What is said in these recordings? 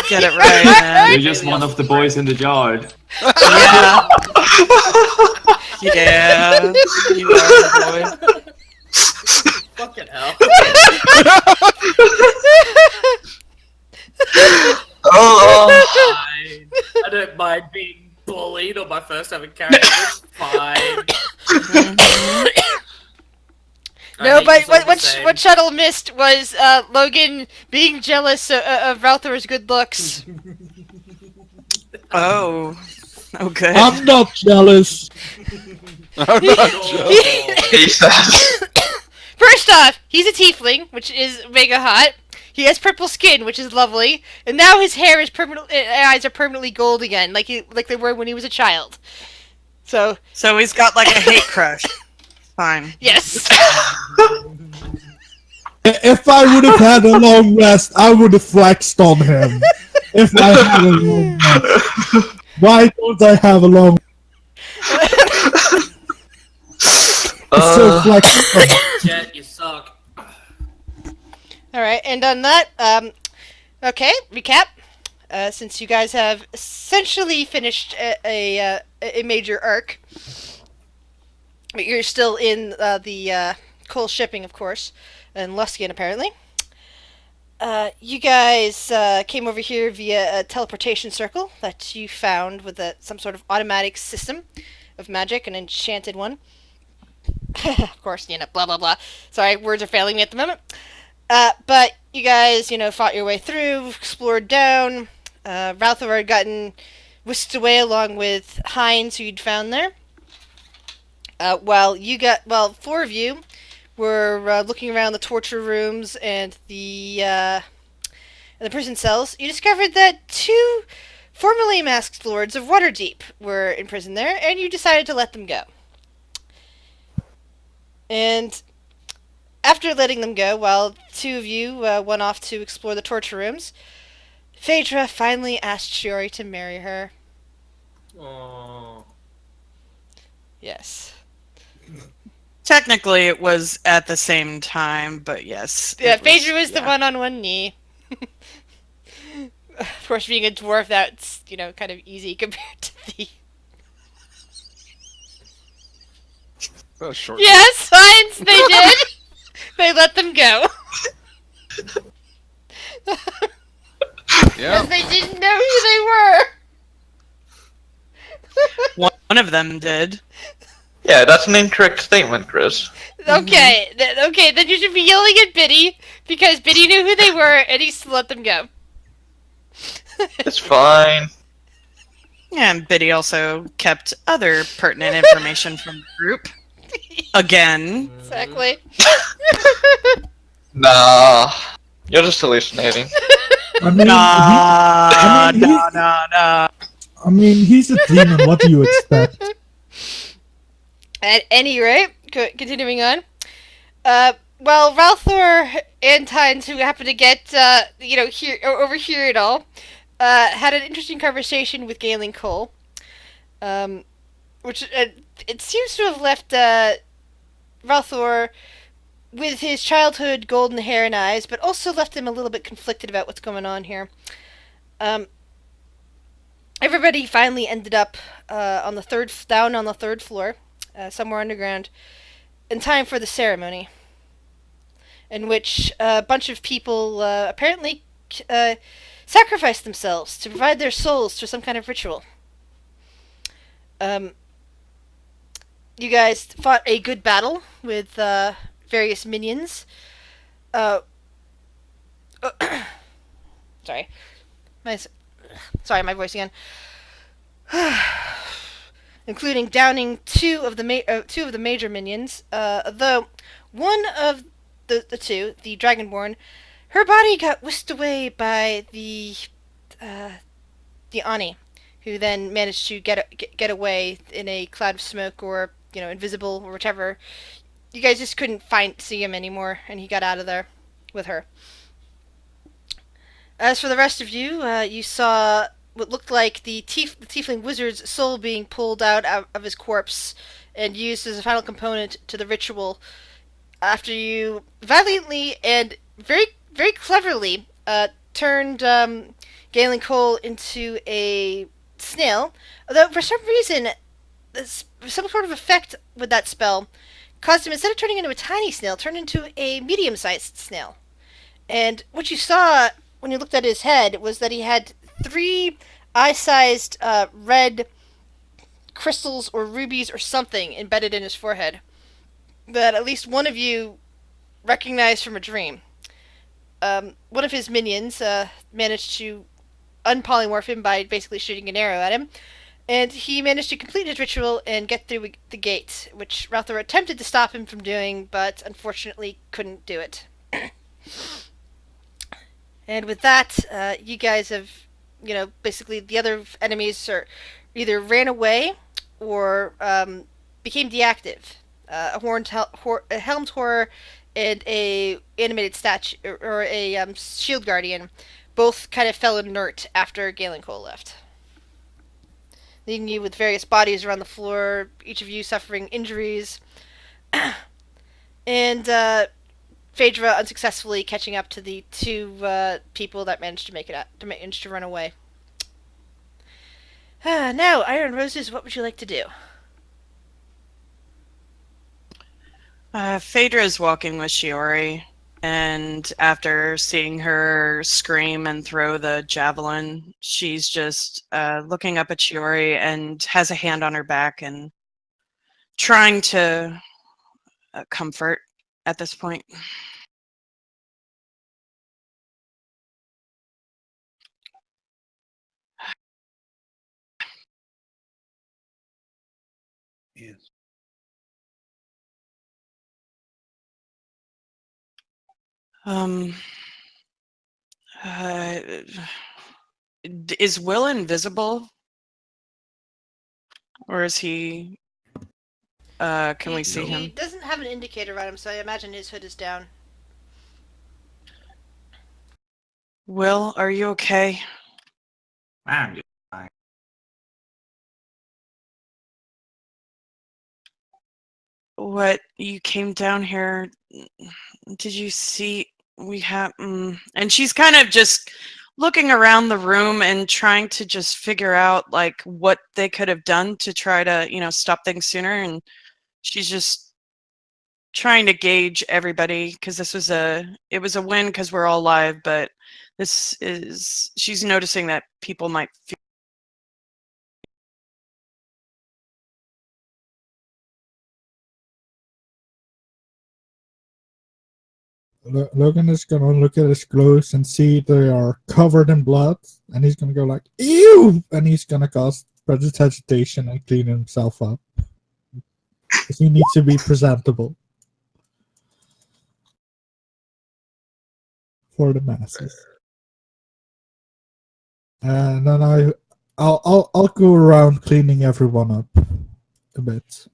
Get it right, man. You're just one of the boys in the yard. Yeah. Yeah. You are the boy. Fucking hell. Fine. I don't mind being bullied on my first ever character. It's fine. No, but what Shuttle missed was Logan being jealous of Ralthor's good looks. Oh. Okay. I'm not jealous. I'm not jealous. He says. First off, he's a tiefling, which is mega hot. He has purple skin, which is lovely, and now his hair is eyes are permanently gold again, like they were when he was a child. So he's got like a hate crush. Fine. Yes. If I would have had a long rest, I would have flexed on him. If I had a long rest. Why don't I have a long so flexible. Jet, you suck. Alright, and on that, okay, recap. Since you guys have essentially finished a major arc, but you're still in the coal shipping, of course, and Luskin, apparently. You guys came over here via a teleportation circle that you found with some sort of automatic system of magic, an enchanted one. Of course, blah blah blah. Sorry, words are failing me at the moment. But you guys, fought your way through, explored down. Ralthor had gotten whisked away along with Heinz, who you'd found there. While four of you were looking around the torture rooms and the prison cells, you discovered that two formerly masked lords of Waterdeep were in prison there, and you decided to let them go. And after letting them go, while two of you went off to explore the torture rooms, Phaedra finally asked Shiori to marry her. Aww. Yes. Technically, it was at the same time, but yes. Yeah, Phaedra was the one on one knee. Of course, being a dwarf, that's, kind of easy compared to the... That was short. Yes, Heinz, they did! They let them go. Yeah. Because they didn't know who they were. One of them did. Yeah, that's an incorrect statement, Chris. Okay, then you should be yelling at Biddy, because Biddy knew who they were, and he still let them go. It's fine. Yeah, and Biddy also kept other pertinent information from the group. Again. Exactly. Nah. You're just hallucinating. I mean, he's a demon. What do you expect? At any rate, continuing on. Well, Ralthor and Heinz, who happened to get, overhear it all, had an interesting conversation with Galen Cole, which it seems to have left Ralthor with his childhood golden hair and eyes, but also left him a little bit conflicted about what's going on here. Everybody finally ended up down on the third floor, somewhere underground, in time for the ceremony, in which a bunch of people apparently sacrificed themselves to provide their souls for some kind of ritual. You guys fought a good battle with various minions. Sorry, my voice again. Including downing two of the major minions. Though one of the two, the Dragonborn, her body got whisked away by the Ani, who then managed to get away in a cloud of smoke, or invisible, or whatever. You guys just couldn't see him anymore, and he got out of there with her. As for the rest of you, you saw what looked like the tiefling wizard's soul being pulled out of his corpse and used as a final component to the ritual, after you valiantly and very, very cleverly turned Galen Cole into a snail. Although for some reason, some sort of effect with that spell caused him, instead of turning into a tiny snail, turn into a medium-sized snail. And what you saw when you looked at his head was that he had 3 eye-sized red crystals or rubies or something embedded in his forehead that at least one of you recognized from a dream. One of his minions managed to unpolymorph him by basically shooting an arrow at him, and he managed to complete his ritual and get through the gate, which Ralthor attempted to stop him from doing, but unfortunately couldn't do it. And with that, you guys have, basically the other enemies are either ran away or became deactive. A helmed horror and a animated statue or a shield guardian both kind of fell inert after Galen Cole left, leaving you with various bodies around the floor, each of you suffering injuries, and Phaedra unsuccessfully catching up to the 2 people that managed to run away. Now, Iron Roses, what would you like to do? Phaedra is walking with Shiori, and after seeing her scream and throw the javelin, she's just looking up at Shiori and has a hand on her back and trying to comfort at this point. Yes. Uh, is Will invisible? Or is he... can we see him? He doesn't have an indicator on him, so I imagine his hood is down. Will, are you okay? I'm just fine. What, you came down here, did you see, we have, and she's kind of just looking around the room and trying to just figure out, like, what they could have done to try to, stop things sooner, and she's just trying to gauge everybody, because it was a win because we're all live, but she's noticing that people might feel. Logan is gonna look at his clothes and see they are covered in blood, and he's gonna go like, "Ew!" and he's gonna cast prestidigitation and clean himself up. He needs to be presentable for the masses. And then I'll go around cleaning everyone up a bit.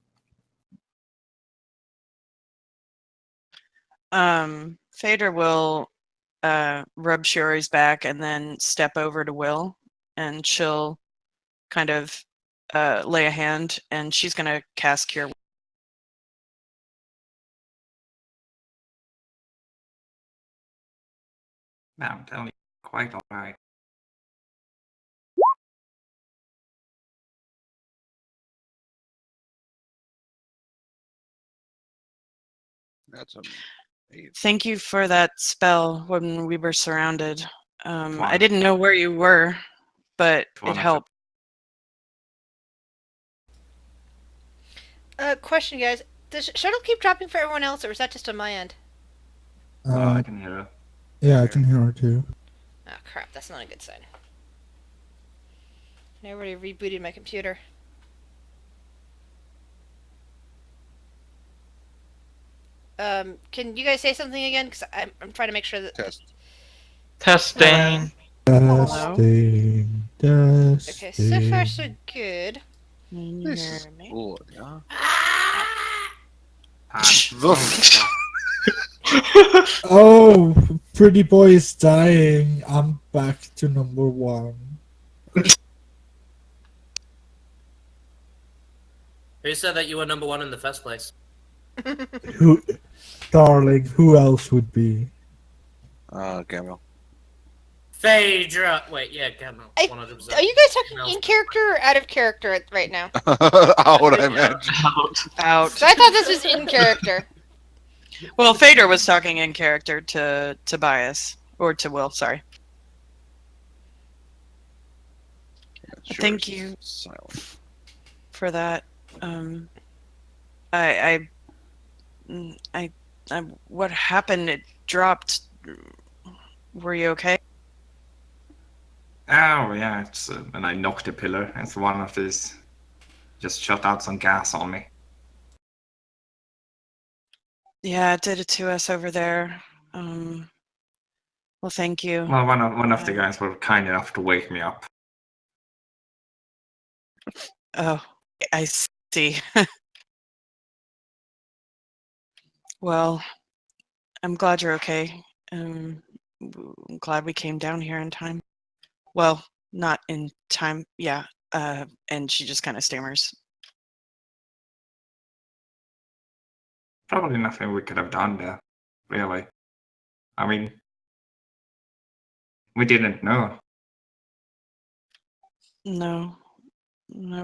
Phaedra will rub Shiori's back and then step over to Will, and she'll kind of lay a hand, and she's going to cast Cure. No, I'm telling you, quite alright. That's amazing. Thank you for that spell when we were surrounded. I Fine. didn't know where you were, but it Wonderful. helped. Question, guys. Does Shuttle keep dropping for everyone else, or is that just on my end? I can hear her. Yeah, I can hear her too. Oh, crap. That's not a good sign. I already rebooted my computer. Can you guys say something again? Because I'm trying to make sure that... Test. Testing. Testing. Okay, so far so good. This is good, yeah. Oh, pretty boy is dying. I'm back to number 1. Who said that you were number 1 in the first place? Darling, who else would be? Gabriel. Phaedra! Wait, yeah, come on. I- 100%. Are you guys talking in character or out of character right now? How would I Yeah. imagine? Out. So I thought this was in character. Well, Fader was talking in character to Tobias. Or to Will, sorry. Sure, Thank you silent. for that. I, what happened? It dropped. Were you okay? Oh, yeah, it's, and I knocked a pillar. It's one of these. Just shut out some gas on me. Yeah, it did it to us over there. Well, thank you. Well, one of the guys were kind enough to wake me up. Oh, I see. Well, I'm glad you're okay. I'm glad we came down here in time. Well, not in time. Yeah. And she just kind of stammers. Probably nothing we could have done there, really. I mean, we didn't know. No,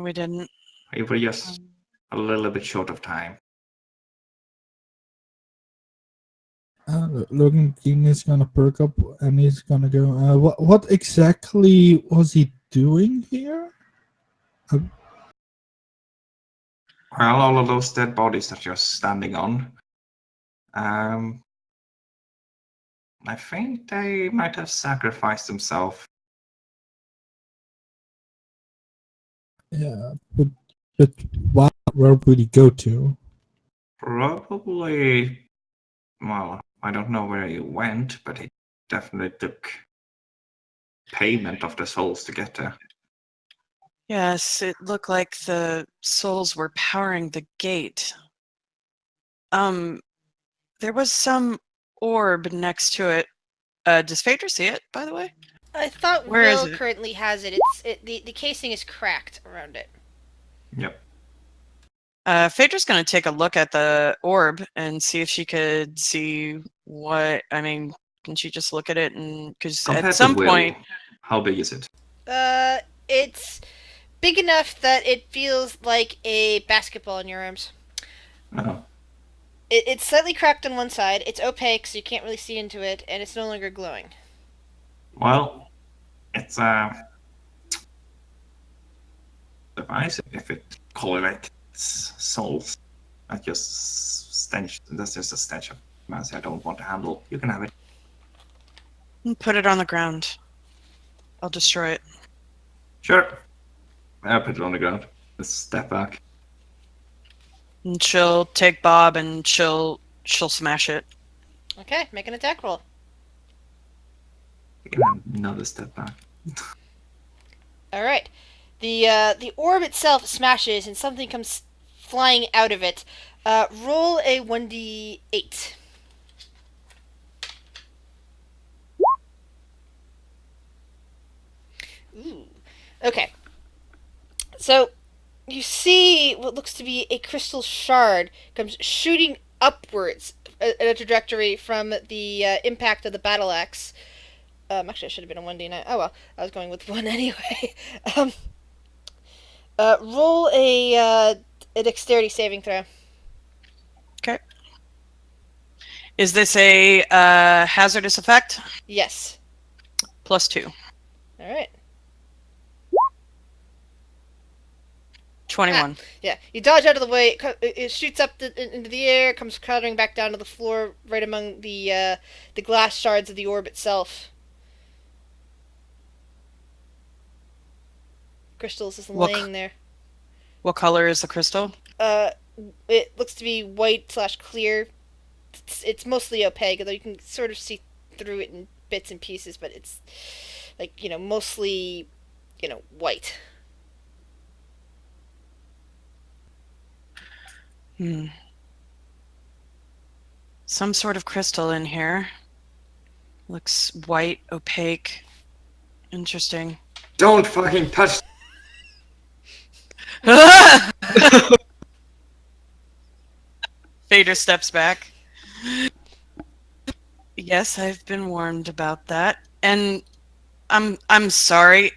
we didn't. We were just a little bit short of time. Logan King is gonna perk up and he's gonna go. What exactly was he doing here? Well, all of those dead bodies that you're standing on, I think they might have sacrificed themselves. Yeah, but where would he go to? Probably, well, I don't know where he went, but he definitely took payment of the souls to get there. Yes, it looked like the souls were powering the gate. There was some orb next to it. Does Phaedra see it, by the way? I thought Where is Will it? currently has it. The casing is cracked around it. Yep. Phaedra's going to take a look at the orb and see if she could see what. I mean, can she just look at it? And because Compared at some to Will, point, how big is it? It's big enough that it feels like a basketball in your arms. Oh, It's slightly cracked on one side. It's opaque, so you can't really see into it, and it's no longer glowing. well, it's device if it correlates souls. That's just stench. That's just a stench of mouse I don't want to handle. You can have it. put it on the ground. I'll destroy it. Sure. I'll put it on the ground. Let's step back. And she'll take Bob and she'll smash it. Okay, make an attack roll. Another step back. All right. The orb itself smashes and something comes flying out of it. Roll a 1d8. Ooh. Okay. So you see what looks to be a crystal shard comes shooting upwards in a trajectory from the impact of the battle axe. Actually, I should have been a 1d9. Oh well, I was going with 1 anyway. Roll a dexterity saving throw. Okay. Is this a hazardous effect? Yes. +2. All right. 21. Yeah, you dodge out of the way. It shoots up into the air, comes clattering back down to the floor, right among the glass shards of the orb itself. Crystals is laying there. What color is the crystal? It looks to be white/clear. It's mostly opaque, although you can sort of see through it in bits and pieces, but it's like, mostly, white. Some sort of crystal in here. Looks white, opaque. Interesting. Don't fucking touch. Vader steps back. Yes, I've been warned about that. And I'm sorry.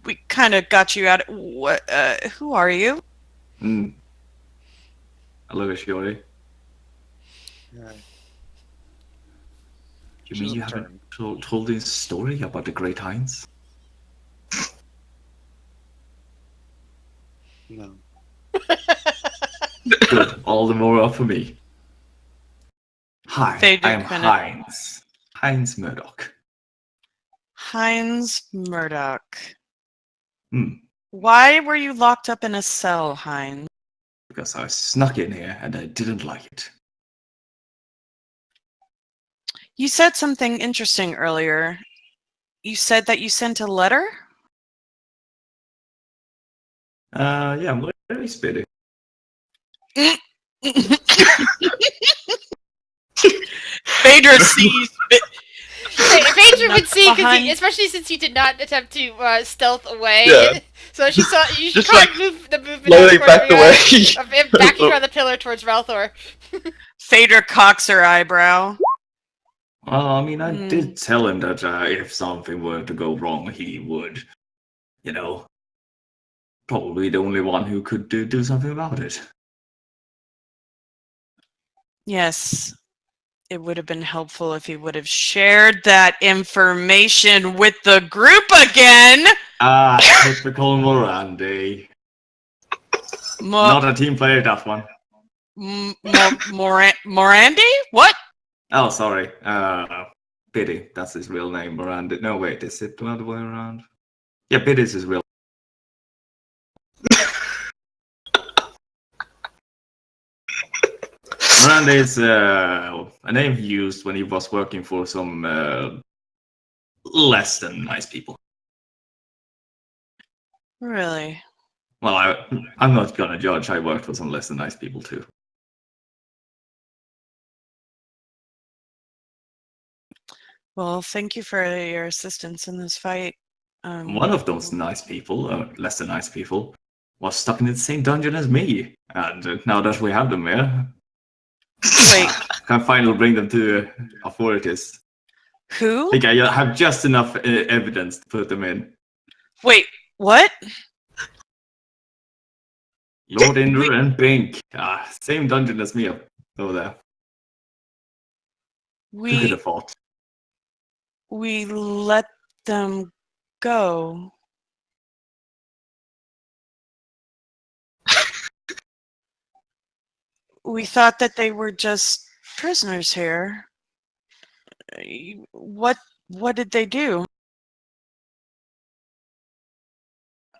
We kind of got you out. What? Who are you? I look at Shiori. Yeah. You She mean you doesn't haven't turn. told this story about the Great Heinz? No. Good. All the more up for me. Hi, Phaedra I am kinda- Heinz. Heinz Murdoch. Heinz Murdoch. Hmm. Why were you locked up in a cell, Heinz? Because I snuck in here and I didn't like it. You said something interesting earlier. You said that you sent a letter? Yeah, I'm very spitty. Phaedra sees. Phaedra would see, Behind- especially since you did not attempt to stealth away. Yeah. So she saw you Just caught like the movement slowly of backed away. of him backing around the pillar towards Ralthor. Phaedra cocks her eyebrow. Well, I mean, I Hmm. did tell him that if something were to go wrong, he would, probably the only one who could do something about it. Yes. It would have been helpful if he would have shared that information with the group again. Typical Morandi. Not a team player, that one. Morandi? What? Oh, sorry. Biddy, that's his real name. Morandi. No, wait, is it the other way around? Yeah, Biddy's his real. Morandi is a name he used when he was working for some less than nice people. Really? Well, I'm not gonna judge. I worked for some less than nice people too. Well, thank you for your assistance in this fight. One of those nice people, less than nice people, was stuck in the same dungeon as me. And now that we have them here, Wait, can finally bring them to authorities. I who? think I have just enough evidence to put them in. Wait, what? Lord Indra and Bink. Same dungeon as me over there. Who could We have thought? we let them go. We thought that they were just prisoners here. What did they do?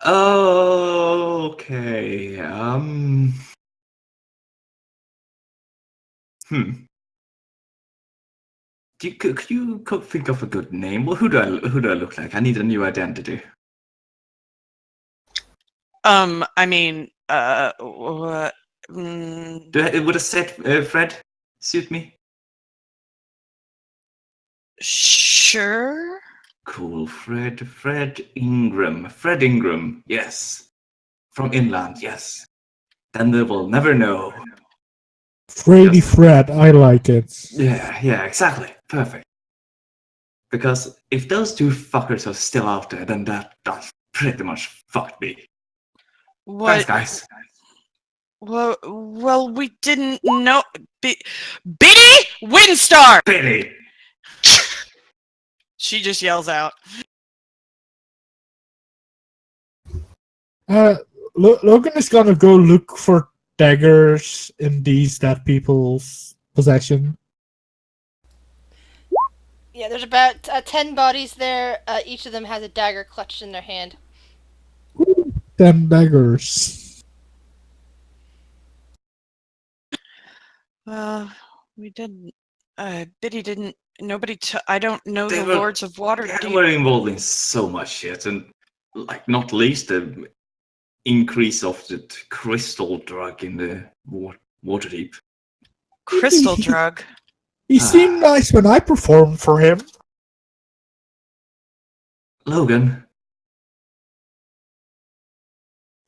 Okay. Could you think of a good name? Well, who do I look like? I need a new identity. I mean, Would a set Fred suit me? Sure. Cool, Fred. Fred Ingram. Yes, from Inland. Yes. Then they will never know. Freddy Yes. Fred, I like it. Yeah, exactly. Perfect. Because if those two fuckers are still out there, then that's pretty much fucked me. What? Thanks, guys. Well, we didn't know. Biddy Windstar! Billy! She just yells out. Logan is gonna go look for daggers in these dead people's possession. Yeah, there's about 10 bodies there. Each of them has a dagger clutched in their hand. 10 daggers. Well, we didn't. Biddy didn't. Nobody. I don't know They the were- Lords of Water. They were involved in so much shit, and not least the increase of the crystal drug in the water deep. Crystal drug. He seemed nice when I performed for him. Logan,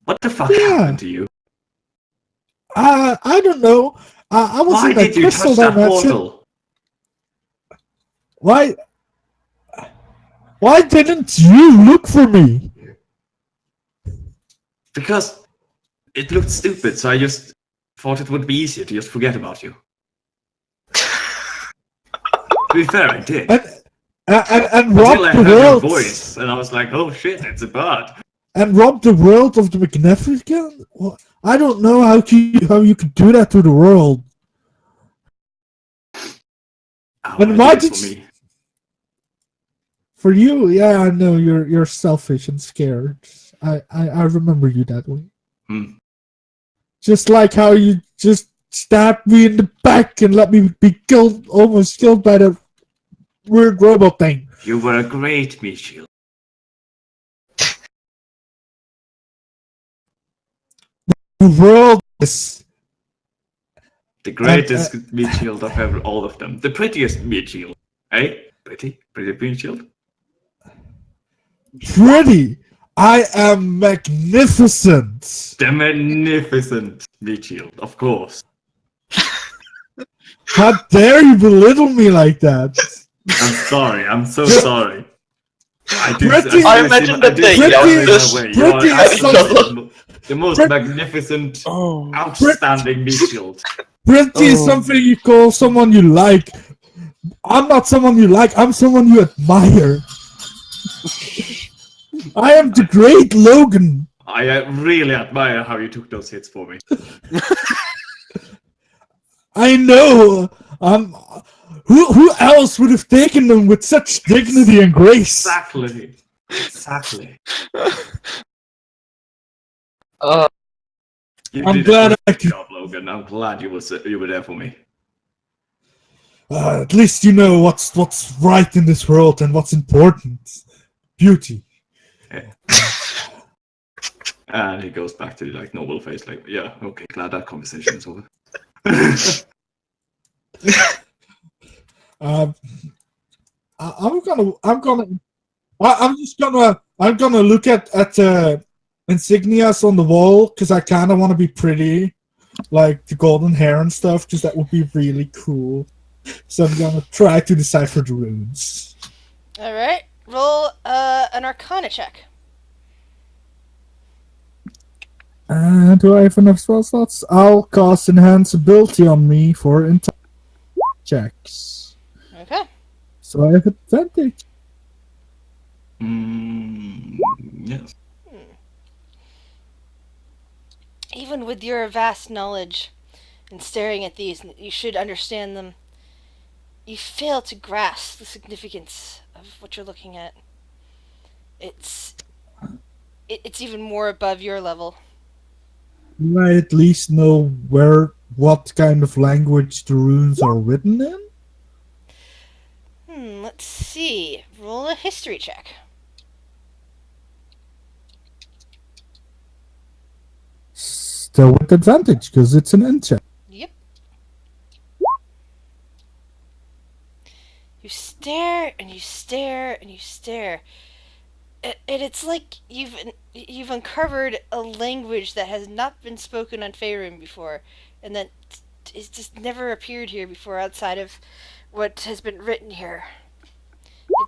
what the fuck Yeah. happened to you? I don't know. I was Why in a did you crystal touch that dimension. portal? Why? Why didn't you look for me? Because it looked stupid, so I just thought it would be easier to just forget about you. To be fair, I did. And Until rob I the heard your world. voice, and I was like, oh shit, it's a bird. And rob the world of the Magnificent? Well, I don't know how you could do that to the world. Oh, And I why did it did for you- me? For you, yeah, I know you're selfish and scared. I remember you that way. Hmm. Just like how you just stabbed me in the back and let me be killed, almost killed by the weird robot thing. You were a great meat shield. The world is The greatest meat shield of all of them. The prettiest meat shield. Hey? Pretty meat shield? pretty. I am magnificent. The magnificent meat shield, of course. How dare you belittle me like that? I'm sorry, I'm so sorry. I do, Pretty- I imagine that they Pretty- just way. pretty You is are something- the most Pret- magnificent, Oh. outstanding meat shield. Pretty is something you call someone you like. I'm not someone you like, I'm someone you admire. I am the great Logan. I really admire how you took those hits for me. I know. Who else would have taken them with such dignity and grace? Exactly. Exactly. You I'm did glad a I great could- job, Logan. I'm glad you were there for me. At least you know what's right in this world and what's important. Beauty. And he goes back to the like noble face, like, yeah, okay, glad that conversation is over. I'm gonna look at insignias on the wall because I kind of want to be pretty, like the golden hair and stuff, because that would be really cool. So I'm gonna try to decipher the runes. Alright, roll an Arcana check. Do I have enough spell slots? I'll cast Enhance Ability on me for entire checks. Okay. So I have advantage. Yes. Even with your vast knowledge and staring at these, you should understand them. You fail to grasp the significance of what you're looking at. It's even more above your level. Do I at least know what kind of language the runes are written in? Let's see. Roll a history check. Still with advantage, because it's an int check. Yep. You stare and you stare and you stare. And it's like you've uncovered a language that has not been spoken on Faerun before, and that it's just never appeared here before outside of what has been written here.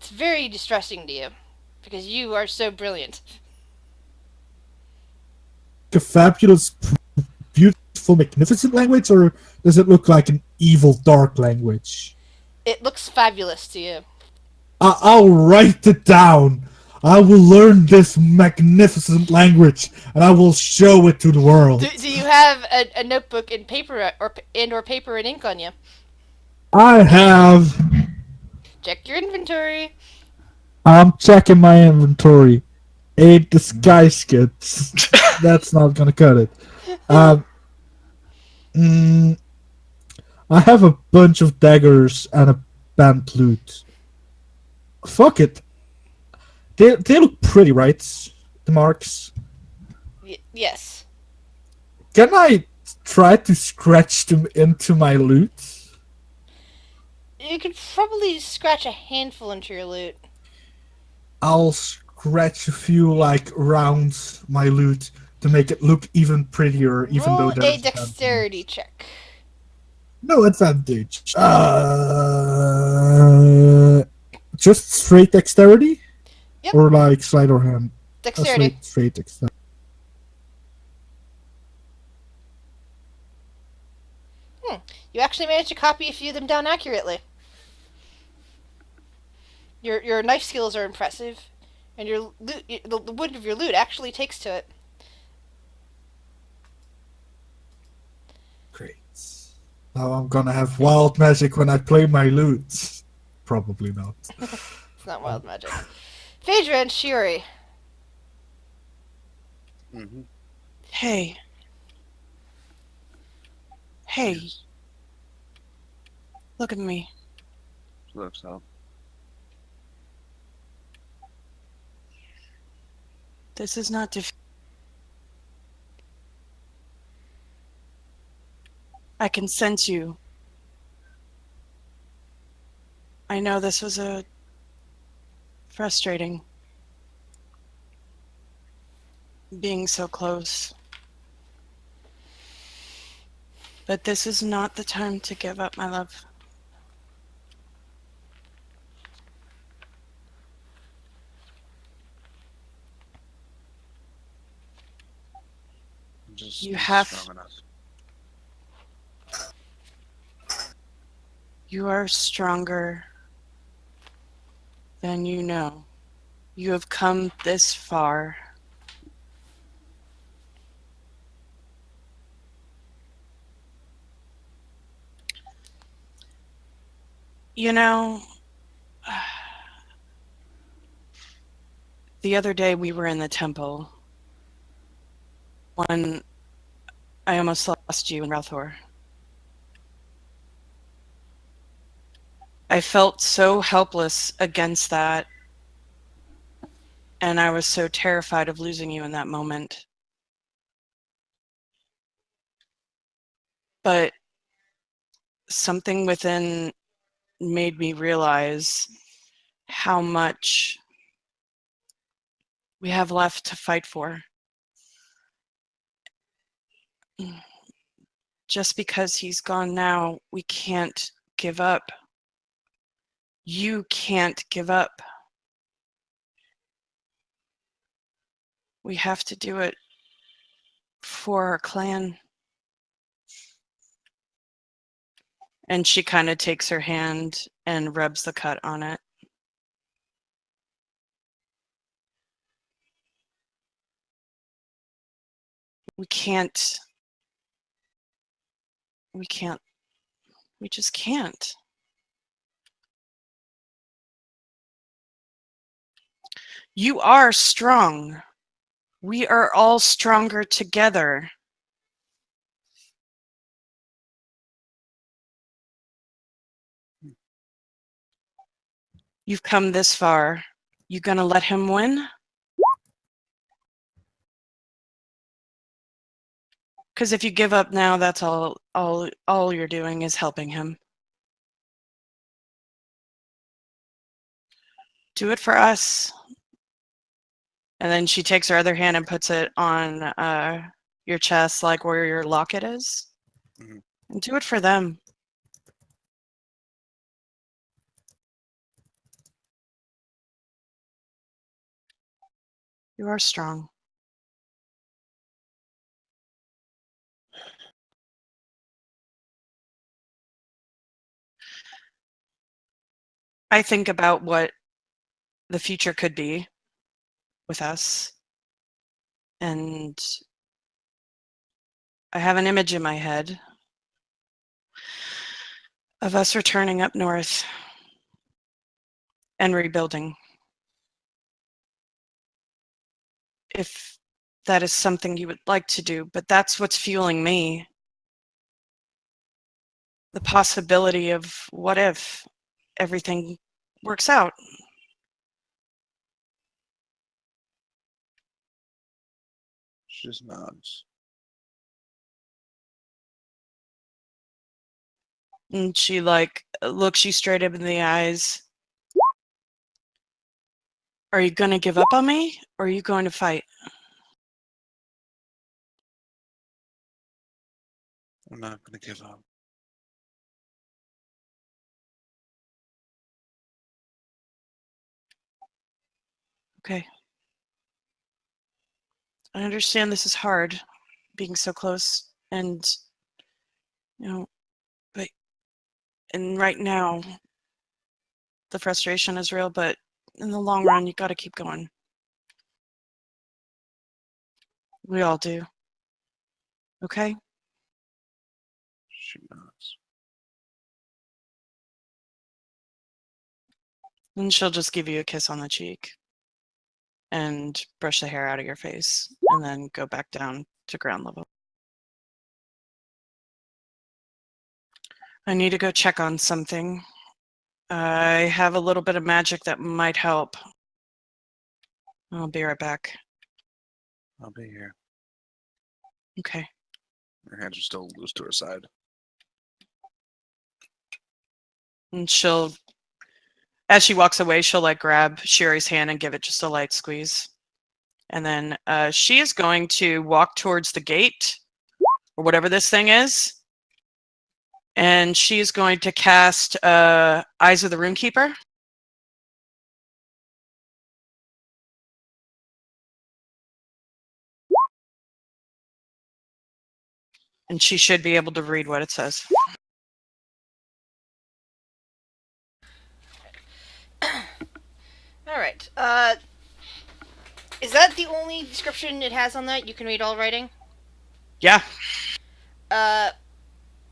It's very distressing to you, because you are so brilliant. A fabulous, beautiful, magnificent language, or does it look like an evil, dark language? It looks fabulous to you. I'll write it down. I will learn this magnificent language, and I will show it to the world. Do you have a notebook and paper or paper and ink on you? I have. Check your inventory. I'm checking my inventory. 8 disguise kits. That's not gonna cut it. I have a bunch of daggers and a band loot. Fuck it. They look pretty, right? The marks. Yes. Can I try to scratch them into my loot? You could probably scratch a handful into your loot. I'll scratch a few like around my loot to make it look even prettier, even Roll though a there's dexterity check. no advantage. Just straight dexterity? Yep. Or like sleight of hand? Dexterity. Straight dexterity. You actually managed to copy a few of them down accurately. Your knife skills are impressive, and your loot, the wood of your loot actually takes to it. Great. Now I'm gonna have wild magic when I play my lute. Probably not. It's not wild magic. Phaedra and Shuri. Mm-hmm. Hey. Hey. Yes. Look at me. Looks up. This is not defeat. I can sense you. I know this was frustrating. Being so close. But this is not the time to give up, my love. Just You not have- strong enough. You are stronger than you know. You have come this far. You know, the other day we were in the temple when I almost lost you in Ralthor. I felt so helpless against that, and I was so terrified of losing you in that moment. But something within made me realize how much we have left to fight for. Just because he's gone now, we can't give up. You can't give up. We have to do it for our clan. And she kind of takes her hand and rubs the cut on it. We can't. We just can't. You are strong. We are all stronger together. You've come this far. You gonna let him win? Because if you give up now, that's all you're doing is helping him. Do it for us. And then she takes her other hand and puts it on your chest, like where your locket is. Mhm. And do it for them. You are strong. I think about what the future could be with us. And I have an image in my head of us returning up north and rebuilding. If that is something you would like to do, but that's what's fueling me. The possibility of what if everything works out. She just nods. And she looks you straight up in the eyes. Are you going to give up on me, or are you going to fight? I'm not gonna give up. Okay. I understand this is hard, being so close, and, but, and right now, the frustration is real, but in the long run, you gotta keep going. We all do. Okay? She nods. And she'll just give you a kiss on the cheek and brush the hair out of your face and then go back down to ground level. I need to go check on something. I have a little bit of magic that might help. I'll be right back. I'll be here. Okay. Her hands are still loose to her side. And she'll, as she walks away, she'll like grab Sherry's hand and give it just a light squeeze. And then she is going to walk towards the gate or whatever this thing is. And she's going to cast Eyes of the Runekeeper. And she should be able to read what it says. All right. Is that the only description it has on that? You can read all writing? Yeah.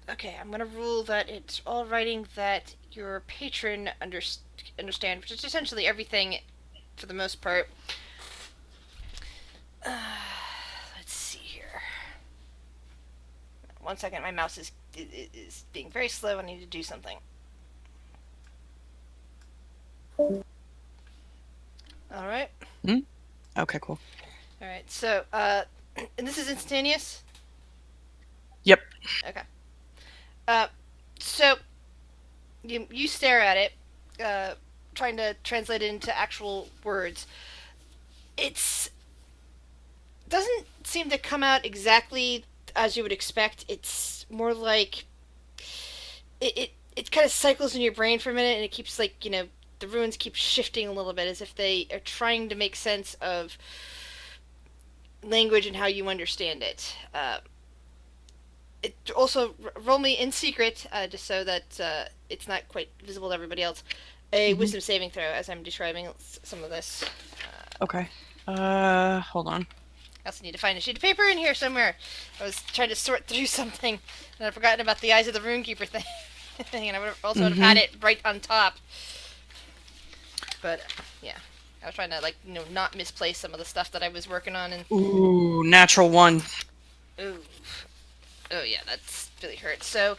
Okay, I'm gonna rule that it's all writing that your patron understand, which is essentially everything for the most part. Let's see here. 1 second, my mouse is being very slow. I need to do something. All right. Okay, cool. All right. So, and this is instantaneous. Yep. Okay. So you stare at it, trying to translate it into actual words. It doesn't seem to come out exactly as you would expect. It's more like it kind of cycles in your brain for a minute, and it keeps the runes keep shifting a little bit as if they are trying to make sense of language and how you understand it. It also roll me in secret, just so that it's not quite visible to everybody else. A wisdom saving throw as I'm describing some of this. Okay. Hold on. I also need to find a sheet of paper in here somewhere. I was trying to sort through something, and I'd forgotten about the Eyes of the Runekeeper thing, and I would have also have had it right on top. But yeah, I was trying to not misplace some of the stuff that I was working on. And Ooh, natural 1. ooh. Oh yeah, that's really hurt. So,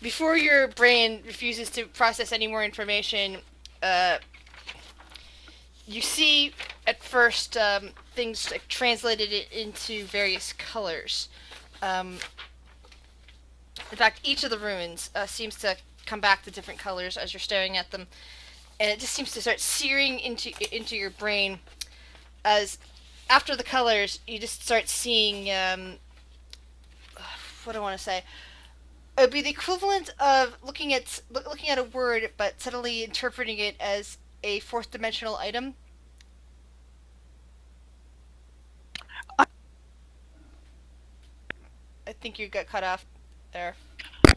before your brain refuses to process any more information, you see at first things translated into various colors. In fact, each of the runes seems to come back to different colors as you're staring at them, and it just seems to start searing into your brain. As after the colors, you just start seeing. What do I want to say? It would be the equivalent of looking at a word, but suddenly interpreting it as a fourth dimensional item. I think you got cut off there.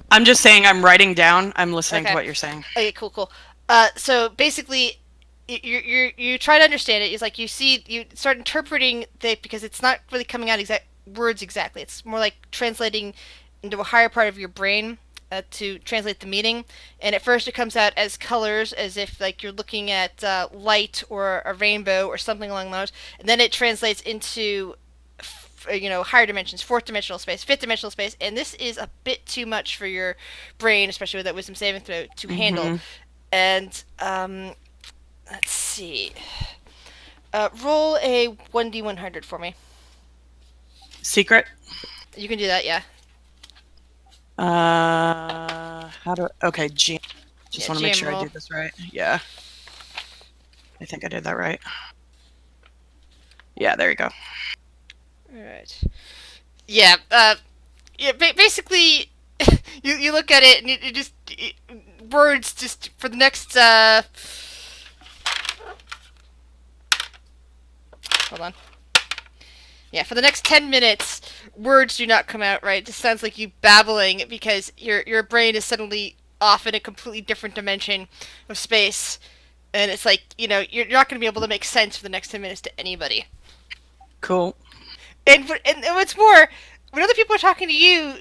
I'm just saying I'm writing down. I'm listening to what you're saying. Okay, cool. So basically, you try to understand it. It's like you start interpreting that because it's not really coming out words exactly. It's more like translating into a higher part of your brain to translate the meaning. And at first it comes out as colors, as if you're looking at light or a rainbow or something along those. And then it translates into higher dimensions, fourth dimensional space, fifth dimensional space. And this is a bit too much for your brain, especially with that wisdom saving throw, to handle. And let's see. Roll a 1d100 for me. Secret? You can do that, yeah. Okay, G. Just want to make sure I do this right. Yeah. I think I did that right. Yeah, there you go. Alright. Yeah, basically, you look at it and you just, words just, for the next, Hold on. Yeah, for the next 10 minutes, words do not come out right. It just sounds like you babbling because your brain is suddenly off in a completely different dimension of space. And it's like, you're not going to be able to make sense for the next 10 minutes to anybody. Cool. And what's more, when other people are talking to you,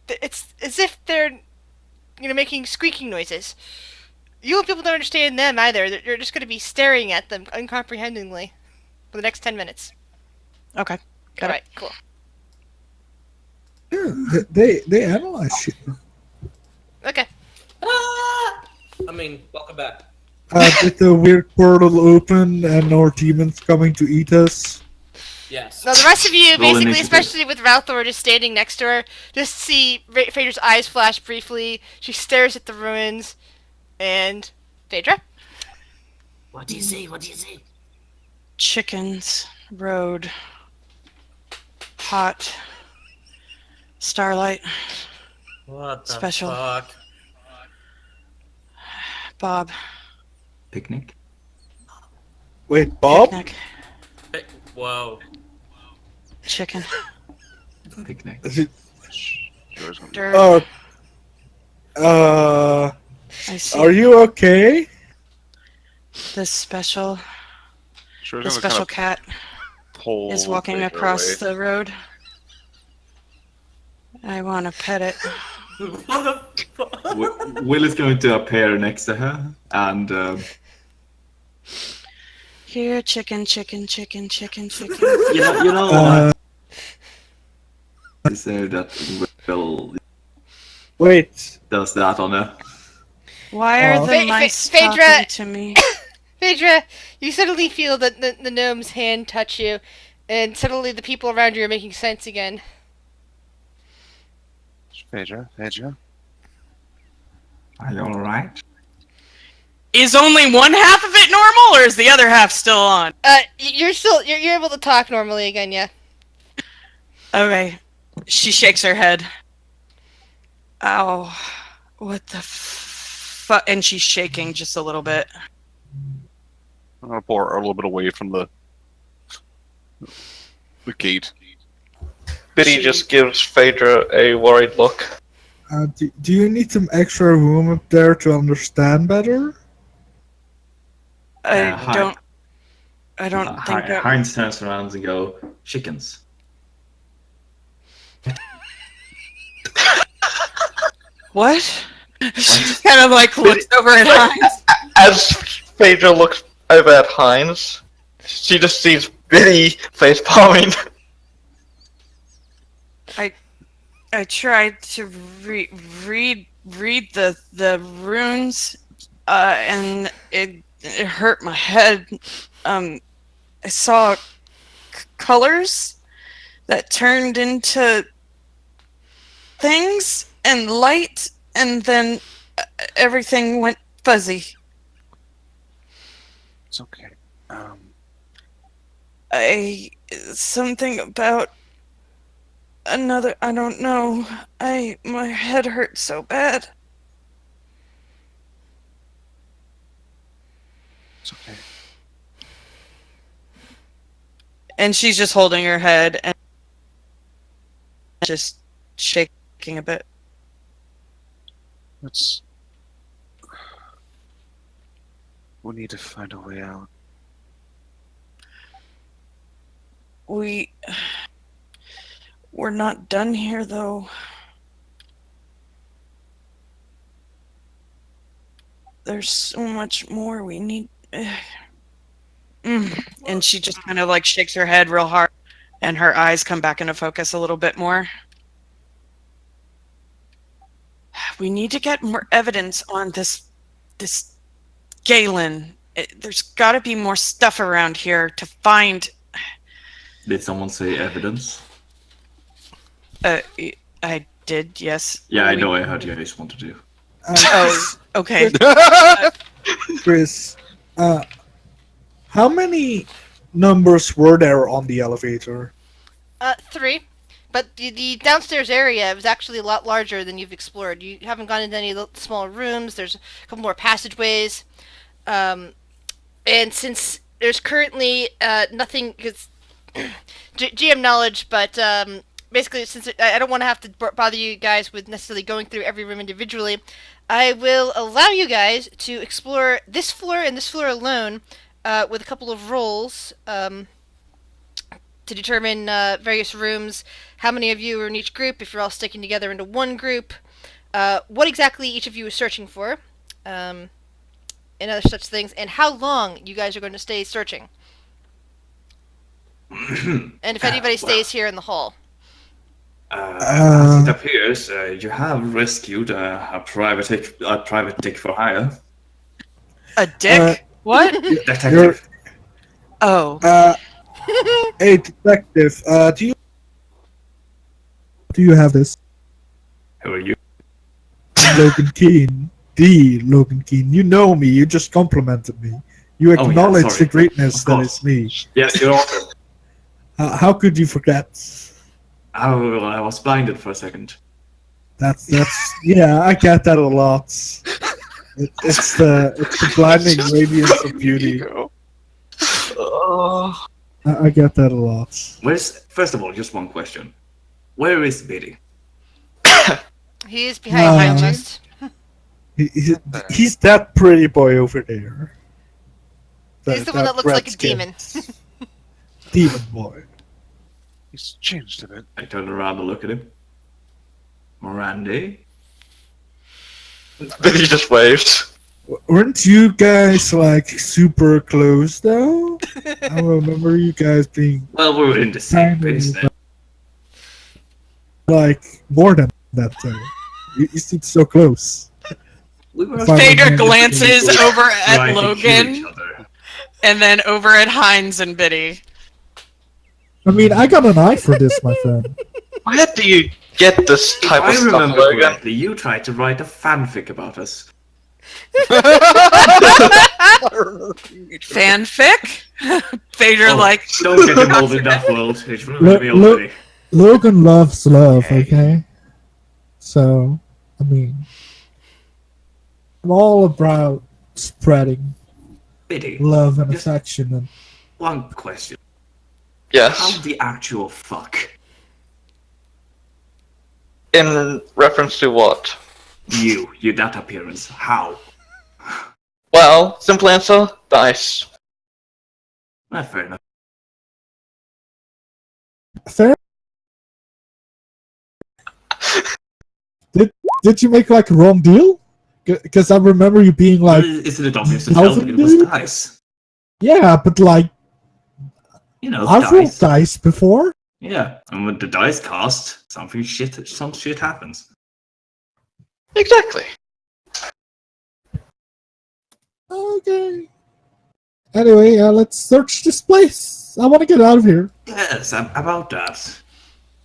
it's as if they're, making squeaking noises. You won't be able to understand them either. You're just going to be staring at them uncomprehendingly for the next 10 minutes. Okay. Got Alright, cool. Yeah, they analyze you. Okay. Welcome back. Did the weird portal open and our demons coming to eat us? Yes. Now the rest of you, Roll basically, initiative. especially with Ralthor just standing next to her, just see Phaedra's eyes flash briefly. She stares at the ruins, and Phaedra? What do you see? What do you see? Chickens. Road. Hot. Starlight. What the Special. fuck? Bob. Picnic. Wait, Bob? Picnic. Whoa. Chicken. Picnic. Is it- Yours gonna be- Dirt. I see Are you okay? this special. Sure, The gonna special kind cat of pull is walking Vader across away. the road. I want to pet it. What the fuck? Will is going to appear next to her, and Here, chicken, chicken, chicken, chicken, chicken. you know what? Is there that Will Wait. does that on her? Why are the Phaedra- mice Phaedra- talking to me? Phaedra, you suddenly feel that the gnome's hand touch you, and suddenly the people around you are making sense again. Phaedra, Phaedra. Are you alright? Is only one half of it normal, or is the other half still on? You're able to talk normally again, yeah. Okay. She shakes her head. Ow. What the fuck? And she's shaking just a little bit. I'm gonna pull her a little bit away from the gate. Biddy just gives Phaedra a worried look. Do you need some extra room up there to understand better? I hi. don't think that... Heinz turns around and go, chickens. What? She kind of like looks over at Heinz. As Phaedra looks over at Heinz, she just sees Biddy face palming. I tried to read the runes, and it hurt my head. I saw colors that turned into things and light, and then everything went fuzzy. It's okay. Something about another, I don't know. My head hurts so bad. It's okay. And she's just holding her head and just shaking a bit. We need to find a way out. We're not done here, though. There's so much more we need. And she just kind of like shakes her head real hard, and her eyes come back into focus a little bit more. We need to get more evidence on this Galen. There's got to be more stuff around here to find. Did someone say evidence? I did, yes. Yeah, I know. I heard you guys want to do. Oh, okay. Chris, how many numbers were there on the elevator? 3. But the downstairs area was actually a lot larger than you've explored. You haven't gone into any of the smaller rooms. There's a couple more passageways. And since there's currently nothing. Cause GM knowledge, but basically, since I don't want to have to bother you guys with necessarily going through every room individually, I will allow you guys to explore this floor and this floor alone with a couple of rolls to determine various rooms, how many of you are in each group, if you're all sticking together into one group, what exactly each of you is searching for, and other such things, and how long you guys are going to stay searching. And if anybody stays here in the hall. As it appears, you have rescued a private dick for hire. A dick? What? Detective. Oh. Hey, detective. Do you have this? Who are you? Logan Keane. The Logan Keane. You know me. You just complimented me. You Oh, yeah, acknowledge sorry. the greatness Of that course. is me. Yes, Your Honor. How could you forget? Oh, I was blinded for a second. That's yeah. I get that a lot. It's the blinding radiance of beauty. I get that a lot. First of all, just one question. Where is Biddy? He is behind us. He's that pretty boy over there. He's the one that looks like a demon. Demon boy. He's changed a bit. I turn around and look at him. Miranda? Then he just waved. Weren't you guys like super close though? I remember you guys being Well, we were in the same business. like more than that though. You seem so close. We were Vader glances over at trying to kill each Logan other. and then over at Hines and Biddy. I mean, I got an eye for this, my friend. Where do you get this If type of I stuff, remember Logan? correctly, you tried to write a fanfic about us. Fanfic? Vader, Oh, like, Don't get involved in that world. It's ruined me Look- already. Logan loves love, okay? So, I mean, I'm all about spreading Biddy, love and Yes. affection. And one question. Yes. How the actual fuck? In reference to what? You that appearance. How? Well, simple answer, dice. Fair enough. fair. Did you make like a wrong deal? Because I remember you being like, Isn't it obvious to tell that it was dude? dice? yeah, but like You know, I've rolled dice. dice before. Yeah, and when the dice cast, some shit happens. Exactly. Okay. Anyway, let's search this place. I want to get out of here. Yes, about that.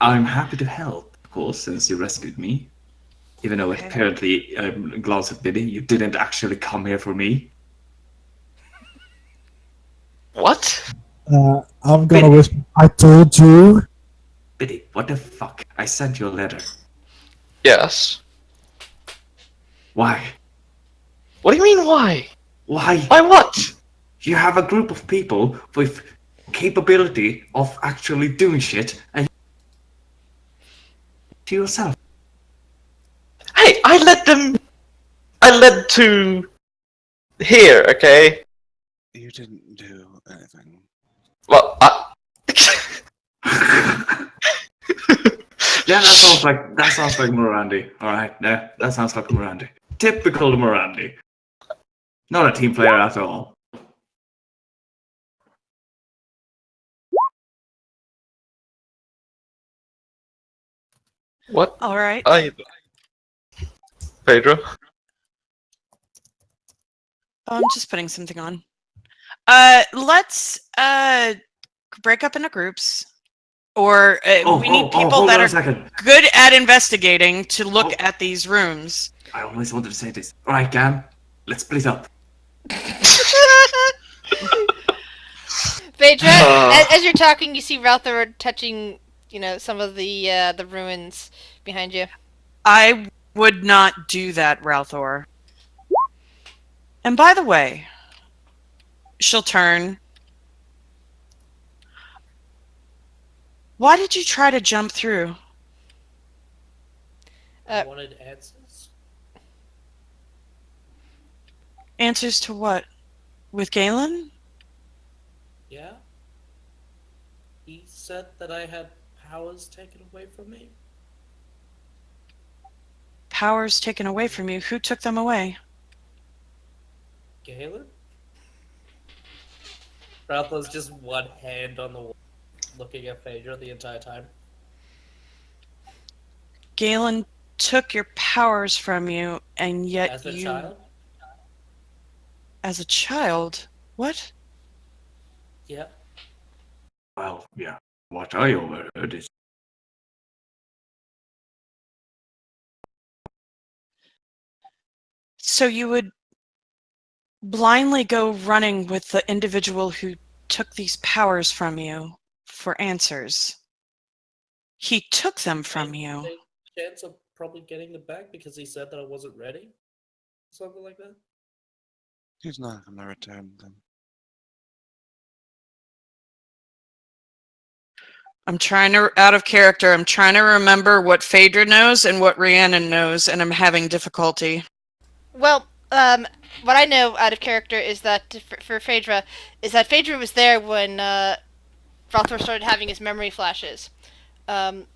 I'm happy to help, of course, since you rescued me. Even though it apparently, glance at Biddy, you didn't actually come here for me. What? I'm gonna whisper. I told you. Biddy, what the fuck? I sent you a letter. Yes. Why? What do you mean, why? Why? Why what? You have a group of people with capability of actually doing shit, and to yourself. Hey, I led to here, okay? You didn't do anything. Well, Yeah, that sounds like Morandi. All right, yeah, that sounds like Morandi. Typical Morandi. Not a team player at all. what? all right. Pedro? I'm just putting something on. Let's break up into groups. Or we need people hold that on are a second. good at investigating to look Oh. at these rooms. I always wanted to say this. All right, Cam, let's split up. Phaedra, as you're talking, you see Ralthor touching, some of the ruins behind you. I would not do that, Ralthor. And by the way, she'll turn Why did you try to jump through? I wanted answers. Answers to what? With Galen? Yeah? He said that I had powers taken away from me. Powers taken away from you. Who took them away? Galen? Ralph's just one hand on the wall, looking at Phaedra the entire time. Galen took your powers from you, and yet As a you... child? As a child? What? Yeah. Well, yeah. What I overheard is So you would blindly go running with the individual who took these powers from you for answers. He took them from you. There's a chance of probably getting them back because he said that I wasn't ready. Something like that. He's not gonna return them. I'm trying to, out of character, I'm trying to remember what Phaedra knows and what Rhiannon knows, and I'm having difficulty. Well, what I know out of character is that for Phaedra, is that Phaedra was there when Rothor started having his memory flashes, and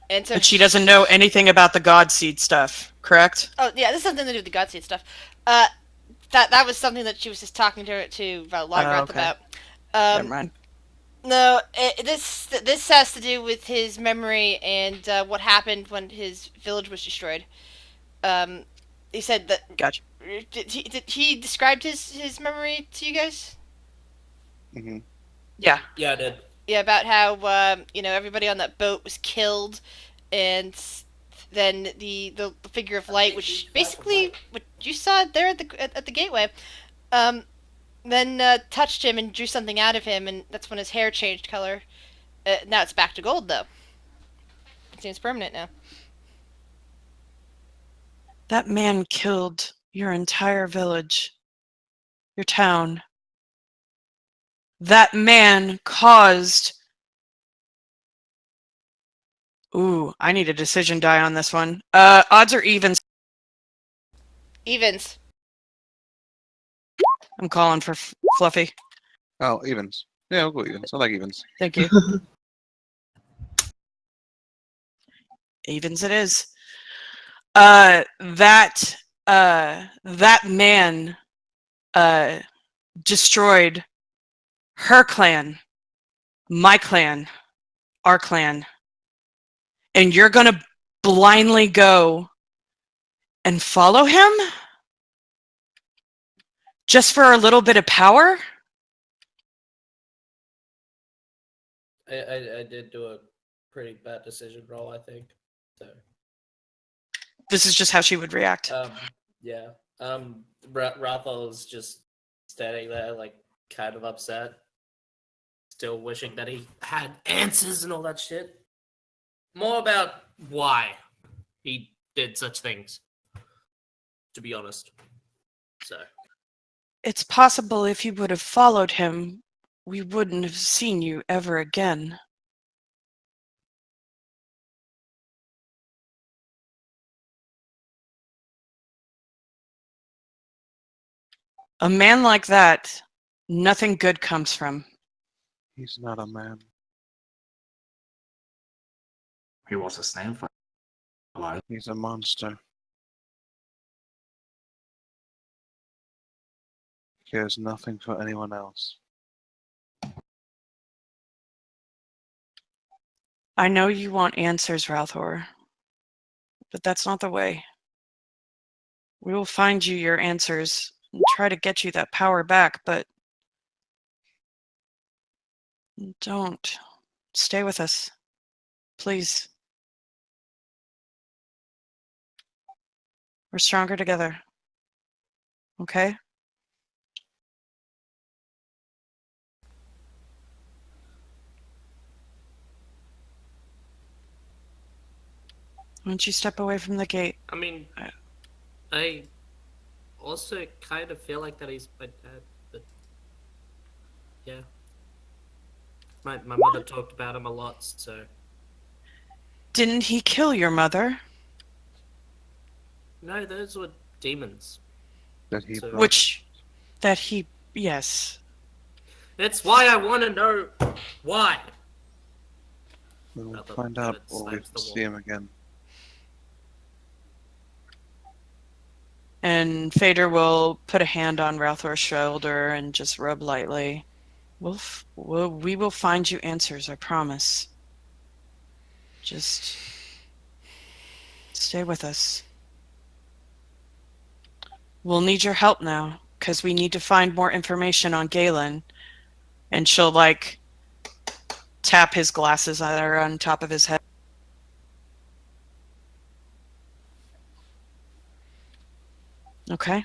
so But she doesn't know anything about the Godseed stuff, correct? Oh yeah, this has something to do with the Godseed stuff. That was something that she was just talking to Lagerth okay. about. Never mind. No, this has to do with his memory and what happened when his village was destroyed. He said that. Gotcha. Did he described his memory to you guys? Mm-hmm. Yeah. Yeah, I did. Yeah, about how everybody on that boat was killed, and then the figure of light, which basically what you saw there at the gateway, then touched him and drew something out of him, and that's when his hair changed color. Now it's back to gold, though. It seems permanent now. That man killed your entire village, your town. That man caused... Ooh, I need a decision die on this one. Odds or evens? Evens. I'm calling for Fluffy. Oh, evens. Yeah, we'll go evens. I like evens. Thank you. Evens it is. That man destroyed her clan, my clan, our clan. And you're gonna blindly go and follow him? Just for a little bit of power? I did do a pretty bad decision roll, I think. So. This is just how she would react. Yeah. Rathal is just standing there, like, kind of upset. Still wishing that he had answers and all that shit. More about why he did such things, to be honest. So. It's possible if you would have followed him, we wouldn't have seen you ever again. A man like that, nothing good comes from. He's not a man. he was a snail for a while. He's a monster. He cares nothing for anyone else. I know you want answers, Ralthor, but that's not the way. We will find you your answers and try to get you that power back, but don't. Stay with us. Please. We're stronger together. Okay? Why don't you step away from the gate? I mean, I also kind of feel like that he's my dad, but yeah. My mother talked about him a lot, so... Didn't he kill your mother? No, those were demons. That he So- brought. Which, that he, yes. That's why I want to know why. We'll Rather find than out it when we slams the see him again. And Fader will put a hand on Ralthor's shoulder and just rub lightly. We will find you answers, I promise. Just stay with us. We'll need your help now, because we need to find more information on Galen. And she'll, like, tap his glasses that are on top of his head. Okay?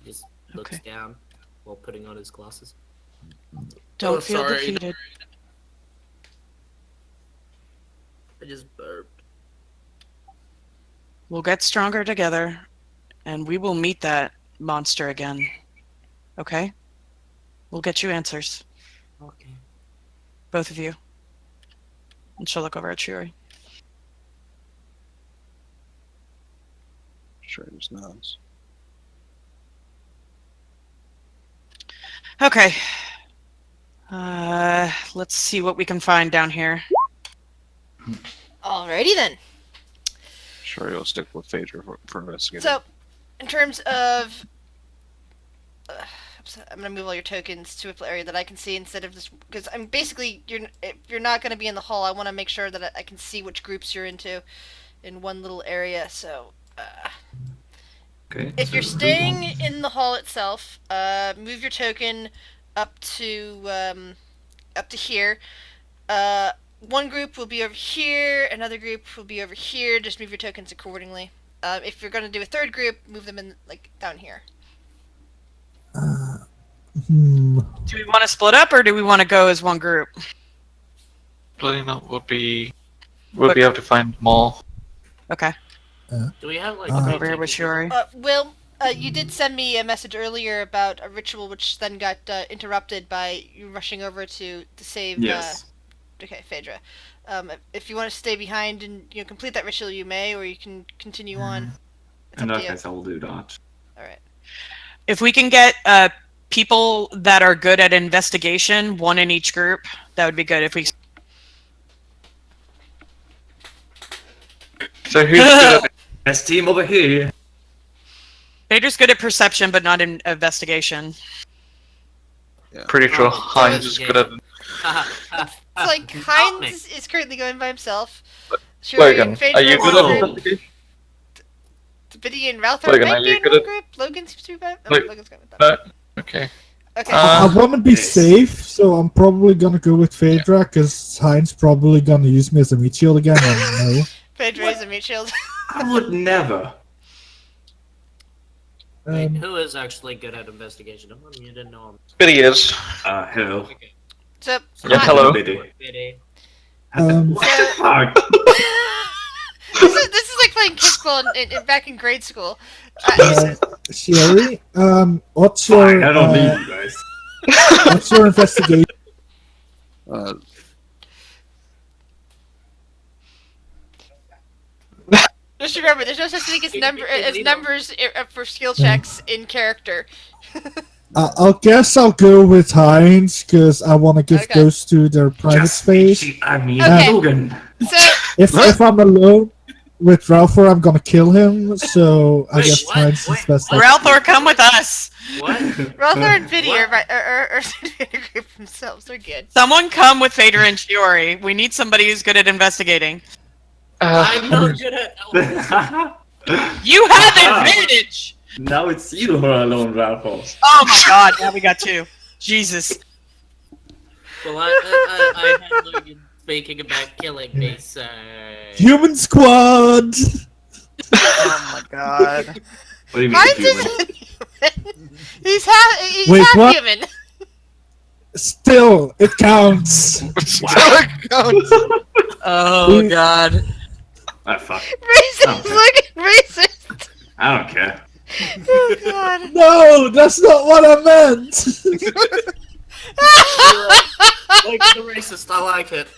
He just looks Okay. down while putting on his glasses. Don't Oh, feel sorry. defeated. I just burped. We'll get stronger together, and we will meet that monster again. Okay? We'll get you answers, Okay. both of you. And she'll look over at Shuri. Sure, just nods. Okay. Let's see what we can find down here. Alrighty then. Sure, he'll stick with Phaedra for investigating. So, in terms of, I'm gonna move all your tokens to a area that I can see instead of this, because I'm basically if you're not gonna be in the hall, I want to make sure that I can see which groups you're into, in one little area. So, Okay. if so you're who staying wants- in the hall itself, move your token up to here. One group will be over here, another group will be over here. Just move your tokens accordingly. If you're gonna do a third group, move them in like down here. Do we want to split up, or do we want to go as one group? Splitting up would be... We'll be able to find more. Okay. Do we have like... I'll go three over here with tickets? Shuri. Will, you did send me a message earlier about a ritual which then got interrupted by you rushing over to save. Yes. Okay, Phaedra. If you want to stay behind and complete that ritual, you may, or you can continue on. It's In up that to you. case, I will do that. All right. If we can get people that are good at investigation, one in each group, that would be good. If we So who's good at... Best team over here. Phaedra's good at perception, but not in investigation. Pretty sure Oh, Heinz is good at... It's like Help me. Heinz is currently going by himself. Shuri Logan, and Phaedra are you good in at one group. investigation? Biddy and Ralthor Logan, might are be you in good one at- group. Logan seems to be bad. Look- Logan's going with that. No? Okay. Okay. I want to be Yes. safe, so I'm probably gonna go with Phaedra, because Heinz probably gonna use me as a meat shield again. Or no. Phaedra is a meat shield. I would never. Wait, who is actually good at investigation? You didn't know him. Biddy is. Hello. Okay. So, Yeah, Hi- hello. Biddy. Biddy. What the fuck? this is like playing kickball back in grade school. Sherry, what's Fine, your I don't need you guys. what's your investigation? Just remember, there's no such thing as You can lead 'em. numbers for skill checks in character. I guess I'll go with Heinz because I want to give Okay. those two their private Just space. I mean, Okay. Logan. So, If I'm alone with Ralphor, I'm gonna kill him. So I Wait, guess what? Heinz is Wait, best. what? Ralthor, come with us. What? Rother and Biddy What? are in a group themselves. They're good. Someone come with Phaedra and Shiori. We need somebody who's good at investigating. I'm not good at... You have advantage! Now it's you who are alone, Ralph. Oh my god, now we got two. Jesus. Well, I had Logan speaking about killing me, so... Human squad. Oh my god. What do you mean, Heinz human? isn't human. He's half Wait, what? human. Still, it counts. Oh god. Ah, fuck. Racist. Okay. Look at racist. I don't care. Oh god. No, that's not what I meant. Like the racist, I like it.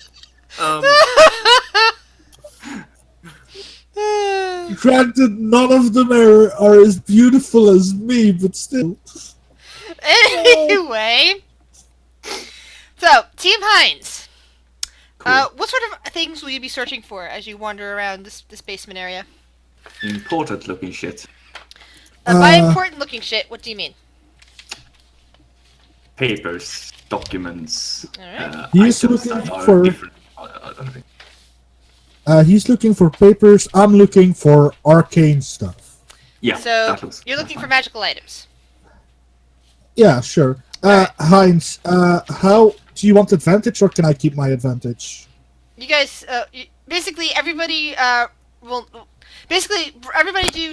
Granted, none of them are as beautiful as me, but still. Anyway, so Team Hines, Cool. what sort of things will you be searching for as you wander around this basement area? Important looking shit. By important looking shit, what do you mean? Papers, documents, Alright. He's items looking that are for- different. I don't think. He's looking for papers. I'm looking for arcane stuff. Yeah, So that looks. you're that's looking for fine. magical items. Yeah, sure. Heinz, how do you want advantage, or can I keep my advantage? You guys, basically everybody will. Basically, everybody do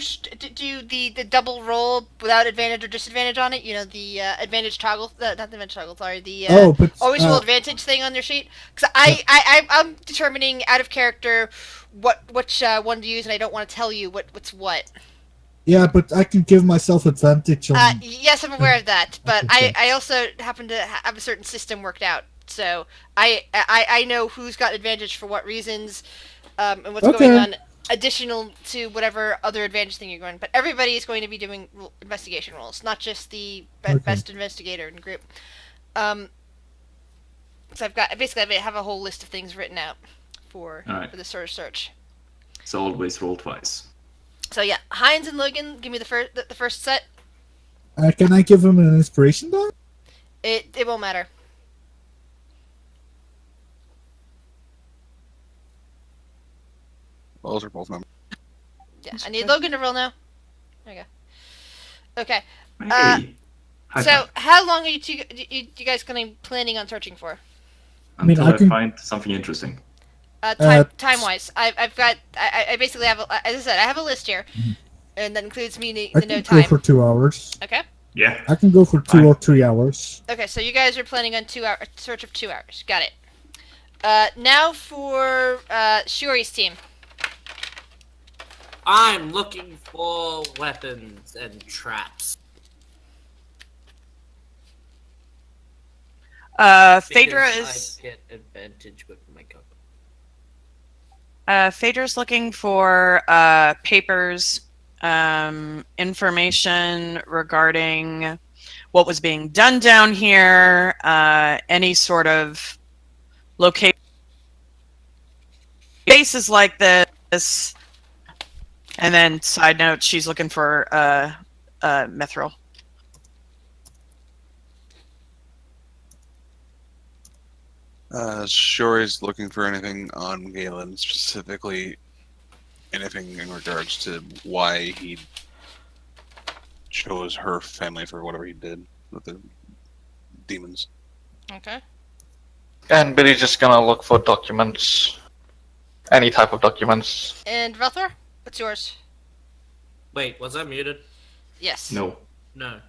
the double roll without advantage or disadvantage on it. You know, the advantage toggle, not the advantage toggle, sorry, the But always roll advantage thing on your sheet. Because I'm determining out of character which one to use, and I don't want to tell you what's what. yeah, but I can give myself advantage on. Yes, I'm aware of that, but Okay. I also happen to have a certain system worked out, so I know who's got advantage for what reasons, and what's Okay. going on additional to whatever other advantage thing you're going. But everybody is going to be doing investigation rolls, not just the best investigator in the group. So I've got basically I have a whole list of things written out for this sort of search. So always roll twice. So yeah, Hines and Logan, give me the first set. Can I give him an inspiration die? It won't matter. Those are both numbers. Yeah, I need Logan to roll now. There you go. Okay. Hey. High So five. how long are you guys planning on searching for? mean, Until I I can- find something interesting. Time wise, I've got I basically have as I said I have a list here, and that includes me I the no can go time. for 2 hours. Okay. Yeah. I can go for 2 Fine. or 3 hours. Okay, so you guys are planning on a search of 2 hours. Got it. Now for Shuri's team. I'm looking for weapons and traps. Phaedra because is I get advantage with my gun. Phaedra's looking for papers, information regarding what was being done down here, any sort of location, places like this. And then, side note, she's looking for mithril. Shori's looking for anything on Galen, specifically anything in regards to why he chose her family for whatever he did with the demons. Okay. And Billy's just gonna look for documents. Any type of documents. And Velthor, what's yours? Wait, was I muted? Yes. No. No.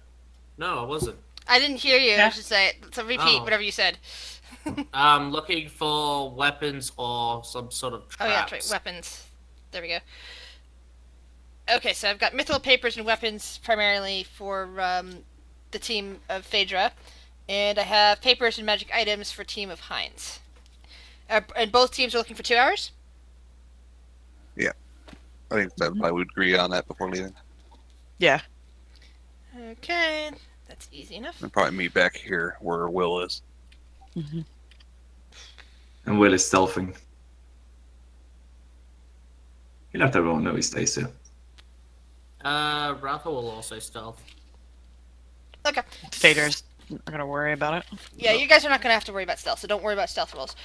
No, I wasn't. I didn't hear you. I Yeah. should say. So repeat Oh. whatever you said. I'm looking for weapons or some sort of traps. Oh yeah, that's right. Weapons. There we go. Okay, so I've got mithril papers and weapons primarily for the team of Phaedra, and I have papers and magic items for team of Hines. And both teams are looking for 2 hours. I think that I would agree on that before leaving. Yeah. Okay, that's easy enough. And probably meet back here where Will is. And Will is stealthing. You let everyone know he stays here. Ratha will also stealth. Okay. Phaedra's not gonna worry about it. Yeah, you guys are not gonna have to worry about stealth, so don't worry about stealth rolls.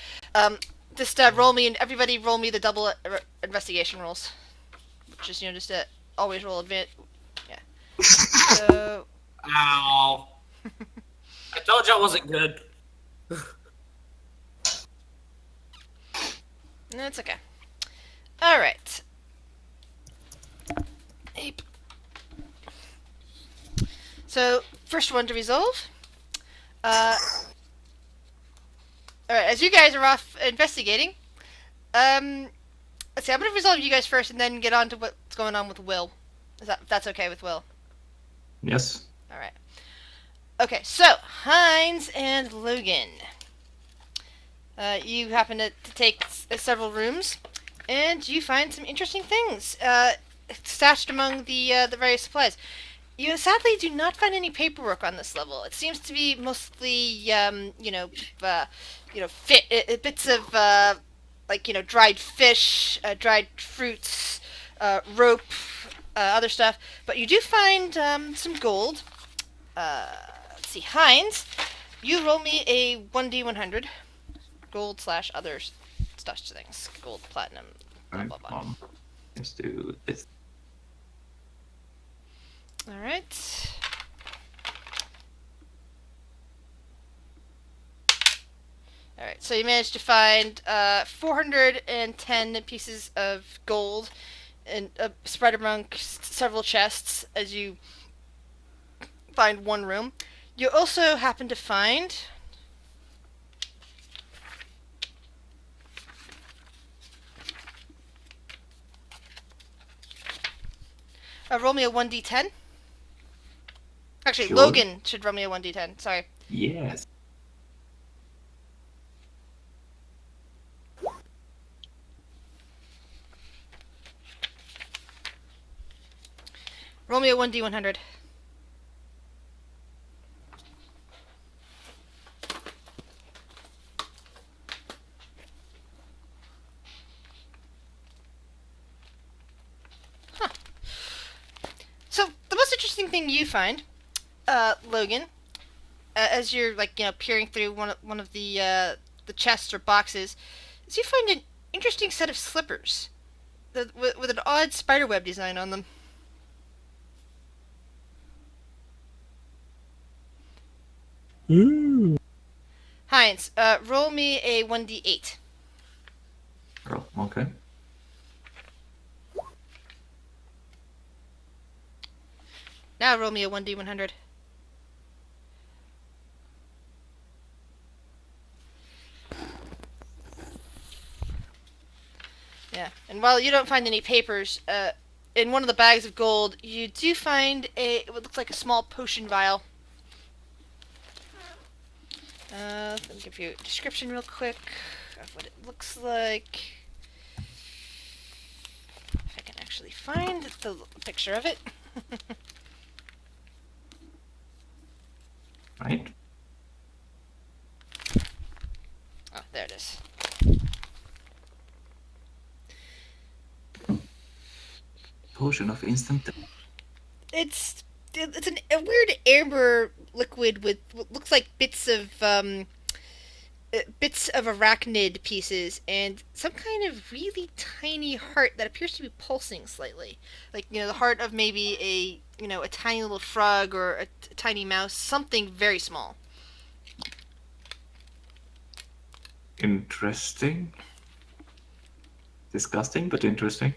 Just roll me and everybody roll me the double investigation rolls, which is just always roll advance. Yeah. So Ow. I told you I wasn't good. that's okay. All right. Ape. So first one to resolve. All right, as you guys are off investigating, let's see. I'm gonna resolve you guys first, and then get on to what's going on with Will. That's okay with Will? Yes. All right. Okay, so Heinz and Logan. You happen to take several rooms, and you find some interesting things stashed among the various supplies. You sadly do not find any paperwork on this level. It seems to be mostly, bits of dried fish, dried fruits, rope, other stuff. But you do find some gold. Let's see, Heinz, you roll me a 1d100. Gold / other stuff things. Gold, platinum, blah, blah, blah. Let's do this. Alright. Alright, so you managed to find 410 pieces of gold and spread among several chests as you find one room. You also happen to find roll me a 1d10. Actually, Sure. Logan should roll me a 1d10. Sorry. Yes. Roll me a 1d100. Huh. So, the most interesting thing you find, Logan, as you're peering through one of the chests or boxes, is you find an interesting set of slippers with an odd spiderweb design on them. Ooh. Heinz, roll me a 1d8. Oh, okay. Now roll me a 1d100. Yeah, and while you don't find any papers, in one of the bags of gold, you do find what looks like a small potion vial. Let me give you a description real quick of what it looks like. If I can actually find the picture of it. Right. Oh, there it is. Potion of instant. It's a weird amber liquid with what looks like bits of arachnid pieces and some kind of really tiny heart that appears to be pulsing slightly, like the heart of maybe a tiny little frog or a tiny mouse, something very small. Interesting. Disgusting, but interesting.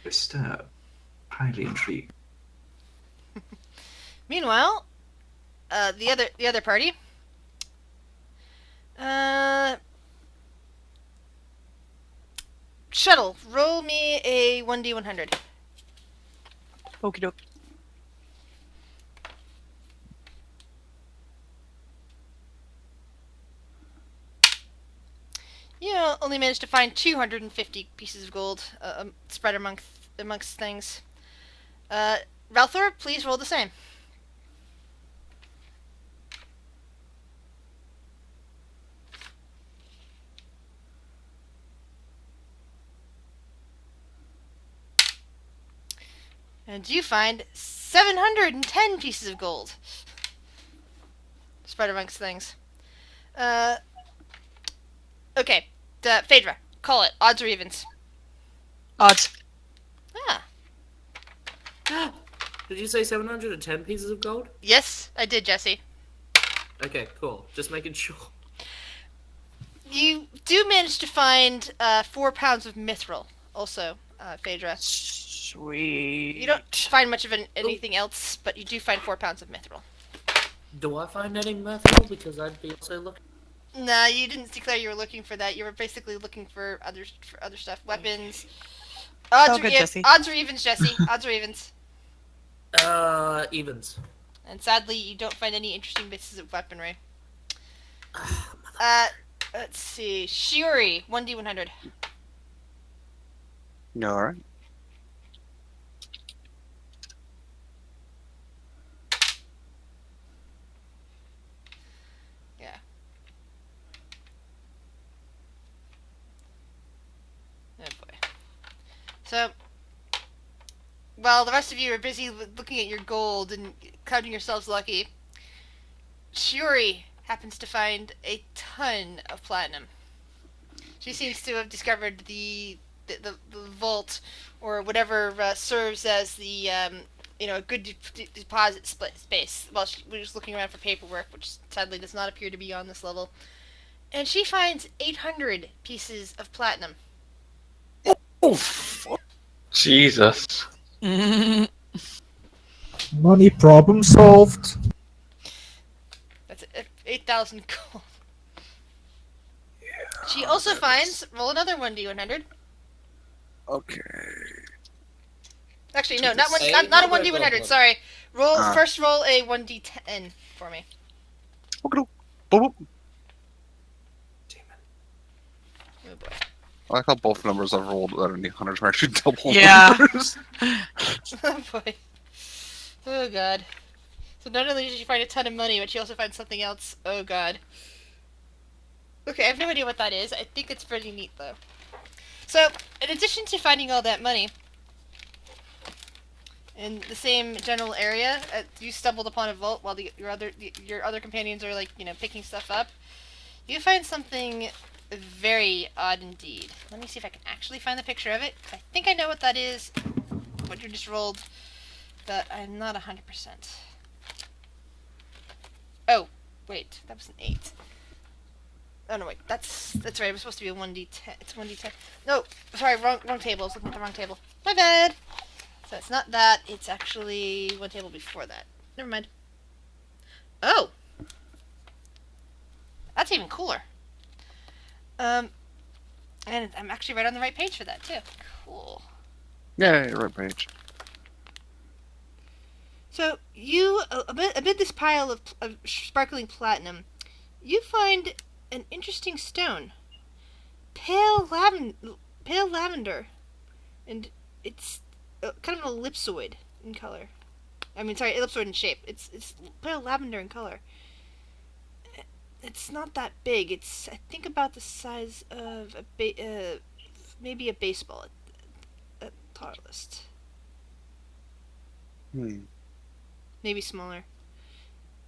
Disturbed. Highly intrigued. Meanwhile, the other party. Shuttle, roll me a 1d100. Okie doke. You only managed to find 250 pieces of gold spread amongst things. Ralthor, please roll the same. And you find 710 pieces of gold spread amongst things. Okay, Phaedra, call it. Odds or evens? Odds. Ah. Did you say 710 pieces of gold? Yes, I did, Jesse. Okay, cool. Just making sure. You do manage to find 4 pounds of mithril, also, Phaedra. Sweet. You don't find much of anything else, but you do find 4 pounds of mithril. Do I find any mithril? Because I'd be also looking. Nah, you didn't declare you were looking for that. You were basically looking for other stuff, weapons. All good, Jesse. Odds or evens, Jesse. Odds or evens. Evens. And sadly, you don't find any interesting bits of weaponry. Let's see. Shuri, 1d100. Yeah, alright. Yeah. Oh boy. So, while the rest of you are busy looking at your gold and counting yourselves lucky, Shuri happens to find a ton of platinum. She seems to have discovered the vault, or whatever serves as the a good deposit space. Well, we're just looking around for paperwork, which sadly does not appear to be on this level. And she finds 800 pieces of platinum. Jesus. Money problem solved. That's 8,000 gold. She also finds, roll another 1d100. Okay. Actually, no, Hey, not a no, 1d100. no. Sorry, first roll a 1d10 for me. Okay. Boop. Oh boy. I like how both numbers I've rolled that in the hundreds are actually double Yeah. numbers. Oh boy. Oh god. So not only did she find a ton of money, but she also finds something else. Oh god. Okay, I have no idea what that is. I think it's pretty neat though. So, in addition to finding all that money, in the same general area, you stumbled upon a vault while your other companions are picking stuff up. You find something very odd indeed. Let me see if I can actually find the picture of it. I think I know what that is. What you just rolled, but I'm not 100%. Oh, wait, that was an 8. Oh no, wait, that's right. It was supposed to be a 1d10. It's 1d10. No, sorry, wrong table. I was looking at the wrong table. My bad. So it's not that. It's actually one table before that. Never mind. Oh, that's even cooler. And I'm actually right on the right page for that too. Cool. Yeah, right page. So you, amid this pile of sparkling platinum, you find an interesting stone. Pale lavender, and it's kind of an ellipsoid in color. I mean, sorry, ellipsoid in shape. It's pale lavender in color. It's not that big. It's, I think, about the size of maybe a baseball at farthest. Maybe smaller.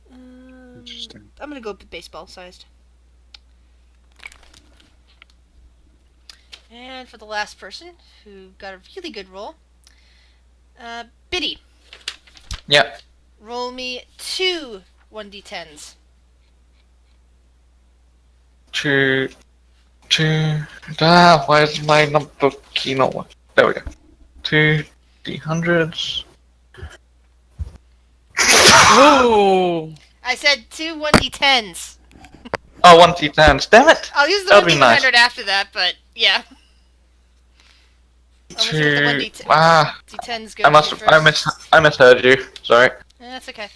Interesting. I'm gonna go with baseball sized. And for the last person who got a really good roll, Biddy. Yep. Roll me 2 1d10s. Two. Why is my number key not working? There we go. 2 D100s. Oh. I said 2 1d10s. Oh, 1 D10s. Damn it! I'll use the That'd be 1d100 nice. after that, but yeah. I'm gonna see what the 1d10 D10s go I must. to first. I misheard you. Sorry. That's okay.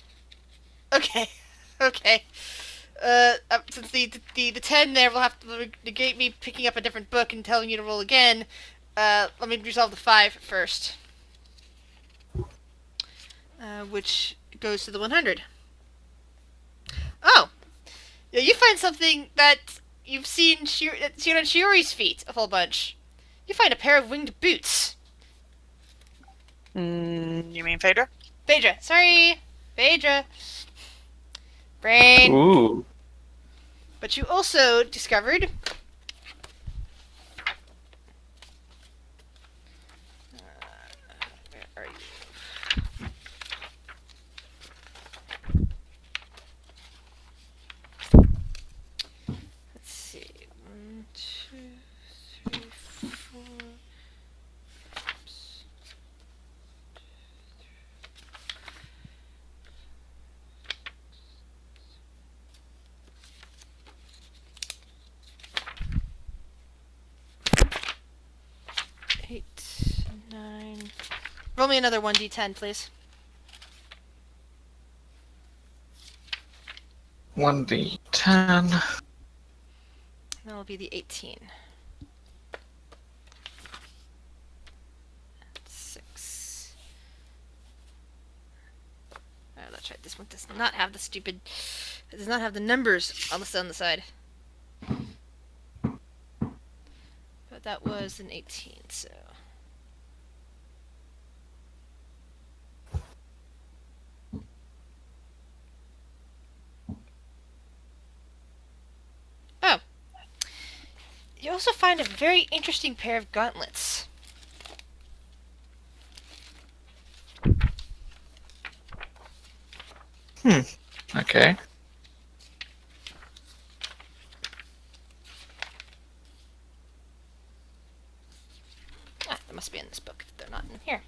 Okay. Since the 10 there will have to negate me picking up a different book and telling you to roll again, let me resolve the 5 first. Which goes to the 100. Oh! Yeah, you find something that you've seen on Shiori's feet a whole bunch. You find a pair of winged boots. You mean Phaedra? Phaedra. Sorry. Phaedra. Brain. Ooh. But you also discovered... where are you? Let's see. 1, 2, 3, 4... Oops. 8, 9... Roll me another 1d10, please. 1d10. That'll be the 18. 6. Oh, that's right. This one does not have the stupid. It does not have the numbers on the side. But that was an 18, so. Oh. You also find a very interesting pair of gauntlets. Okay. Ah, they must be in this book if they're not in here.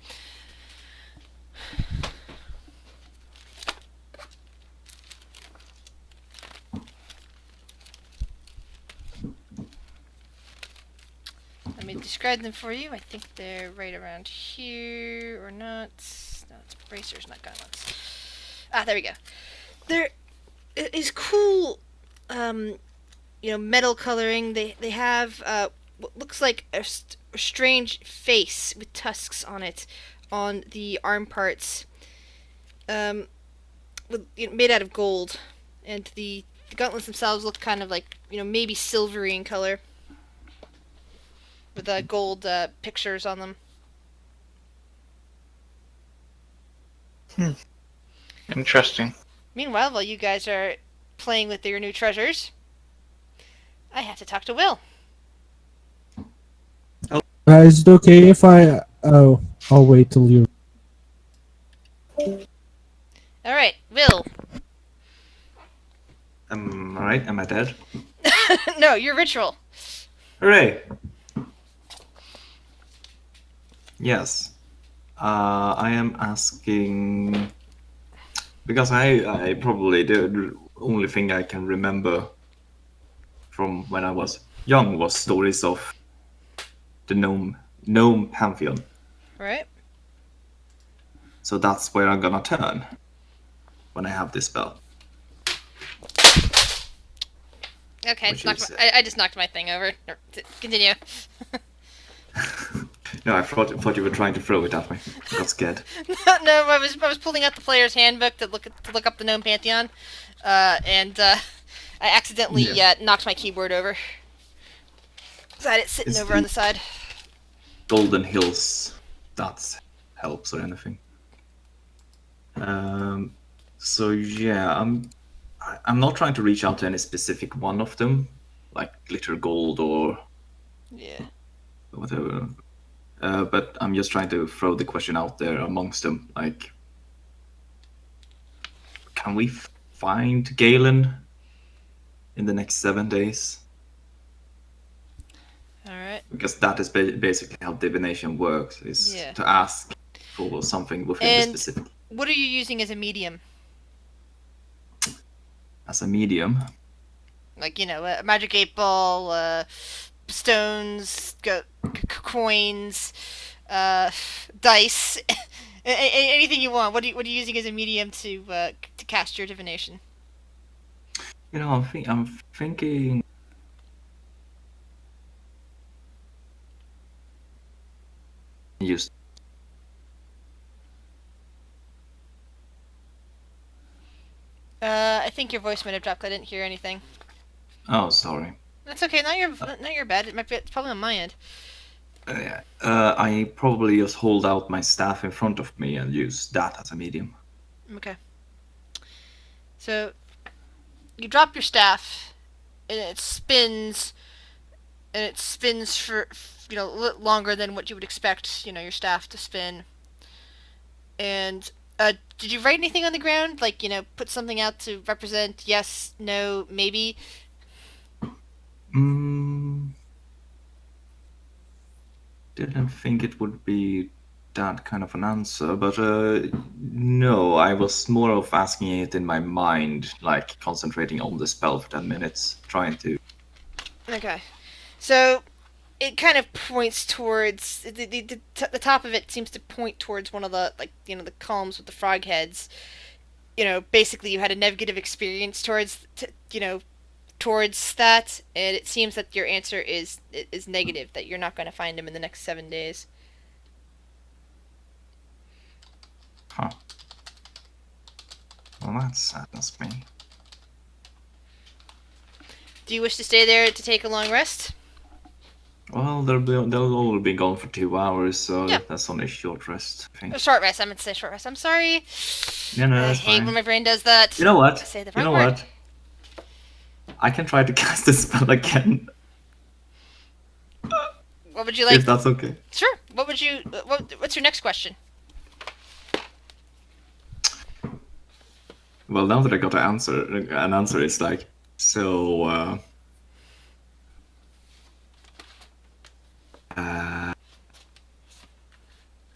Let me describe them for you. I think they're right around here, or not. No, it's bracers, not gauntlets. Ah, there we go. There is cool, metal coloring. They have what looks like a strange face with tusks on it, on the arm parts, made out of gold, and the gauntlets themselves look kind of like maybe silvery in color, with gold pictures on them. Interesting. Meanwhile, while you guys are playing with your new treasures, I have to talk to Will. Is it okay if I... Oh, I'll wait till you... Alright, Will. Alright, am I dead? No, your ritual. Hooray! Yes. I am asking... Because I probably the only thing I can remember from when I was young was stories of the gnome pantheon. Right. So that's where I'm gonna turn when I have this spell. Okay, Which just is, I just knocked my thing over. Continue. No, I thought you were trying to throw it at me. I got scared. No, I was pulling out the player's handbook to look up the gnome pantheon, and I accidentally knocked my keyboard over. So I had it sitting It's over on the side. Golden Hills. That helps or anything. So yeah, I'm not trying to reach out to any specific one of them, like glitter gold or Yeah. whatever. But I'm just trying to throw the question out there amongst them, like, can we find Galen in the next 7 days? Alright. Because that is basically how divination works, is to ask for something within the specific. What are you using as a medium? As a medium? Like, a magic 8-ball, stones, coins, dice, anything you want. What are you using as a medium to cast your divination? I'm thinking. Use. I think your voice might have dropped. I didn't hear anything. Oh, sorry. That's okay. Not your bad. It's probably on my end. I probably just hold out my staff in front of me and use that as a medium. Okay. So you drop your staff, and it spins for longer than what you would expect your staff to spin. And did you write anything on the ground, like put something out to represent yes, no, maybe? Didn't think it would be that kind of an answer, but no, I was more of asking it in my mind, like concentrating on the spell for 10 minutes, trying to. Okay, so it kind of points towards the top of it seems to point towards one of the the columns with the frog heads, basically you had a negative experience towards that, and it seems that your answer is negative, that you're not going to find him in the next 7 days. Huh. Well, that saddens me. Do you wish to stay there to take a long rest? Well, they'll all be gone for 2 hours, so Yeah. that's only a short rest, I think. A short rest. I meant to say short rest. I'm sorry. Yeah, no, I that's hate fine. when my brain does that. You know what? I say the You wrong know word. what? I can try to cast the spell again, What would you like? if that's okay. Sure. What would you? What's your next question? Well, now that I got an answer, it's like, so,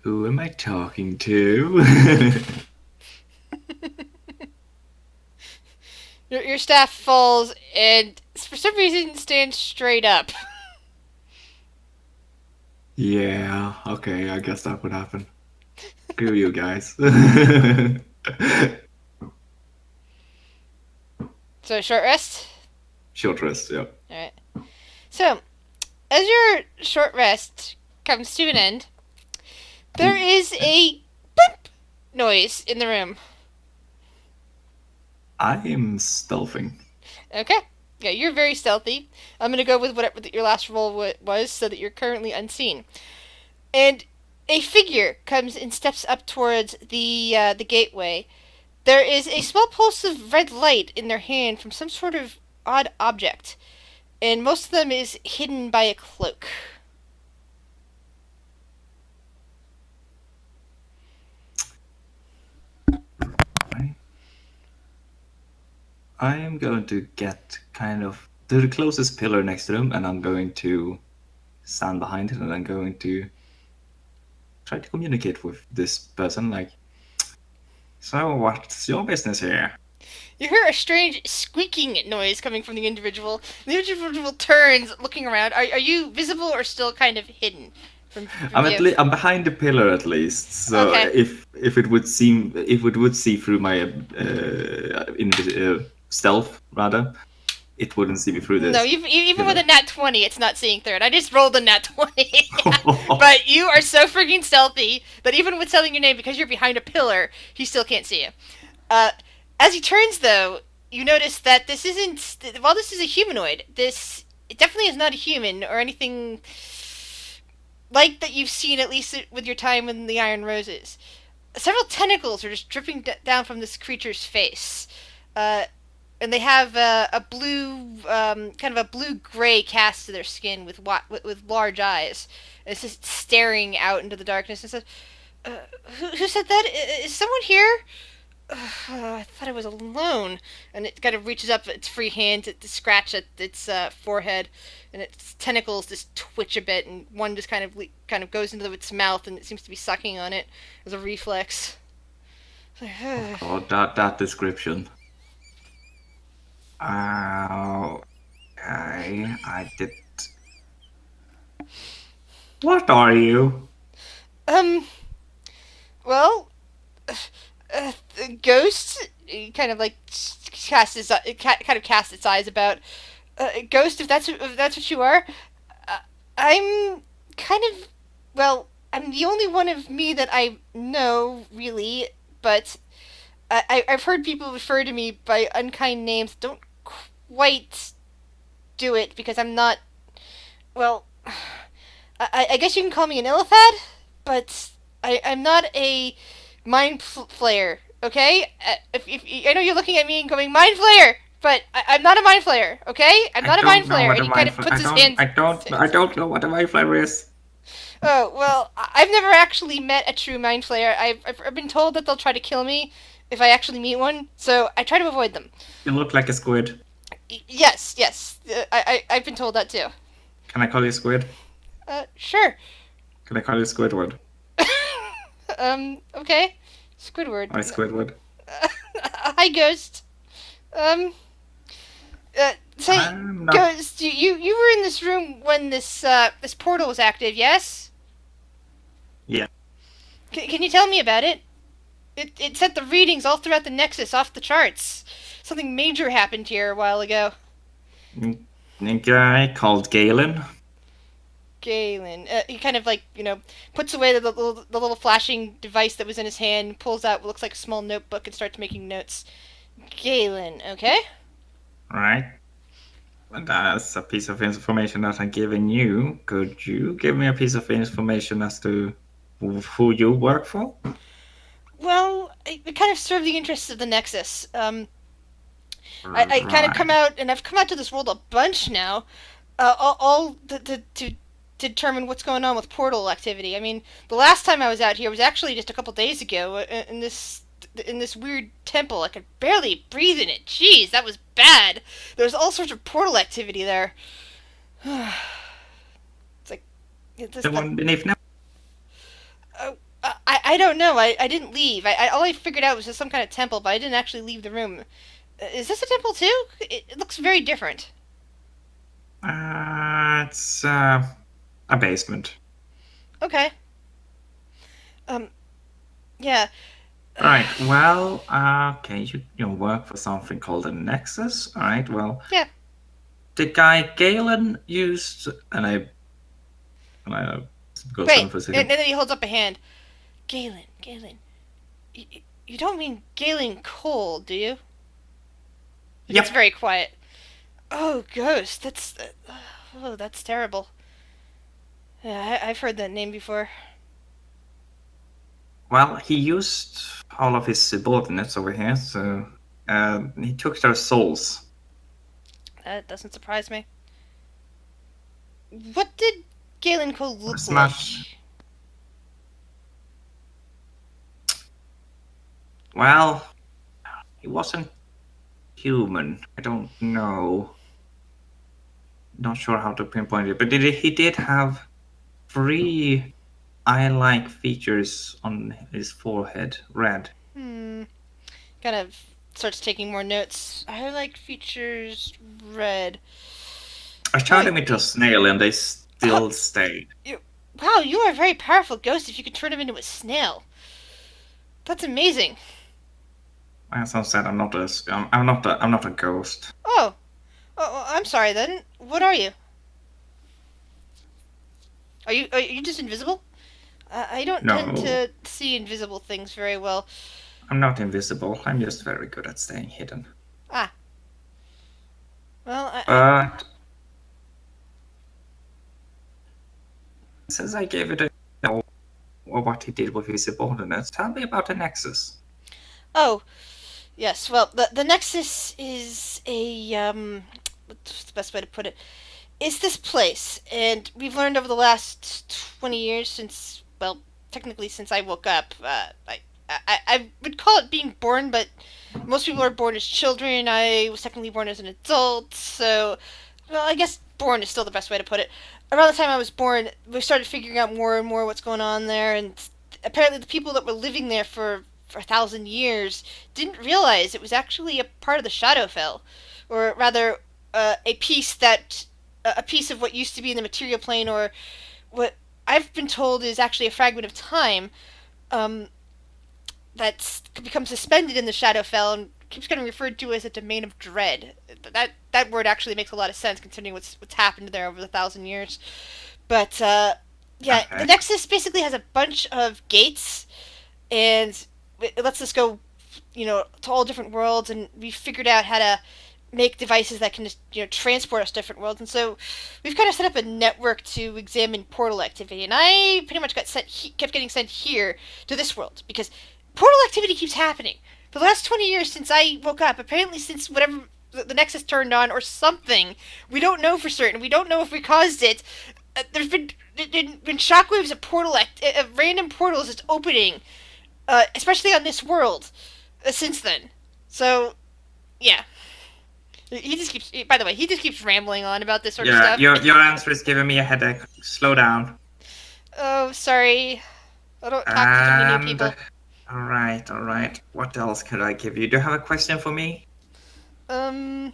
who am I talking to? Your staff falls and for some reason stands straight up. Yeah, okay, I guess that would happen. Screw you guys. So short rest. Short rest, yeah. All right. So, as your short rest comes to an end, there is a boop noise in the room. I am stealthing. Okay. Yeah, you're very stealthy. I'm gonna go with whatever your last roll was, so that you're currently unseen. And a figure comes and steps up towards the gateway. There is a small pulse of red light in their hand from some sort of odd object, and most of them is hidden by a cloak. I am going to get kind of to the closest pillar next to them, and I'm going to stand behind it, and I'm going to try to communicate with this person, like, so what's your business here? You hear a strange squeaking noise coming from the individual. The individual turns, looking around. Are you visible or still kind of hidden from view? I'm behind the pillar at least, so Okay. if it would see through my stealth rather, it wouldn't see me through this. No, even with a nat 20, it's not seeing through it. I just rolled a nat 20. But you are so freaking stealthy that even with telling your name, because you're behind a pillar, he still can't see you. As he turns, though, you notice that this isn't... While this is a humanoid, it definitely is not a human or anything like that you've seen, at least with your time in the Iron Roses. Several tentacles are just dripping down from this creature's face. And they have a blue, kind of a blue-gray cast to their skin with large eyes. And it's just staring out into the darkness and says, who said that? Is someone here? I thought I was alone. And it kind of reaches up its free hand to scratch at its forehead, and its tentacles just twitch a bit, and one just kind of goes into its mouth, and it seems to be sucking on it as a reflex. Oh, that description. Okay, I did. What are you? Well, the ghost kind of like casts its eyes about. Ghost, if that's what you are, I'm kind of, well, I'm the only one of me that I know, really, but I've heard people refer to me by unkind names. Don't quite do it, because I'm not, well, I guess you can call me an Illithad, but I'm not a mind flayer, okay? If I know you're looking at me and going, mind flayer! But I'm not a mind flayer, okay? I'm not a mind flayer. And he kind of puts his hands... I don't know what a mind flayer is. Oh, well, I've never actually met a true mind flayer. I've been told that they'll try to kill me if I actually meet one, so I try to avoid them. You look like a squid. Yes. I've been told that too. Can I call you Squid? Sure. Can I call you Squidward? Okay. Squidward. Hi, Squidward. Hi, Ghost. Say, Ghost, you were in this room when this portal was active, yes? Yeah. Can you tell me about it? It set the readings all throughout the Nexus off the charts. Something major happened here a while ago. A guy called Galen. Galen. He kind of puts away the little flashing device that was in his hand, pulls out what looks like a small notebook, and starts making notes. Galen, okay? Right. That's a piece of information that I'm giving you. Could you give me a piece of information as to who you work for? Well, I kind of serve the interests of the Nexus. I kind of come out, and I've come out to this world a bunch now, all to determine what's going on with portal activity. I mean, the last time I was out here was actually just a couple days ago in this weird temple. I could barely breathe in it. Jeez, that was bad. There was all sorts of portal activity there. It's like The one beneath now. I don't know. I didn't leave. All I figured out was just some kind of temple, but I didn't actually leave the room. Is this a temple too? It looks very different. It's a basement. Okay. Yeah. Right. Well, okay. You work for something called a Nexus. All right. Well. Yeah. The guy Galen used, and I go Wait, for a second. and then he holds up a hand. Galen. You don't mean Galen Cole, do you? Yep. It's very quiet. Oh, Ghost. That's terrible. Yeah, I've heard that name before. Well, he used all of his subordinates over here, so he took their souls. That doesn't surprise me. What did Galen Cole look As like? much- Well, he wasn't human. I don't know. Not sure how to pinpoint it, but he did have 3 eye-like features on his forehead, red. Kind of starts taking more notes. I like features red. I turned him into a snail, and they still stayed. Wow, you are a very powerful ghost if you could turn him into a snail. That's amazing. As I said, I'm not a ghost. Oh, I'm sorry then. What are you? Are you just invisible? I don't tend No. to see invisible things very well. I'm not invisible. I'm just very good at staying hidden. Well, But since I gave it a know what he did with his subordinates, tell me about the Nexus. Oh, yes. Well, the Nexus is what's the best way to put it? It's this place, and we've learned over the last 20 years since, well, technically since I woke up. I would call it being born, but most people are born as children. I was technically born as an adult, so, well, I guess born is still the best way to put it. Around the time I was born, we started figuring out more and more what's going on there, and apparently the people that were living there for 1,000 years didn't realize it was actually a part of the Shadowfell, or rather, a piece of what used to be in the material plane, or what I've been told is actually a fragment of time, that's become suspended in the Shadowfell and keeps getting referred to as a domain of dread. That word actually makes a lot of sense considering what's happened there over the 1,000 years. But yeah, Okay. the Nexus basically has a bunch of gates, and it lets us go, to all different worlds, and we figured out how to make devices that can just, transport us to different worlds. And so we've kind of set up a network to examine portal activity. And I pretty much kept getting sent here to this world because portal activity keeps happening. For the last 20 years since I woke up, apparently since whatever the Nexus turned on or something, we don't know for certain. We don't know if we caused it. There's been shockwaves of random portals just opening, especially on this world, since then. So, yeah. He just keeps rambling on about this sort of stuff. Your answer is giving me a headache. Slow down. Oh, sorry. I don't talk to too many new people. All right. What else could I give you? Do you have a question for me? Oh,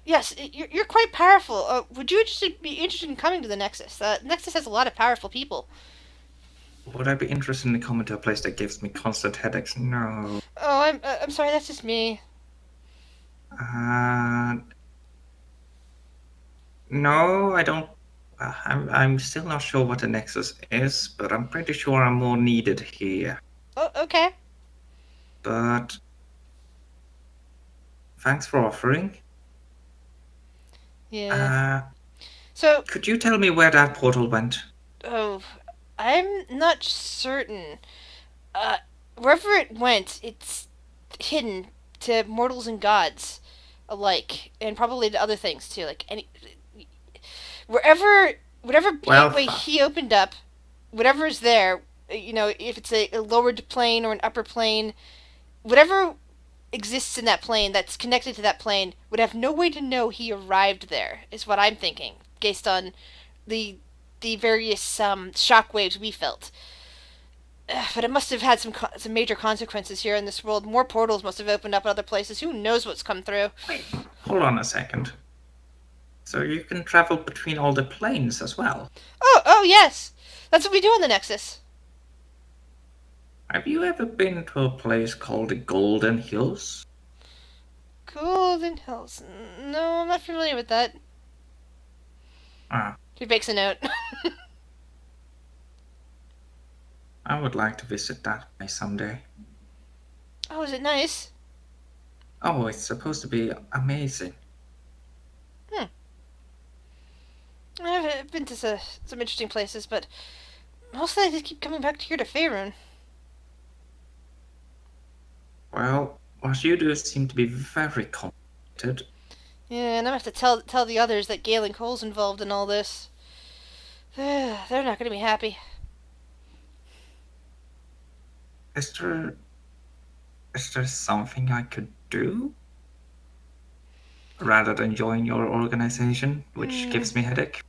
yes, you're quite powerful. Would you be interested in coming to the Nexus? Nexus has a lot of powerful people. Would I be interested in coming to a place that gives me constant headaches? No. Oh, I'm sorry. That's just me. No, I don't. I'm still not sure what the Nexus is, but I'm pretty sure I'm more needed here. Oh, okay. But thanks for offering. Yeah. So, Could you tell me where that portal went? oh, I'm not certain. Wherever it went, it's hidden to mortals and gods alike, and probably to other things too. Like whatever Well, gateway he opened up, whatever's there, if it's a lowered plane or an upper plane, whatever exists in that plane that's connected to that plane would have no way to know he arrived there. Is what I'm thinking, based on the various shockwaves we felt. But it must have had some major consequences here in this world. More portals must have opened up in other places. Who knows what's come through? Wait, hold on a second. So you can travel between all the planes as well? Oh yes, that's what we do on the Nexus. Have you ever been to a place called the Golden Hills? Golden Hills. No, I'm not familiar with that. Ah, He makes a note. I would like to visit that place someday. Oh, is it nice? Oh, it's supposed to be amazing. I've been to some interesting places, but mostly I just keep coming back here to Faerun. Well, what you do seem to be very complicated. Yeah, and I'm gonna have to tell the others that Galen Cole's involved in all this. They're not gonna be happy. Is there something I could do? Rather than join your organization, which gives me headache?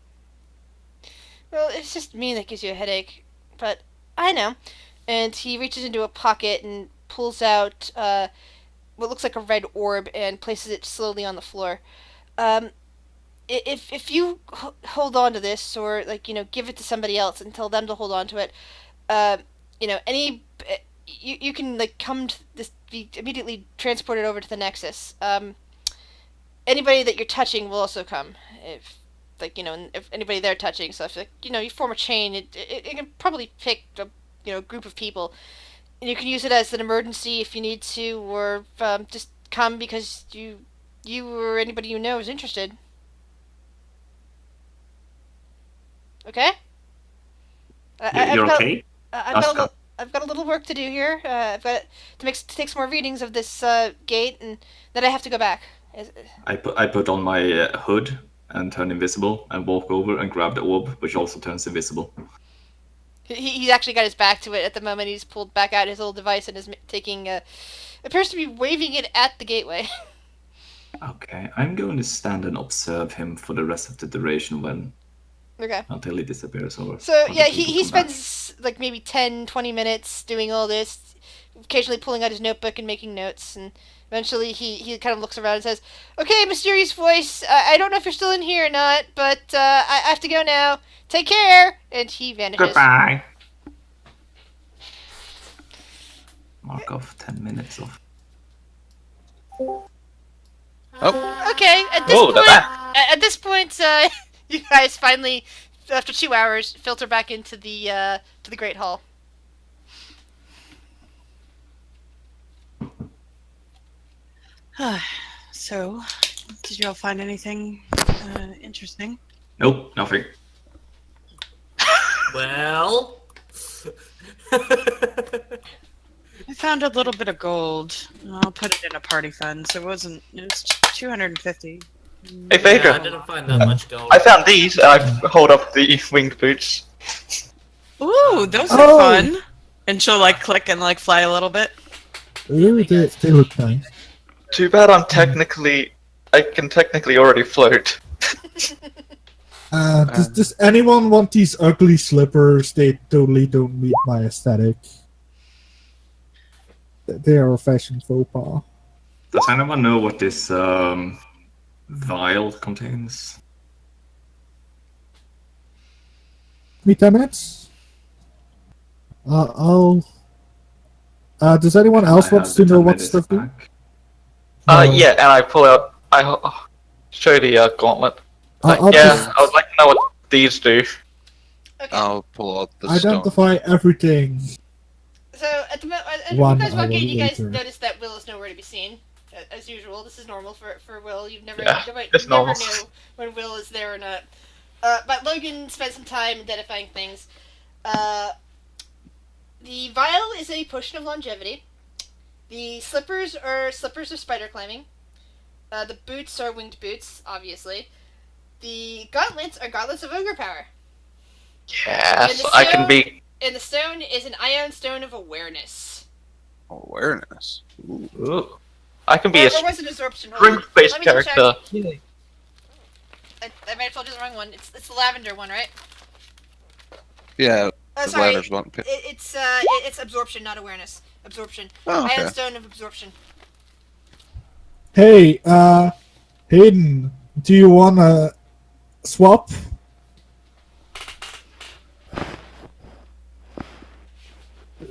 Well, it's just me that gives you a headache, but I know. And he reaches into a pocket and pulls out what looks like a red orb and places it slowly on the floor. If you hold on to this, or give it to somebody else and tell them to hold on to it, you can come to this, be immediately transported over to the Nexus. Anybody that you're touching will also come. If anybody they're touching, so if you form a chain, it can probably pick a group of people, and you can use it as an emergency if you need to, or just come because you or anybody you know is interested. Okay. You're okay? I've got a little work to do here. I've got to take some more readings of this gate, and then I have to go back. I put on my hood and turn invisible and walk over and grab the orb, which also turns invisible. He's actually got his back to it at the moment. He's pulled back out his little device and is taking appears to be waving it at the gateway. Okay, I'm going to stand and observe him for the rest of the duration until he disappears. So yeah, he spends like maybe 10-20 minutes doing all this, occasionally pulling out his notebook and making notes, and eventually he kind of looks around and says, "Okay, mysterious voice, I don't know if you're still in here or not, but I have to go now. Take care!" And he vanishes. Goodbye! Mark off 10 minutes of... Oh, Okay, at this point, you guys finally, after 2 hours, filter back into the Great Hall. So, did you all find anything interesting? Nope, nothing. Well. I found a little bit of gold. I'll put it in a party fund, so it was 250. Hey, Phaedra. Yeah, I didn't find that much gold. I found these, and I hold up the winged boots. Ooh, those are fun. And she'll click and fly a little bit. Ooh, they look nice. Too bad I can technically already float. Does anyone want these ugly slippers? They totally don't meet my aesthetic. They are a fashion faux pas. Does anyone know what this vial contains? Vitamins? I'll. Does anyone Can else I want have to the know 10 what minutes stuff do? back? No. Yeah, and I pull out. Show the gauntlet. I'll just I would like to know what these do. Okay. I'll pull out the identify stone. everything. So at the as you 1 guys walk hour in, you guys later. notice that Will is nowhere to be seen. As usual, this is normal for Will. You've never Yeah, you it's never normal. knew when Will is there or not. But Logan spent some time identifying things. The vial is a potion of longevity. The slippers are spider climbing. The boots are winged boots, obviously. The gauntlets are gauntlets of ogre power. Yes, I can be. And the stone is an ion stone of awareness. Awareness. Ooh. Ooh. I can be Or a was it absorption? Hold on. strength-based Let me just check. character. I might have told you the wrong one. It's the lavender one, right? Yeah, the Sorry. ladder's one. It's absorption, not awareness. Absorption. Oh, okay. Ion stone of absorption. Hey, Hayden, do you wanna swap?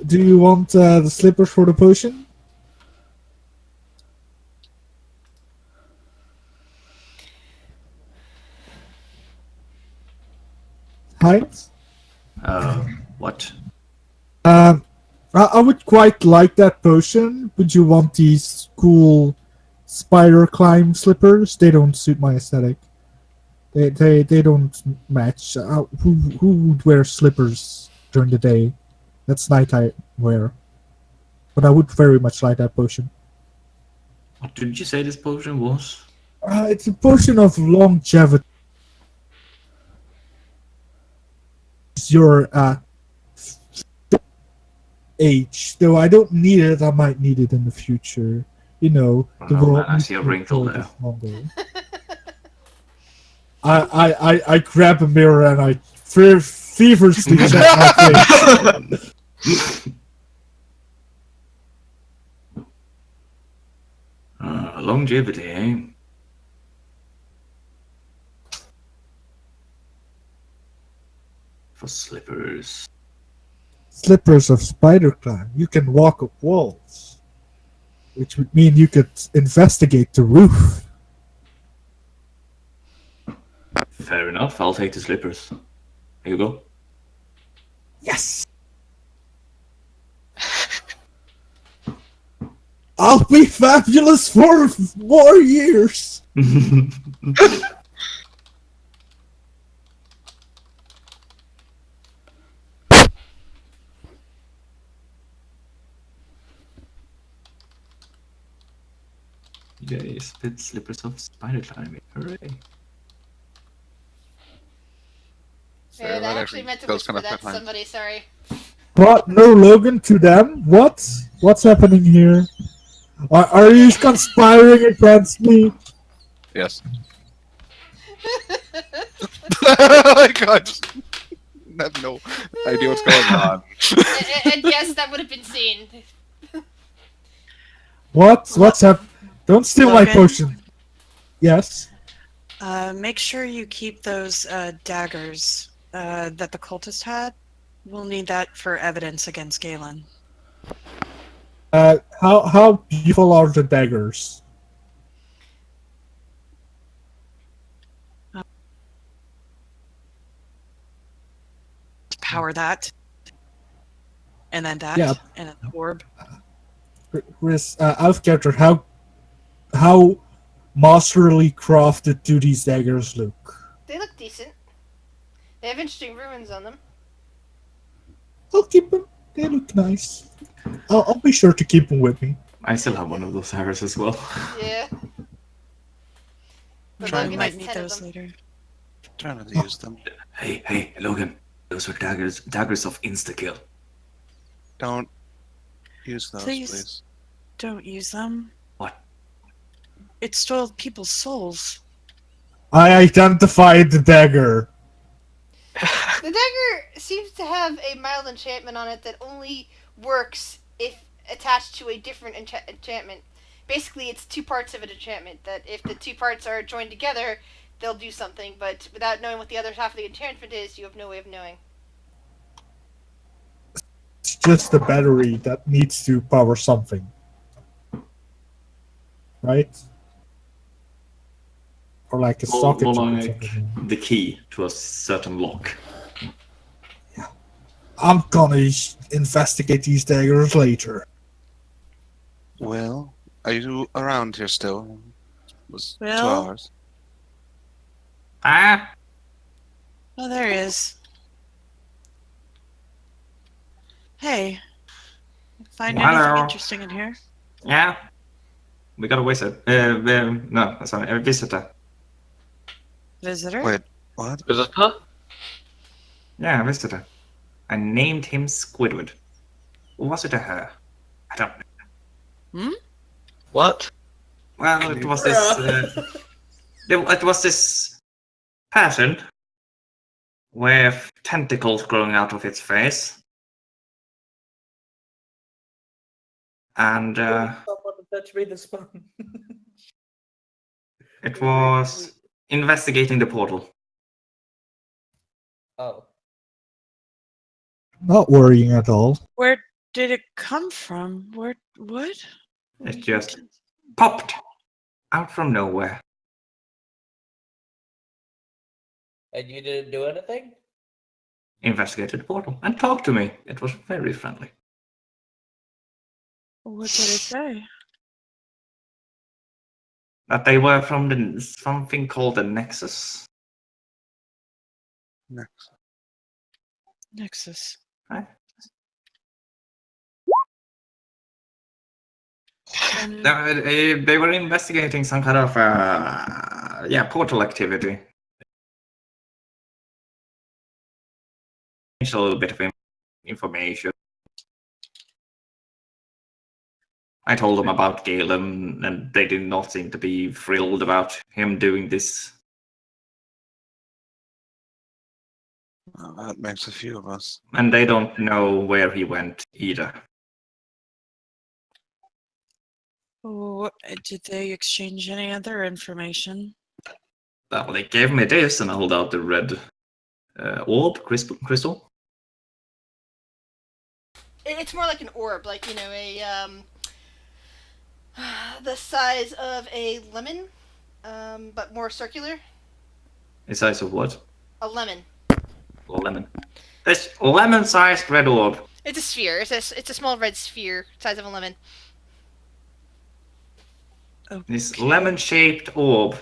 Do you want the slippers for the potion? Heinz? What? I would quite like that potion. Would you want these cool spider climb slippers? They don't suit my aesthetic. They don't match. Who would wear slippers during the day? That's nighttime wear. But I would very much like that potion. What did you say this potion was? It's a potion of longevity. It's your age. Though I don't need it, I might need it in the future. You know, the Oh, world man, I see a needs to wrinkle hold there. us longer. I grab a mirror and I feverishly check my face. Longevity, eh? For slippers. Slippers of spider climb. You can walk up walls, which would mean you could investigate the roof. Fair enough, I'll take the slippers. Here you go. Yes. I'll be fabulous for more years. Yay, spit slippers of spider climbing. Hooray. Sorry, And I that actually meant to goes whisper kind of that to behind. somebody, sorry. What? No Logan to them? What? What's happening here? Are you conspiring against me? Yes. I just have no idea what's going on. And yes, that would have been seen. What's happening? Don't steal my Logan? potion. Yes. Make sure you keep those daggers that the cultist had. We'll need that for evidence against Galen. How beautiful are the daggers? Power that. And then that. Yeah. And then the orb. Chris, out of character, how masterly crafted do these daggers look? They look decent. They have interesting ruins on them. I'll keep them. They look nice. I'll be sure to keep them with me. I still have one of those arrows as well. Yeah. But Try We Logan and has might need 10 of those them. later. Trying not to use them. Hey, Logan. Those are daggers of insta-kill. Don't use those, Please. please. Don't use them. What? It stole people's souls. I identified the dagger. The dagger seems to have a mild enchantment on it that only works if attached to a different enchantment. Basically, it's two parts of an enchantment, that if the two parts are joined together, they'll do something, but without knowing what the other half of the enchantment is, you have no way of knowing. it's just a battery that needs to power something. Right? Or like a socket More you put like something in. the key to a certain lock. I'm gonna investigate these daggers later. Well, are you around here still? It was 2 Well- hours. Ah, Oh, there he is. Hey, find anything Hello. interesting in here? yeah. We got a wizard. No, sorry, a visitor. Visitor? Wait, what? Visitor? Yeah, a visitor. I named him Squidward. Or was it a her? I don't know. What? Well, Can it you- was this. It was this person with tentacles growing out of its face, and Someone touch me this one. it was investigating the portal. Oh. Not worrying at all. Where did it come from? What? It just popped out from nowhere. And you didn't do anything? Investigated the portal and talked to me. It was very friendly. What did it say? That they were from something called the Nexus. Nexus. Right? And They were investigating some kind of portal activity. A little bit of information. I told them about Galen, and they did not seem to be thrilled about him doing this. Well, that makes a few of us. And they don't know where he went either. did they exchange any other information? Well, they gave me this, and I hold out the red orb crystal. It's more like an orb, like, the size of a lemon, but more circular. The size of what? A lemon. Or lemon. This lemon-sized red orb. It's a sphere. It's a small red sphere, size of a lemon. This lemon-shaped orb.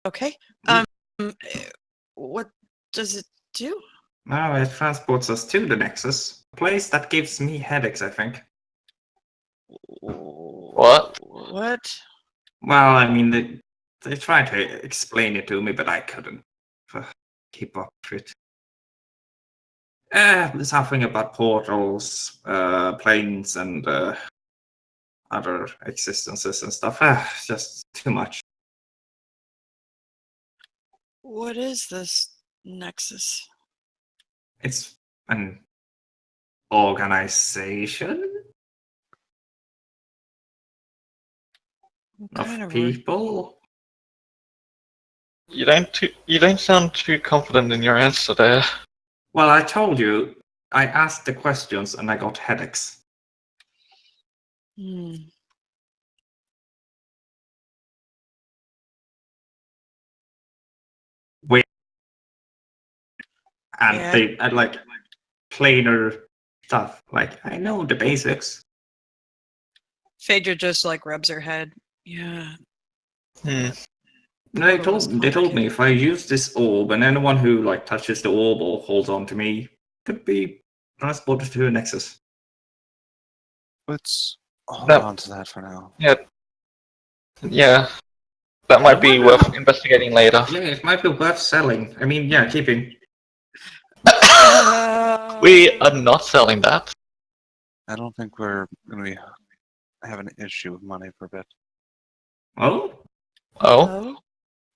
Okay. What does it do? Now it transports us to the Nexus, a place that gives me headaches, I think. What? What? Well, I mean, they tried to explain it to me, but I couldn't keep up with it. Something about portals, planes, and other existences and stuff. Just too much. What is this Nexus? It's an organization What kind of of work? people. You don't sound too confident in your answer there. Well, I told you, I asked the questions and I got headaches. Hmm. And Yeah. they had like plainer stuff. Like, I know the basics. Phaedra just like rubs her head. Yeah. Hmm. No, they told me if I use this orb and anyone who like touches the orb or holds on to me could be transported to a Nexus. Let's hold That- on to that for now. Yeah. That might be worth investigating later. Yeah, it might be worth selling. I mean, yeah, keeping. We are not selling that. I don't think we're going to be have an issue with money for a bit. Oh, Oh?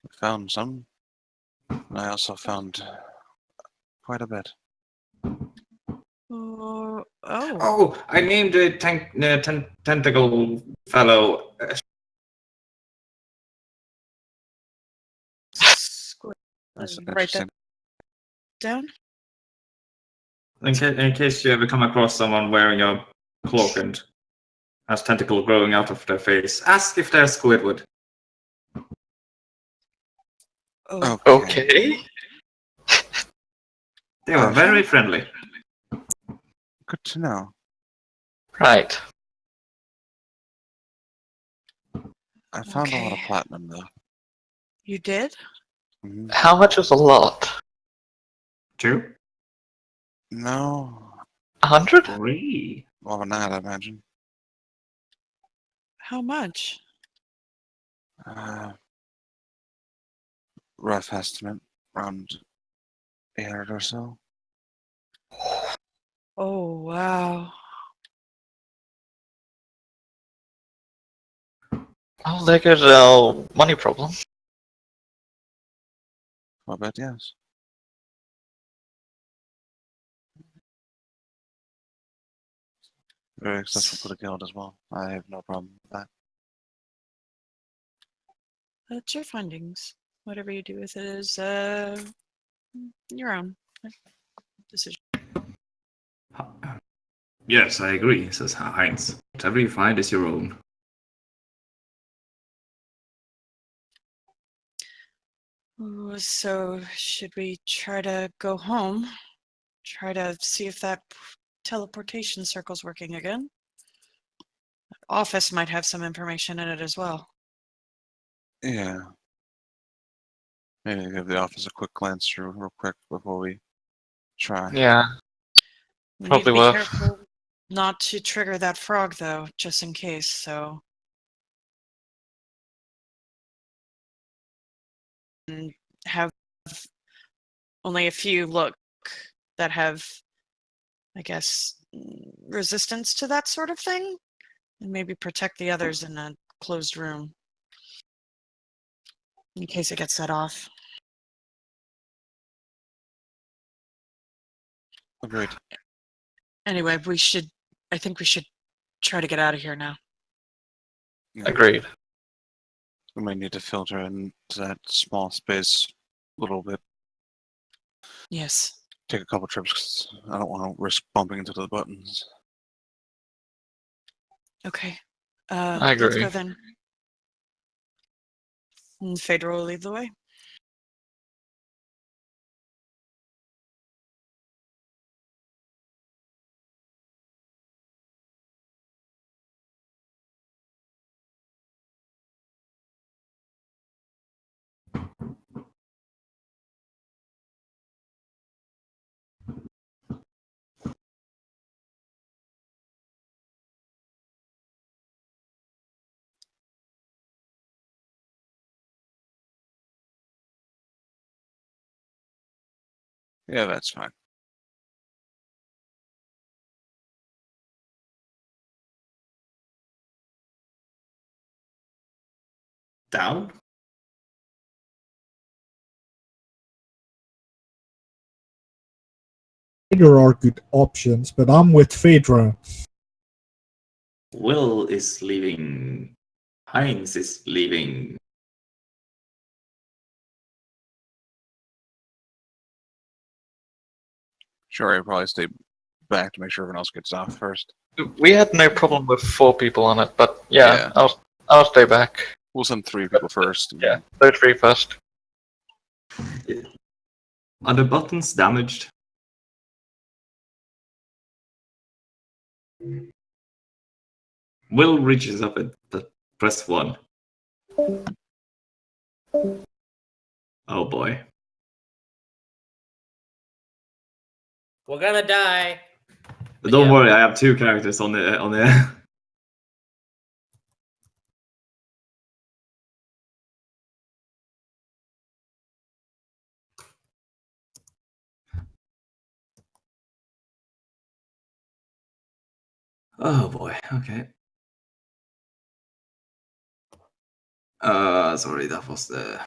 We found some. I also found quite a bit. Oh. oh! I named the tentacle fellow. Squid. That's Right interesting. down? In case you ever come across someone wearing a cloak and has tentacle growing out of their face, ask if they're Squidward. Oh, Okay. They were very friendly. Good to know. Right. I found a lot of Okay. platinum though. You did? Mhm. How much is a lot? 2? No, 100? 3? more than that, I imagine. How much? Rough estimate, around 800 or so. Oh, wow. Oh, there goes our money problem. I bet yes. Very accessible for the guild as well. I have no problem with that. That's your findings. Whatever you do with it is your own decision. Yes, I agree, says Heinz. Whatever you find is your own. Ooh, so should we try to go home? Try to see if that teleportation circle's working again? Office might have some information in it as well. Yeah. Maybe give the office a quick glance through real quick before we try. Yeah. We Probably need to be worth. careful not to trigger that frog, though, just in case, so. And have only a few look that have, I guess, resistance to that sort of thing, and maybe protect the others in a closed room in case it gets set off. Agreed. Anyway, I think we should try to get out of here now. Yeah. Agreed. We might need to filter into that small space a little bit. Yes. Take a couple trips 'cause I don't want to risk bumping into the buttons. Okay. I Let's agree. go then. And Phaedra will lead the way. Yeah, that's fine. Down? There are good options, but I'm with Phaedra. Will is leaving. Heinz is leaving. Sure, I'll probably stay back to make sure everyone else gets off first. We had no problem with 4 people on it, but yeah, Yeah. I'll stay back. We'll send 3 people first. and- Yeah, those 3 first. Are the buttons damaged? Will reaches up and press 1. Oh boy. We're gonna die. But don't Yeah. worry, I have 2 characters on the Oh boy, okay. Sorry, that was the...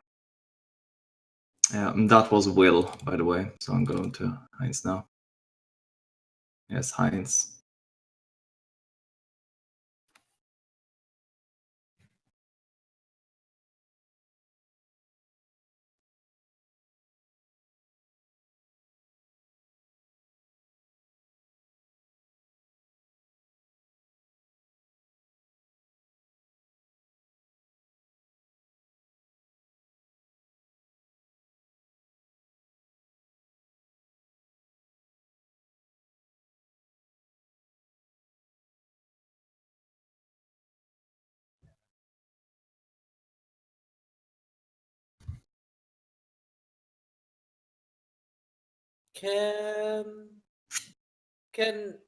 Yeah, that was Will, by the way, so I'm going to Heinz now. Yes, Heinz. Can can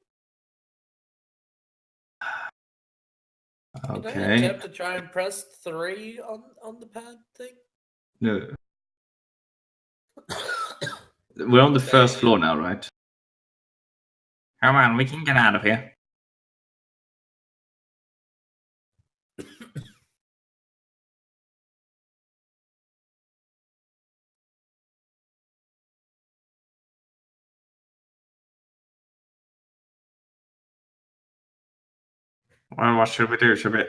I Okay. attempt to try and press 3 on the pad thing? No. We're on the first floor now, right? Come on, we can get out of here. Well, what should we do? Should we...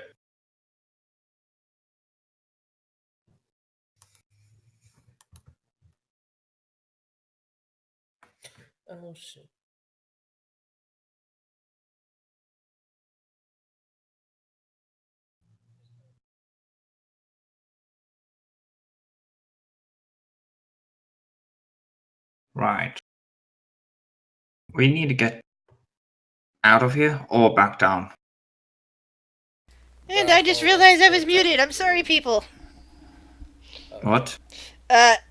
Oh shit. Right. We need to get out of here or back down. And I just realized I was muted. I'm sorry, people. What?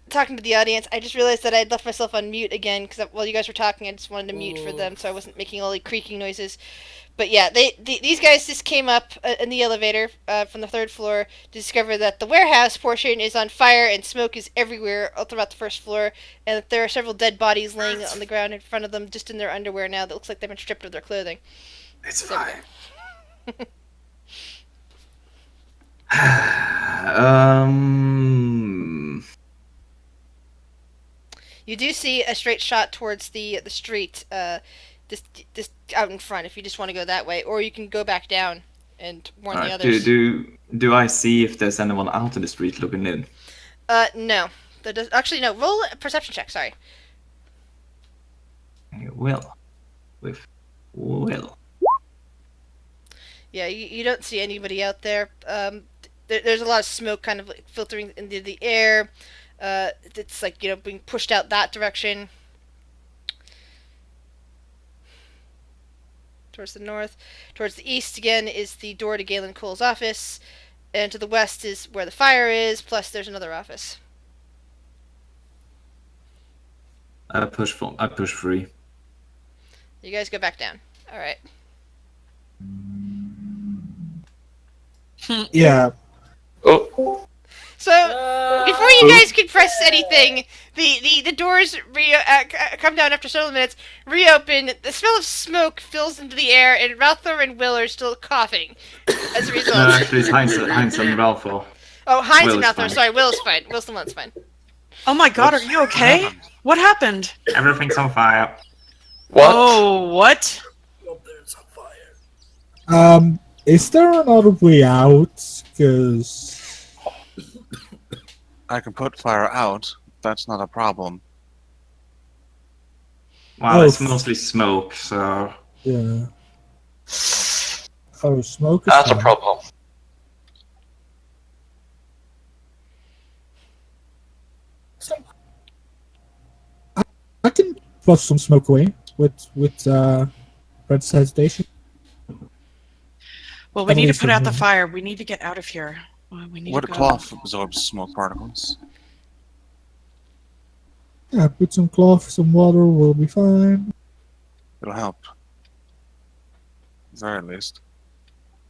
Talking to the audience, I just realized that I had left myself on mute again because while you guys were talking, I just wanted to mute for them so I wasn't making all the creaking noises. But yeah, these guys just came up in the elevator from the 3rd floor to discover that the warehouse portion is on fire and smoke is everywhere all throughout the 1st floor, and that there are several dead bodies laying on the ground in front of them just in their underwear now that looks like they've been stripped of their clothing. It's So- fine. You do see a straight shot towards the street, this out in front. If you just want to go that way, or you can go back down and warn the others. Do I see if there's anyone out in the street looking in? No. That does actually no. Roll a perception check. Sorry. Will. Yeah, you don't see anybody out there. There's a lot of smoke kind of like filtering into the air. It's like being pushed out that direction. Towards the north. Towards the east, again, is the door to Galen Cole's office. And to the west is where the fire is, plus there's another office. I push 3. You guys go back down. Alright. Yeah. Oh, So, before you guys can press anything, the doors come down after several minutes, reopen, the smell of smoke fills into the air, and Ralthor and Will are still coughing as a result. No, actually, it's Heinz and Ralph. Oh, Heinz Will and is Ralthor, fine. sorry, Will's fine. Will's the one's fine. Oh my god, are you okay? What happened? Everything's on fire. what? Oh, what? Oh, there's a fire. Is there another way out? Because I can put fire out. That's not a problem. Well, Oh. it's mostly smoke, so... yeah. Oh, smoke is That's a fine. problem. I can push some smoke away with Fred's hesitation. Well, we At need to least put out the one. fire. We need to get out of here. We need What to go. cloth absorbs smoke particles? Yeah, put some cloth, some water, we'll be fine. It'll help. At the very least.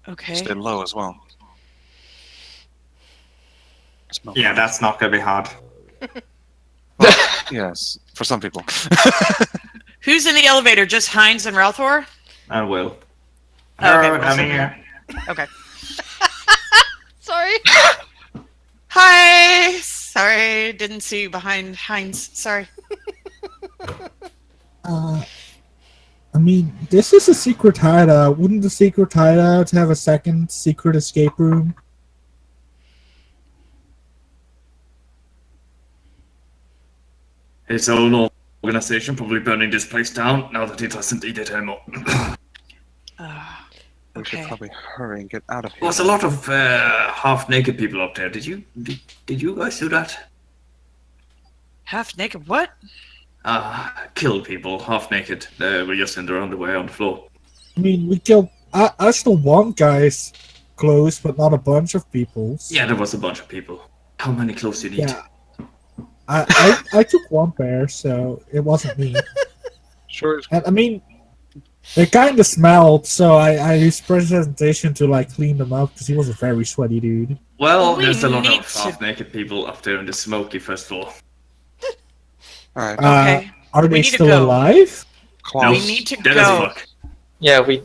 Okay. Stay low as well. Smoke. Yeah, that's not gonna be hard. Yes, for some people. Who's in the elevator? Just Heinz and Ralthor? And Will. Okay, Hello, Will's down in here. Okay. Sorry. Hi! Sorry, didn't see you behind Heinz. Sorry. I mean, this is a secret hideout. Wouldn't the secret hideout have a second secret escape room? His own organization probably burning this place down now that it doesn't need it anymore. We should Okay. probably hurry and get out of here. There was a lot of half-naked people up there. Did you guys do that? Half naked? What? Killed people half-naked. They were just in their underwear on the floor. I mean, we killed. I still want guys close, but not a bunch of people. Yeah, there was a bunch of people. How many clothes do you need? Yeah. I took one pair, so it wasn't me. Sure. And I mean, they kind of smelled, so I used presentation to like clean them up because he was a very sweaty dude. Well, We there's a lot need of to- half-naked people up there in the smoky first floor. All right. Okay, Are we they need to still go. alive? Klaus, We need to Dead as go. fuck. Yeah, we.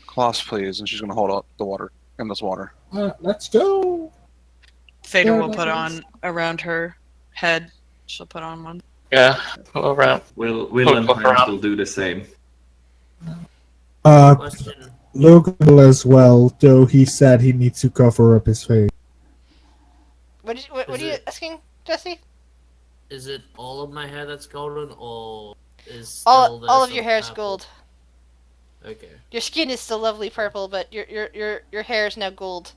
Klaus, please, and she's gonna hold out the water in this water. Let's go. Fader Yeah, will that put is- on around her head. She'll put on one. Yeah, all around. Will and Look Heinz around. will do the same. Question: Logan will as well, though he said he needs to cover up his face. What Is are you it- asking, Jesse? Is it all of my hair that's golden, or is still All there of some your hair's purple? gold. Okay. Your skin is still lovely purple, but your hair is now gold,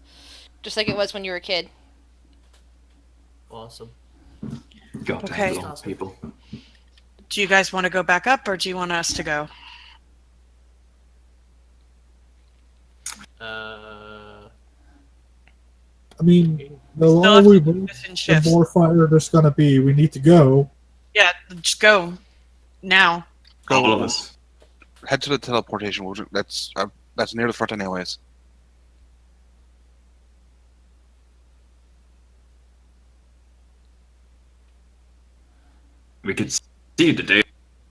just like it was when you were a kid. Awesome. God Okay. damn long people. Do you guys want to go back up, or do you want us to go? I mean, the Still longer have we to move, do this in the shifts. more fire there's gonna be. We need to go. Yeah, just go now. Go. All of us. Head to the teleportation. That's near the front, anyways. We could see the day,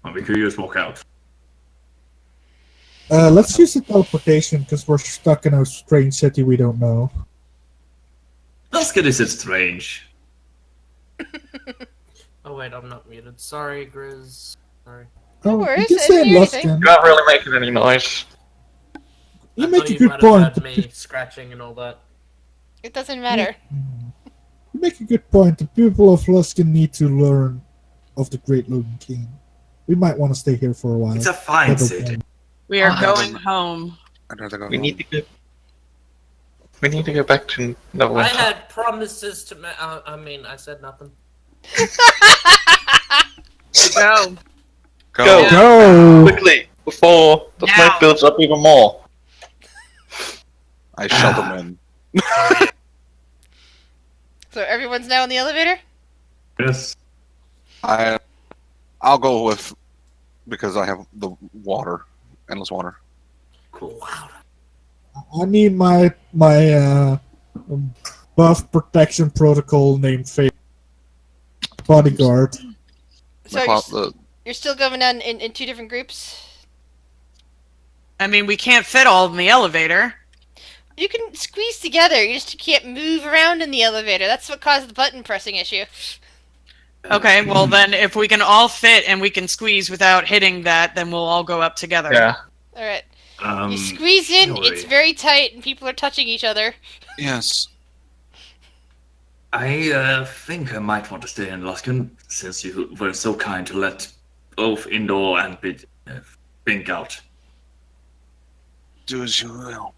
and we could just walk out. Let's use the teleportation because we're stuck in a strange city we don't know. Luskin isn't strange. Oh wait, I'm not muted. Sorry, Grizz. Sorry. No Oh, worries, you can I say didn't hear anything. Luskin. You're not really making any noise. You I make thought a you good might have point. heard me scratching and all that. It doesn't matter. You make a good point. The people of Luskin need to learn of the Great Logan King. We might want to stay here for a while. It's a fine Little city. bit. We are Ah. going home. I'd rather go. We home. need to go. We need to go back to I Neverwinter. had promises to. I mean, I said nothing. Go. Go. Go! Quickly, before the Now. smoke builds up even more. I shut them in. So everyone's now in the elevator? Yes. I'll go with because I have the water, endless water. Cool. Wow. I need my buff protection protocol named Fate. Bodyguard. So My you're, clo- s- the, you're still going down in two different groups? I mean, we can't fit all in the elevator. You can squeeze together, you just can't move around in the elevator. That's what caused the button pressing issue. Okay, well then, if we can all fit and we can squeeze without hitting that, then we'll all go up together. Yeah. Alright. Um, You squeeze in, sorry. it's very tight, and people are touching each other. yes. I think I might want to stay in Luskin since you were so kind to let both indoor and Pink out. Do as you will.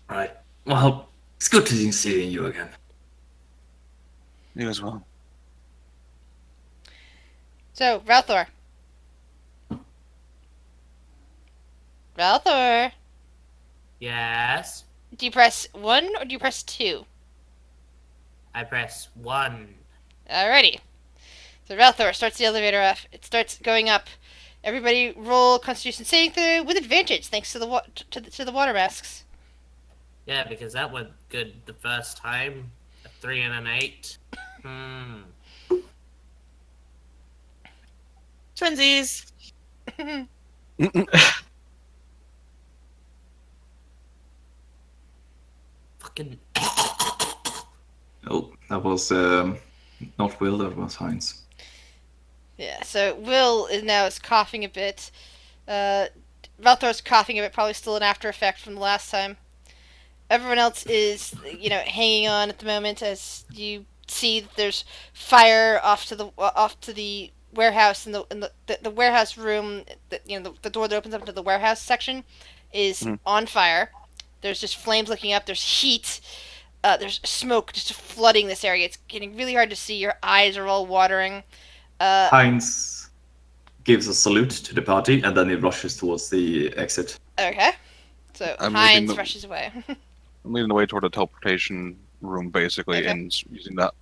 Right. Well, it's good to see you again. You as well. So, Ralthor. Ralthor. Yes. Do you press 1 or do you press 2? I press 1. Alrighty. So Ralthor starts the elevator off. It starts going up. Everybody roll Constitution saving throw with advantage, thanks to the to the water masks. Yeah, because that went good the first time. A 3 and an 8. Twinsies. Fucking. Oh, that was not Will, that was Heinz. Yeah. So Will is coughing a bit. Ralthor's coughing a bit, probably still an after effect from the last time. Everyone else is, hanging on at the moment as you see that there's fire off to the warehouse, and the warehouse room. The door that opens up to the warehouse section is on fire. There's just flames looking up. There's heat. There's smoke just flooding this area. It's getting really hard to see. Your eyes are all watering. Heinz gives a salute to the party and then he rushes towards the exit. Okay. So I'm Heinz leaving the- rushes away. I'm leading the way toward the teleportation room, basically, Okay. and using the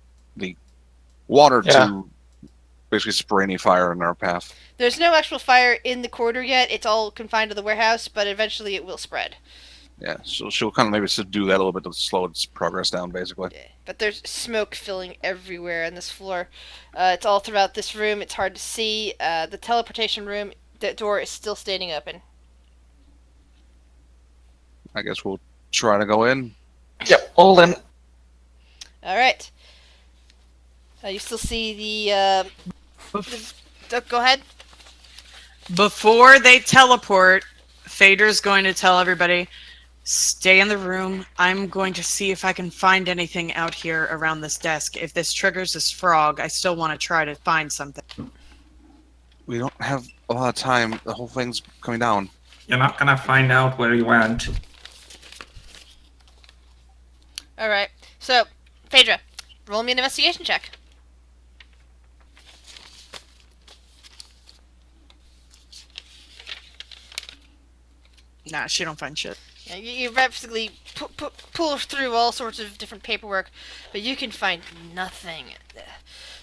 water Yeah. to basically spray any fire in our path. There's no actual fire in the corridor yet. It's all confined to the warehouse, but eventually it will spread. Yeah, so she'll kind of maybe subdue that a little bit to slow its progress down, basically. Yeah. But there's smoke filling everywhere on this floor. It's all throughout this room. It's hard to see. The teleportation room, the door is still standing open. I guess we'll try to go in. Yep, all in. All right. You still see go ahead. Before they teleport, Fader's going to tell everybody, stay in the room. I'm going to see if I can find anything out here around this desk. If this triggers this frog, I still want to try to find something. We don't have a lot of time. The whole thing's coming down. You're not gonna find out where you went. All right. So, Phaedra, roll me an investigation check. Nah, she don't find shit. You basically pull through all sorts of different paperwork, but you can find nothing.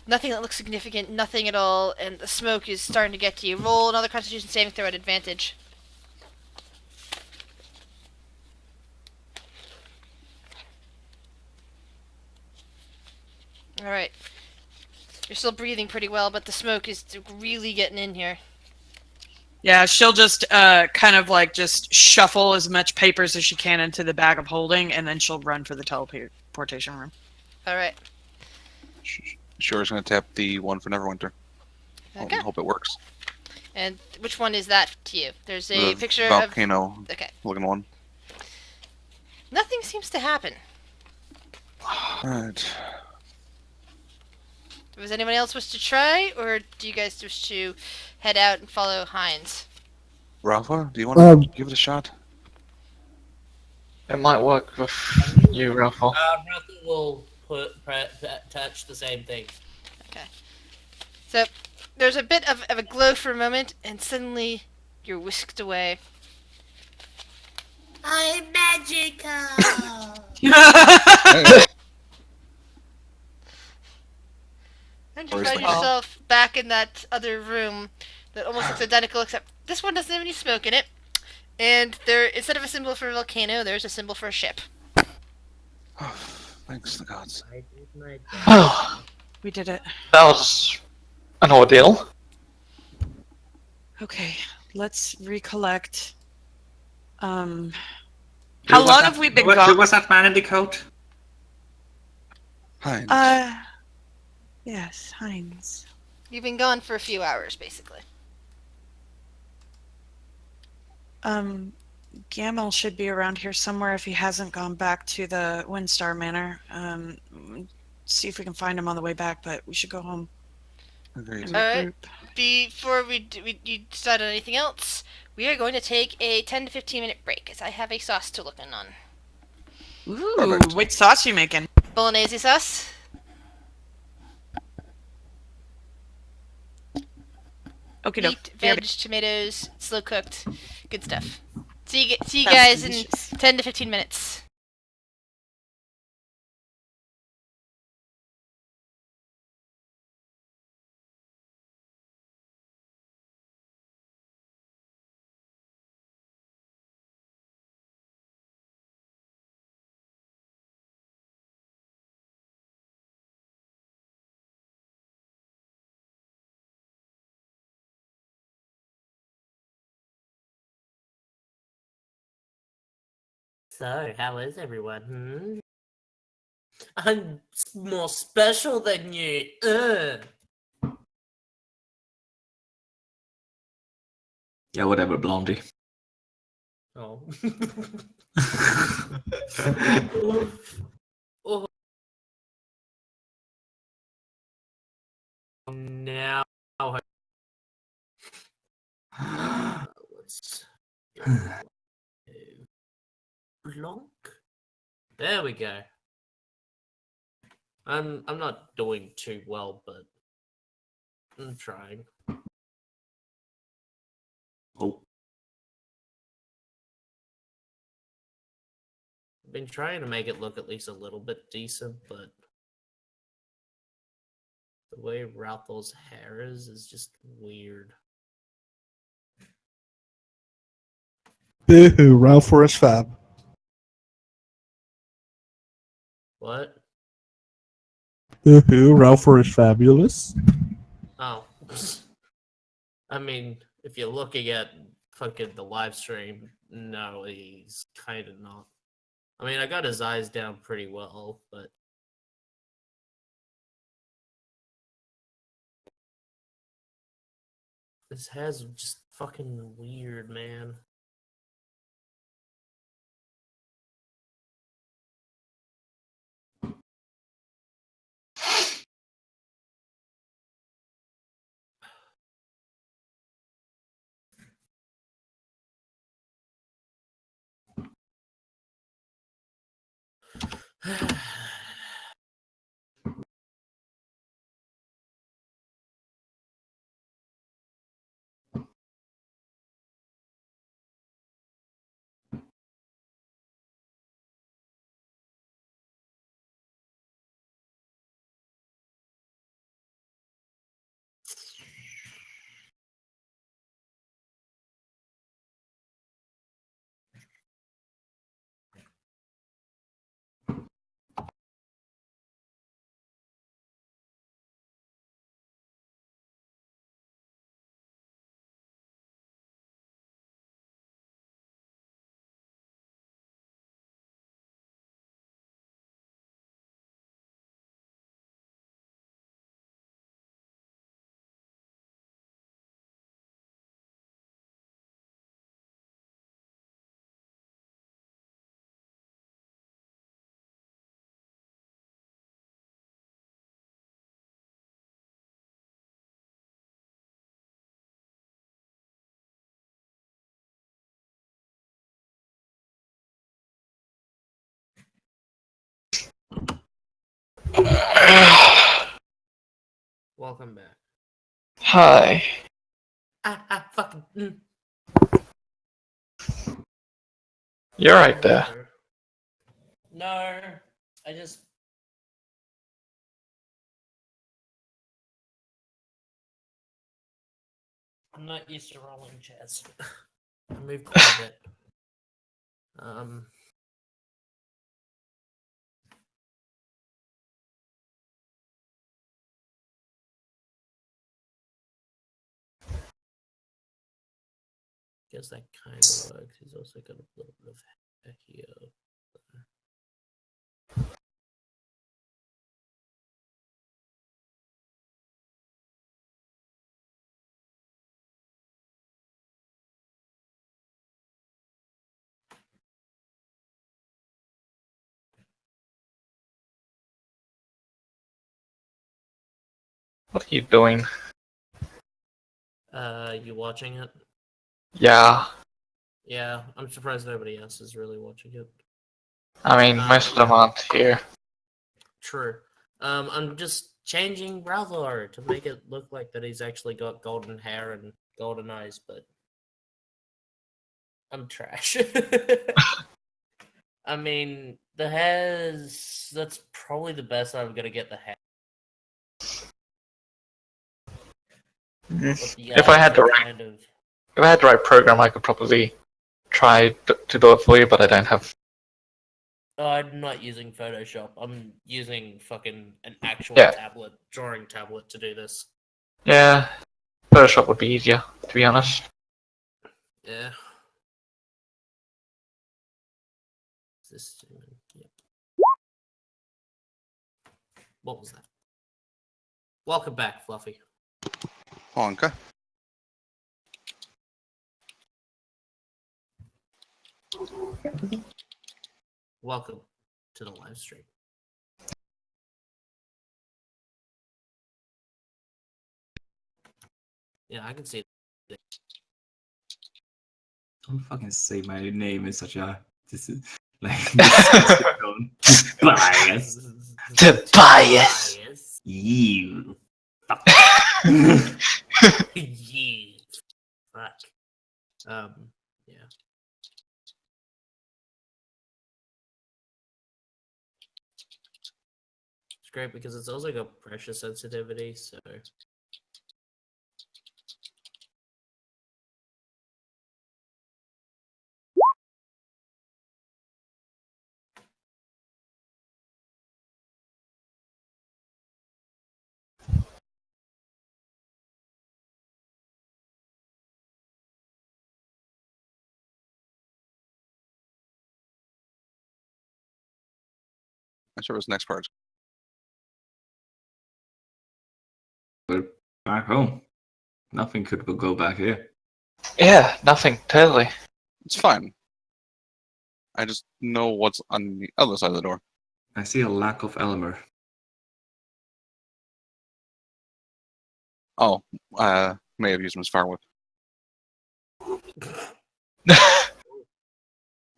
Nothing that looks significant, nothing at all, and the smoke is starting to get to you. Roll another Constitution saving throw at advantage. Alright. You're still breathing pretty well, but the smoke is really getting in here. Yeah, she'll just kind of like just shuffle as much papers as she can into the bag of holding, and then she'll run for the teleportation room. Alright. Sure is going to tap the one for Neverwinter. Okay. Hope it works. And which one is that to you? There's a The picture volcano of... Okay. looking one. Nothing seems to happen. Alright. Does anyone else wish to try, or do you guys wish to head out and follow Heinz? Rafa, do you want to give it a shot? It might work with you, Raffle. Rafa will touch the same thing. Okay. So, there's a bit of a glow for a moment, and suddenly you're whisked away. I'm magical! And you Where's find the- yourself back in that other room that almost looks identical, except this one doesn't have any smoke in it. And there, instead of a symbol for a volcano, there's a symbol for a ship. Thanks to the gods. I did my best. Oh, We did it. that was an ordeal. Okay, let's recollect. How Who long was have that- we been Who gone? was that man in the coat? Hi. Yes, Heinz. You've been gone for a few hours, basically. Gamel should be around here somewhere if he hasn't gone back to the Windstar Manor. See if we can find him on the way back, but we should go home Agreed. and Alright. regroup. Before you decide on anything else, we are going to take a 10 to 15 minute break, as I have a sauce to look in on. Ooh, Perfect. what sauce you making? Bolognese sauce. Okay, Meat, veg, tomatoes, slow cooked. Good stuff. See you Sounds guys in delicious. 10 to 15 minutes. So, how is everyone? I'm more special than you. Yeah, whatever, Blondie. Oh. Oh. Now, let's Blanc. There we go. I'm not doing too well, but I'm trying. Oh, I've been trying to make it look at least a little bit decent, but The way Ralphal's hair is just weird. Boo-hoo, Ralph is fab. What? Boo-hoo, Ralph is fabulous. Oh. I mean, if you're looking at fucking the live stream, no, he's kind of not. I mean, I got his eyes down pretty well, but his hair's just fucking weird, man. Welcome back. Hi. Fucking. You're right there. No, I just. I'm not used to rolling chairs. I moved quite a bit. Guess that kind of works. He's also got a little bit of hair here. What are you doing? You watching it? Yeah. Yeah, I'm surprised nobody else is really watching it. I mean, most of them aren't here. True. I'm just changing Ralthor to make it look like that he's actually got golden hair and golden eyes, but I'm trash. I mean, the hair's that's probably the best I'm gonna get the hair. But the If I eyes had the are right, kind of if I had the right program, I could probably try to do it for you, but I don't have. Oh, I'm not using Photoshop. I'm using fucking an actual Yeah. tablet, drawing tablet to do this. Yeah, Photoshop would be easier, to be honest. Yeah. This, yep. What was that? Welcome back, Fluffy. Honka. Welcome to the live stream. Yeah, I can see it. Don't fucking say my name in such a disgusting tone. Bias. The bias. You. Yeah. Fuck. Yeah. It's great because it's also got pressure sensitivity, so. Not sure what's next part. We're back home. Nothing could go back here. Yeah, nothing, totally. It's fine. I just know what's on the other side of the door. I see a lack of Elmer. Oh, may have used him as firewood.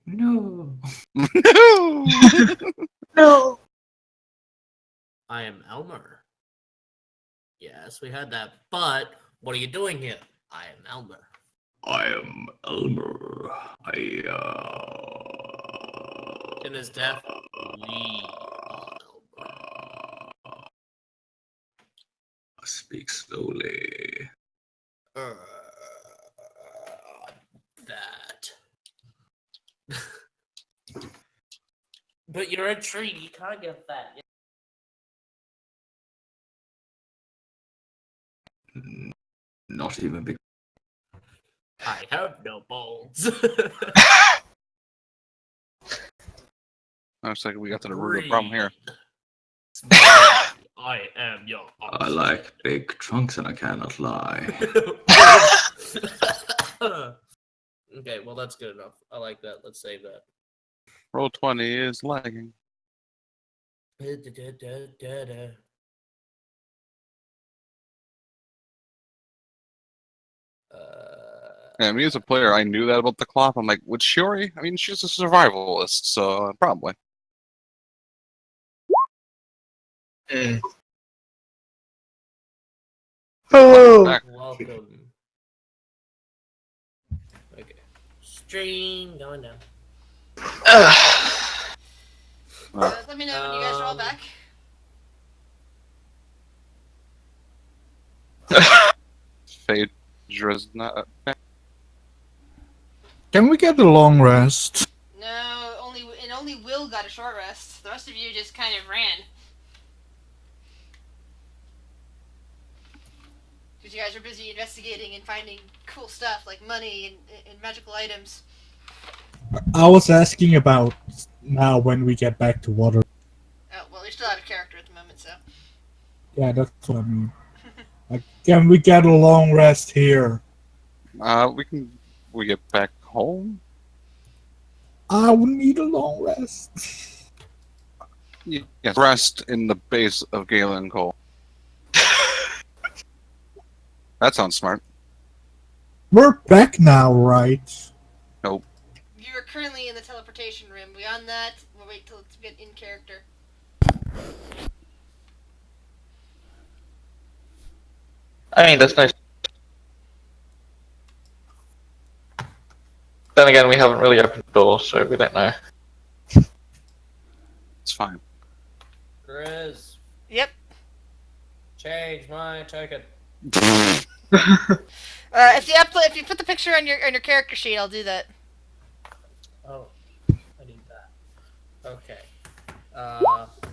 No. No! No. I am Elmer. Yes, we had that. But what are you doing here? I am Elmer. I am Elmer. In his death, we are Elmer. Speak slowly. That. But you're a tree. You can't get fat. Not even big. I have no balls. I was like, we got to the root of the problem here. I am your I like big trunks and I cannot lie. Okay, well that's good enough. I like that. Let's save that. Roll 20 is lagging. Yeah, me as a player, I knew that about the cloth. I'm like, would Shiori? I mean, she's a survivalist, so probably. Oh. Back. Welcome. Okay. Stream going down. Let me know when you guys are all back. Phaedra's not. Can we get a long rest? No, only Will got a short rest. The rest of you just kind of ran. Because you guys are busy investigating and finding cool stuff like money and magical items. I was asking about now when we get back to water. Oh, well, you're still out of character at the moment, so. Yeah, that's what I mean. Like, can we get a long rest here? We get back home? I would need a long rest. Yes. Rest in the base of Galen Cole. That sounds smart. We're back now, right? Nope. You are currently in the teleportation room. Beyond that, we'll wait till it's get in character. I mean, that's nice. Then again, we haven't really opened the door, so we don't know. It's fine. Grizz, Yep. change my token. If you put the picture on your character sheet, I'll do that. Oh, I need that. Okay.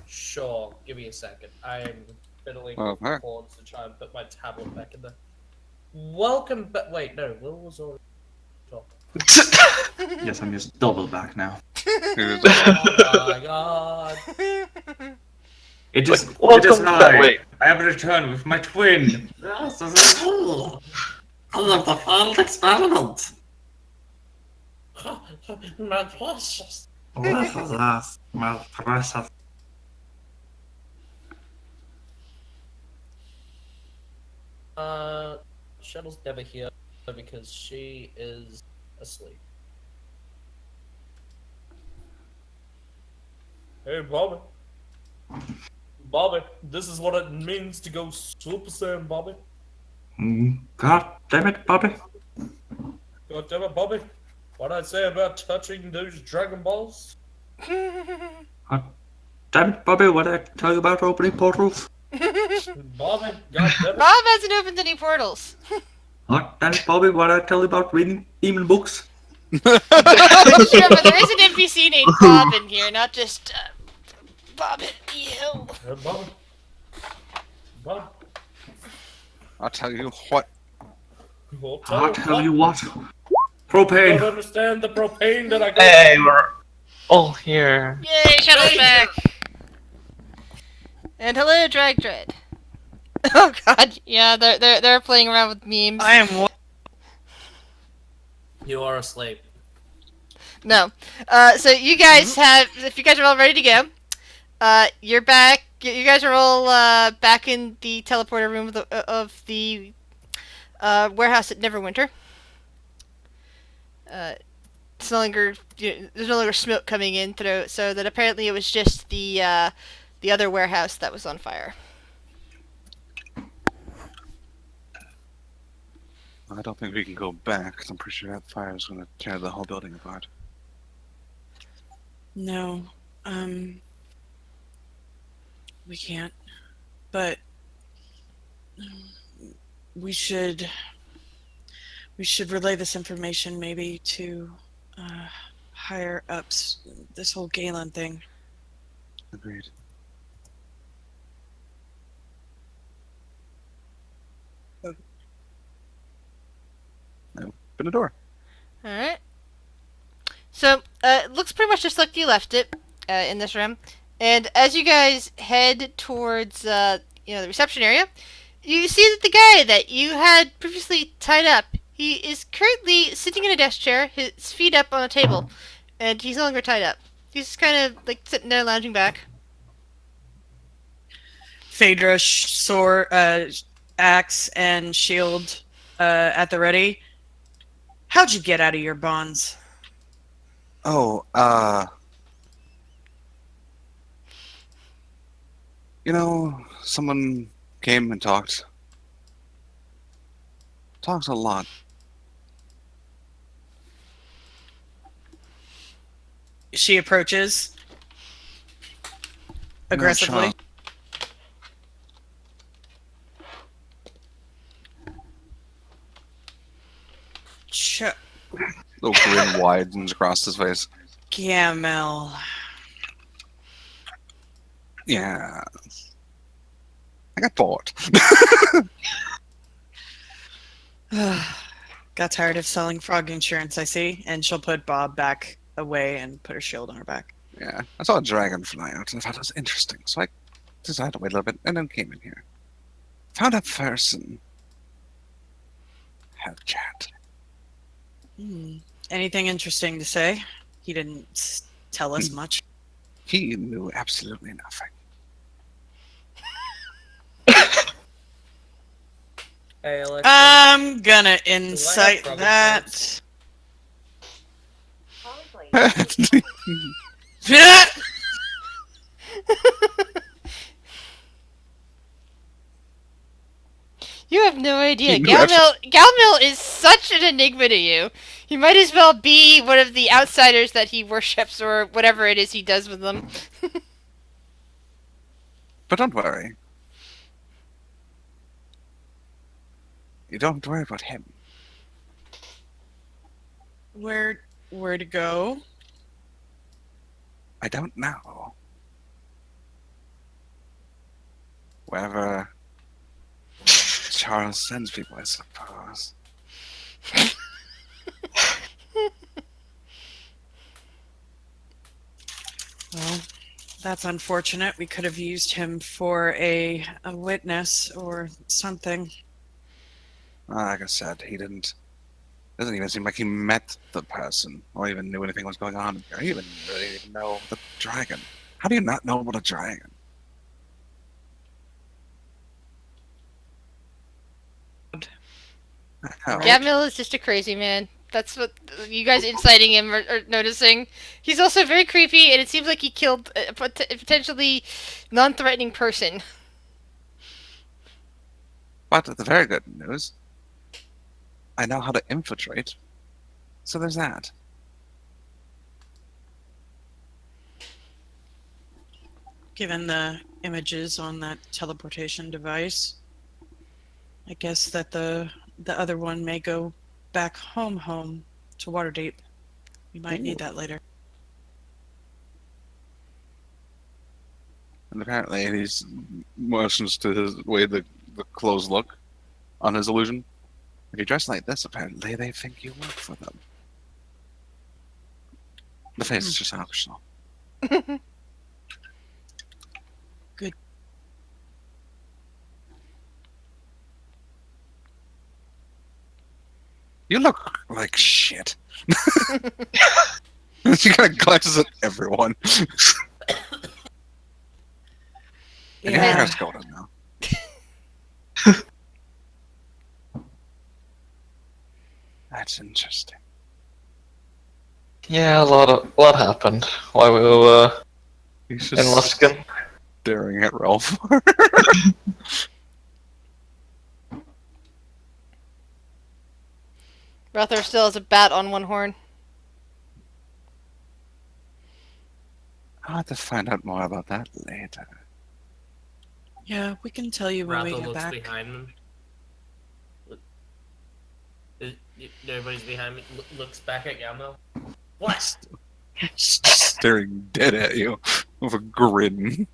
Sure. Give me a second. I'm fiddling with Okay. cords to try and put my tablet back in there. Welcome back. Wait, no. Will was already talking. Yes, I'm just double back now. Oh my god. It is Welcome back. I. Wait. I have returned with my twin. Yes, this is cool. I love the failed experiment. My precious. What is that? My precious. Shuttle's never here because she is asleep. Hey, Bobby. Bobby, this is what it means to go Super Saiyan, Bobby. God damn it, Bobby. God damn it, Bobby. What I say about touching those Dragon Balls? Damn it, Bobby, what did I tell you about opening portals? Bob, goddammit. Bob hasn't opened any portals. What? Damn it, Bobby, what did I tell you about reading demon books? But just remember, there is an NPC named Bob in here, not just Bob. You. Bob. Bob. I'll tell you what. I'll tell you what. I don't Propane. understand the propane that I got. Hey, we're all here. Yay, Shadow's back. And hello, Drag Dread. Oh God, yeah, they're playing around with memes. I am. You are asleep. No. So you guys have, if you guys are all ready to go, you're back. You guys are all back in the teleporter room of the warehouse at Neverwinter. It's no longer, there's no longer smoke coming in through, so that apparently it was just the other warehouse that was on fire. I don't think we can go back, 'cause I'm pretty sure that fire is going to tear the whole building apart. No. We can't. But we should relay this information maybe to higher ups. This whole Galen thing. Agreed. Open the door. Alright. So, it looks pretty much just like you left it, in this room. And as you guys head towards, the reception area, you see that the guy that you had previously tied up, he is currently sitting in a desk chair, his feet up on a table, and he's no longer tied up. He's just kind of, like, sitting there lounging back. Phaedra, sword, axe, and shield at the ready. How'd you get out of your bonds? Oh, someone came and talked. Talks a lot. She approaches aggressively. Little grin widens across his face. Gamel. Yeah. I got bored. Got tired of selling frog insurance, I see. And she'll put Bob back away and put her shield on her back. Yeah. I saw a dragon fly out and I thought it was interesting. So I decided to wait a little bit and then came in here. Found a person. Had a chat. Anything interesting to say? He didn't tell us much. He knew absolutely nothing. Hey, Alexa. I'm gonna incite frog that. You have no idea. He knew Galmil is such an enigma to you. He might as well be one of the outsiders that he worships or whatever it is he does with them. But don't worry. You don't worry about him. Where to go? I don't know. Wherever Charles sends people, I suppose. Well, that's unfortunate. We could have used him for a witness or something. Like I said, he didn't. Doesn't even seem like he met the person or even knew anything was going on here. He even really didn't know the dragon. How do you not know about a dragon? Hell, Galmil is just a crazy man. That's what you guys inciting him are noticing. He's also very creepy, and it seems like he killed a potentially non-threatening person. But the very good news, I know how to infiltrate. So there's that. given the images on that teleportation device. I guess that the other one may go back home to Waterdeep. We might need that later. And apparently he's motions to his way the clothes look on his illusion. If you dress like this, apparently they think you work for them. The face is just optional. Good. You look like shit. She kind of glances at everyone. And your hair's golden now. That's interesting. Yeah, a lot happened while we were He's in just Luskin. staring at Ralph. Rother still has a bat on one horn. I'll have to find out more about that later. Yeah, we can tell you when we Ratho get looks back. behind him. Nobody's behind me. Looks back at Yamo. What? Staring dead at you with a grin.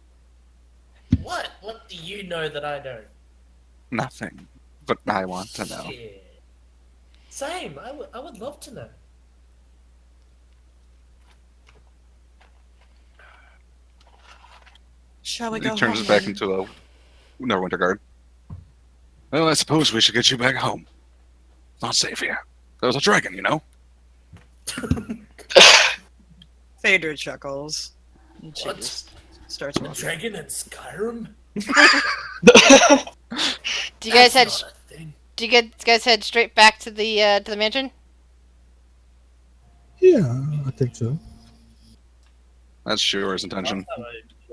What? What do you know that I don't? Nothing. But I want to know. Shit. Same. I would love to know. Shall we He go turns home it back then? into a Neverwinter guard. Well, I suppose we should get you back home. It's not safe here. There's a dragon, you know? Phaedra chuckles. And she What? just starts A walking. dragon in Skyrim? Do you guys head? That's not a thing. Do you guys head straight back to the mansion? Yeah, I think so. That's Shure's intention.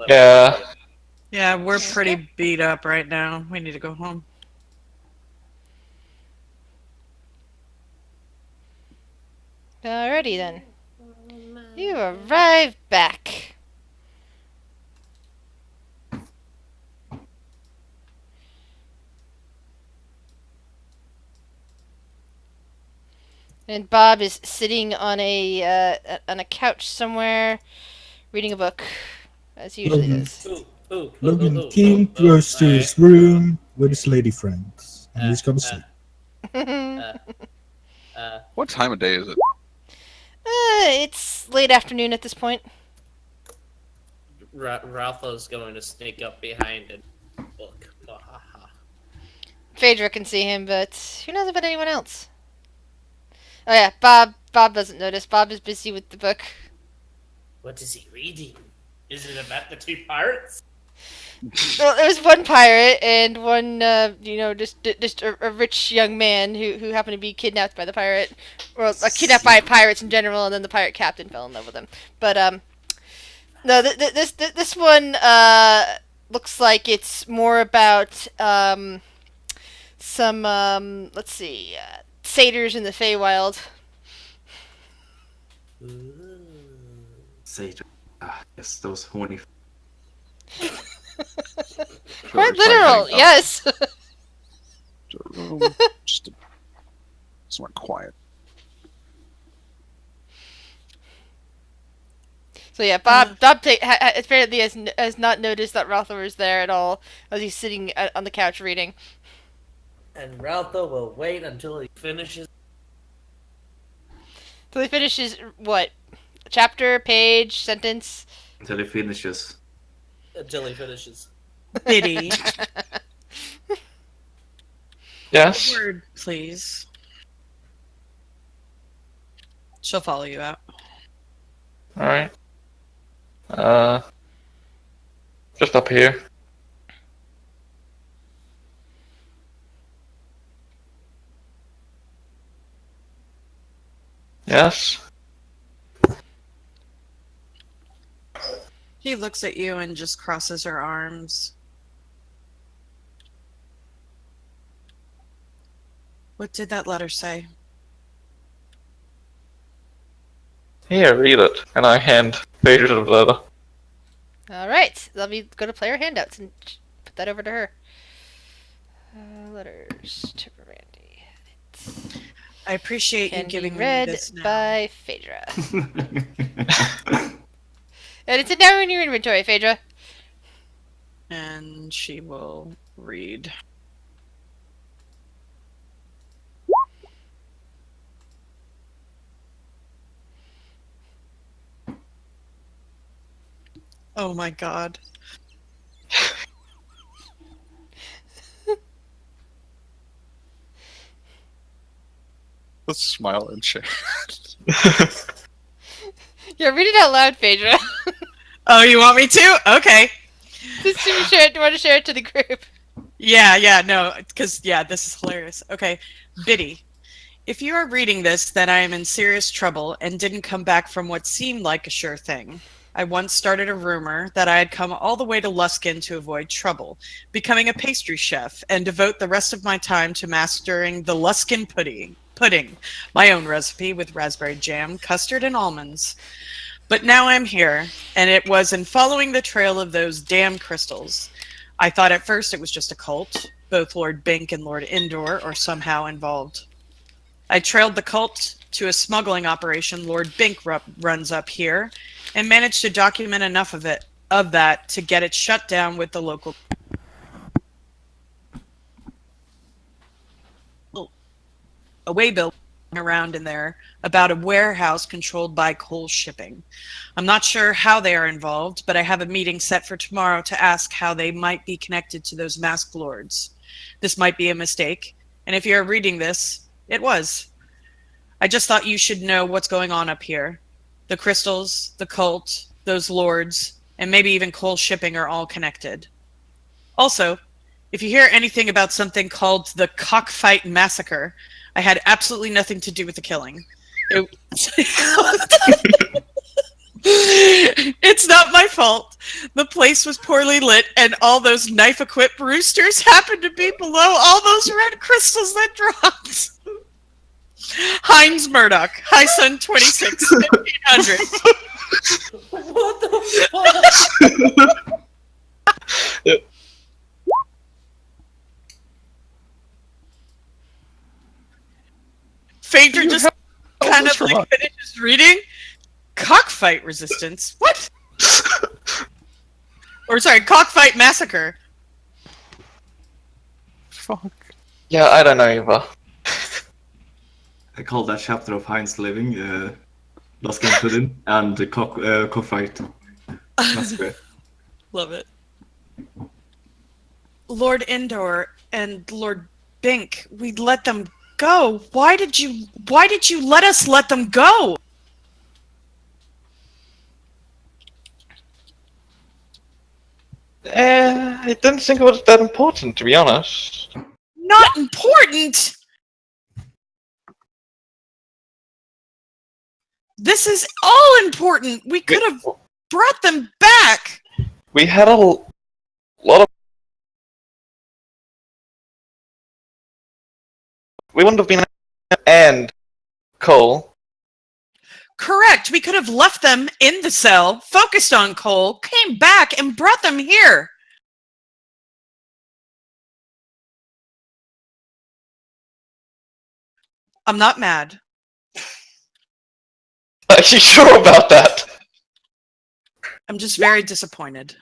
Yeah. Yeah, we're pretty beat up right now. We need to go home. Alrighty then. You arrive back. And Bob is sitting on a couch somewhere, reading a book, as he usually does. Logan King goes to his room with his lady friends, and he's gonna sleep. What time of day is it? It's late afternoon at this point. Ralpho's going to sneak up behind and look. Phaedra can see him, but who knows about anyone else? Oh yeah, Bob doesn't notice. Bob is busy with the book. What is he reading? Is it about the two pirates? Well, there was one pirate and one, just a rich young man who happened to be kidnapped by the pirate, or kidnapped by pirates in general, and then the pirate captain fell in love with him. But no, this one looks like it's more about some let's see, satyrs in the Feywild. Satan. Ah, yes, those horny. Quite literal, yes. Just somewhere quiet. So yeah, Bob apparently has not noticed that Rother is there at all as he's sitting on the couch reading. And Ralpho will wait until he finishes. So he finishes what? Chapter, page, sentence? Until he finishes. Until he finishes. Biddy, Yes. word, please. She'll follow you out. Alright. Just up here. Yes. She looks at you and just crosses her arms. What did that letter say? Here, read it. And I hand Phaedra the letter. All right, let me go to player handouts and put that over to her. Letters to Randy. I appreciate you Can be giving me read this now. by Phaedra. And it's now in your inventory, Phaedra. And she will read. Oh my god. Let's smile and share. Yeah, read it out loud, Phaedra. Oh, you want me to? Okay. Just to share it. Do you want to share it to the group? Yeah, no, because, this is hilarious. Okay, Biddy, if you are reading this, then I am in serious trouble and didn't come back from what seemed like a sure thing. I once started a rumor that I had come all the way to Luskin to avoid trouble, becoming a pastry chef, and devote the rest of my time to mastering the Luskin pudding, my own recipe with raspberry jam, custard, and almonds. But now I'm here, and it was in following the trail of those damn crystals. I thought at first it was just a cult. Both Lord Bink and Lord Indoor are somehow involved. I trailed the cult to a smuggling operation Lord Bink runs up here, and managed to document enough of that to get it shut down with the local away bill around in there about a warehouse controlled by coal shipping. I'm not sure how they are involved, but I have a meeting set for tomorrow to ask how they might be connected to those masked lords. This might be a mistake, and if you're reading this, it was. I just thought you should know what's going on up here. The crystals, the cult, those lords, and maybe even coal shipping are all connected. Also, if you hear anything about something called the Cockfight Massacre, I had absolutely nothing to do with the killing. It's not my fault. The place was poorly lit, and all those knife-equipped roosters happened to be below all those red crystals that dropped. Heinz Murdoch, High Sun 26, 1500. What the fuck? Phaedra just kind of from like us. finishes reading. Cockfight resistance? What? Or sorry, Cockfight Massacre. Fuck. Yeah, I don't know either. I call that chapter of Heinz living, Luskin Pudding, and the cockfight massacre. Love it. Lord Indoor and Lord Bink, we let them go. Why did you let us let them go? I didn't think it was that important, to be honest. Not important. This is all important. We could have brought them back. We had a lot of... We wouldn't have been... And Cole. Correct. We could have left them in the cell, focused on Cole, came back, and brought them here. I'm not mad. Are you sure about that? I'm just very disappointed.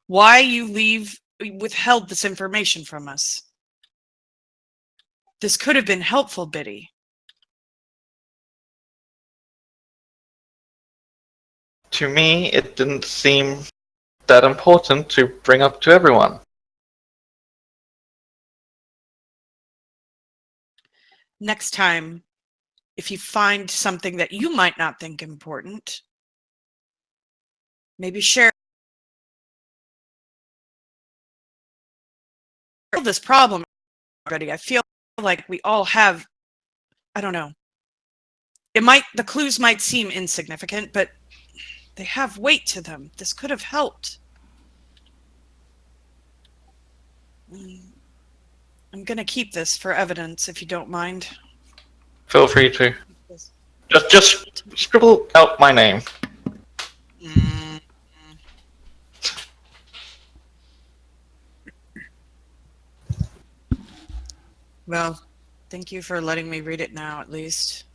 Why you withheld this information from us? This could have been helpful, Biddy. To me, it didn't seem that important to bring up to everyone. Next time, if you find something that you might not think important, maybe share this problem already. I feel like we all have, I don't know. The clues might seem insignificant, but they have weight to them. This could have helped. I'm gonna keep this for evidence, if you don't mind. Feel free to. Just scribble out my name. Well, thank you for letting me read it now, at least.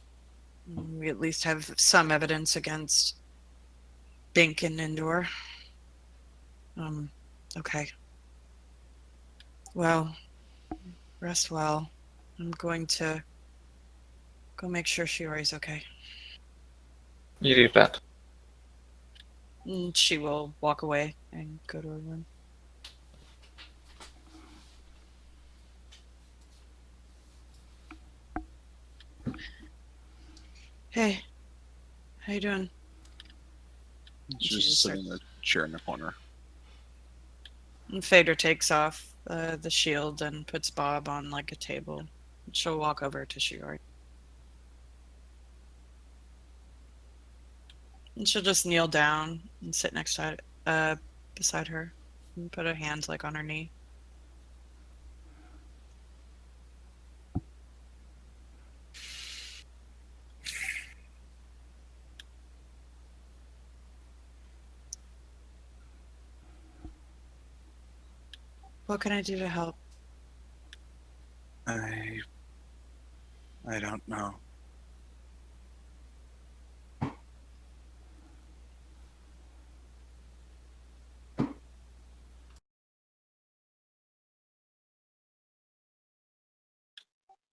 We at least have some evidence against Bink and Endor. Okay. Well, rest well. I'm going to go make sure Shiori's okay. You do that. And she will walk away and go to her room. Hey, how you doing? She's just sitting in a chair in the corner. And Phaedra takes off the shield and puts Bob on like a table. She'll walk over to Shiori. And she'll just kneel down and sit next to beside her and put her hands like on her knee. What can I do to help? I don't know.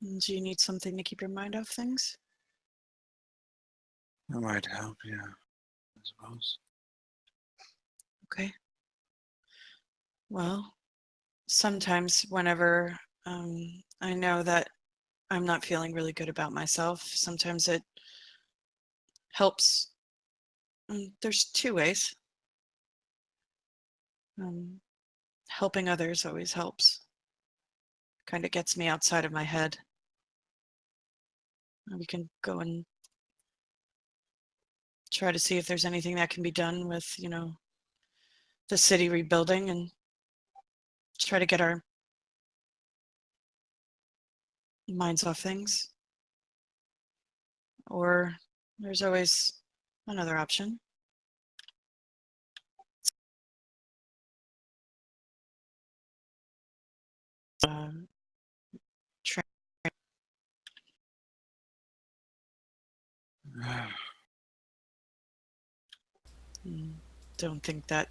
Do you need something to keep your mind off things? That might help, yeah. I suppose. Okay. Well, sometimes whenever I know that I'm not feeling really good about myself, sometimes it helps. There's two ways. Helping others always helps. Kind of gets me outside of my head. We can go and try to see if there's anything that can be done with, the city rebuilding and try to get our minds off things. Or there's always another option. Try. Don't think that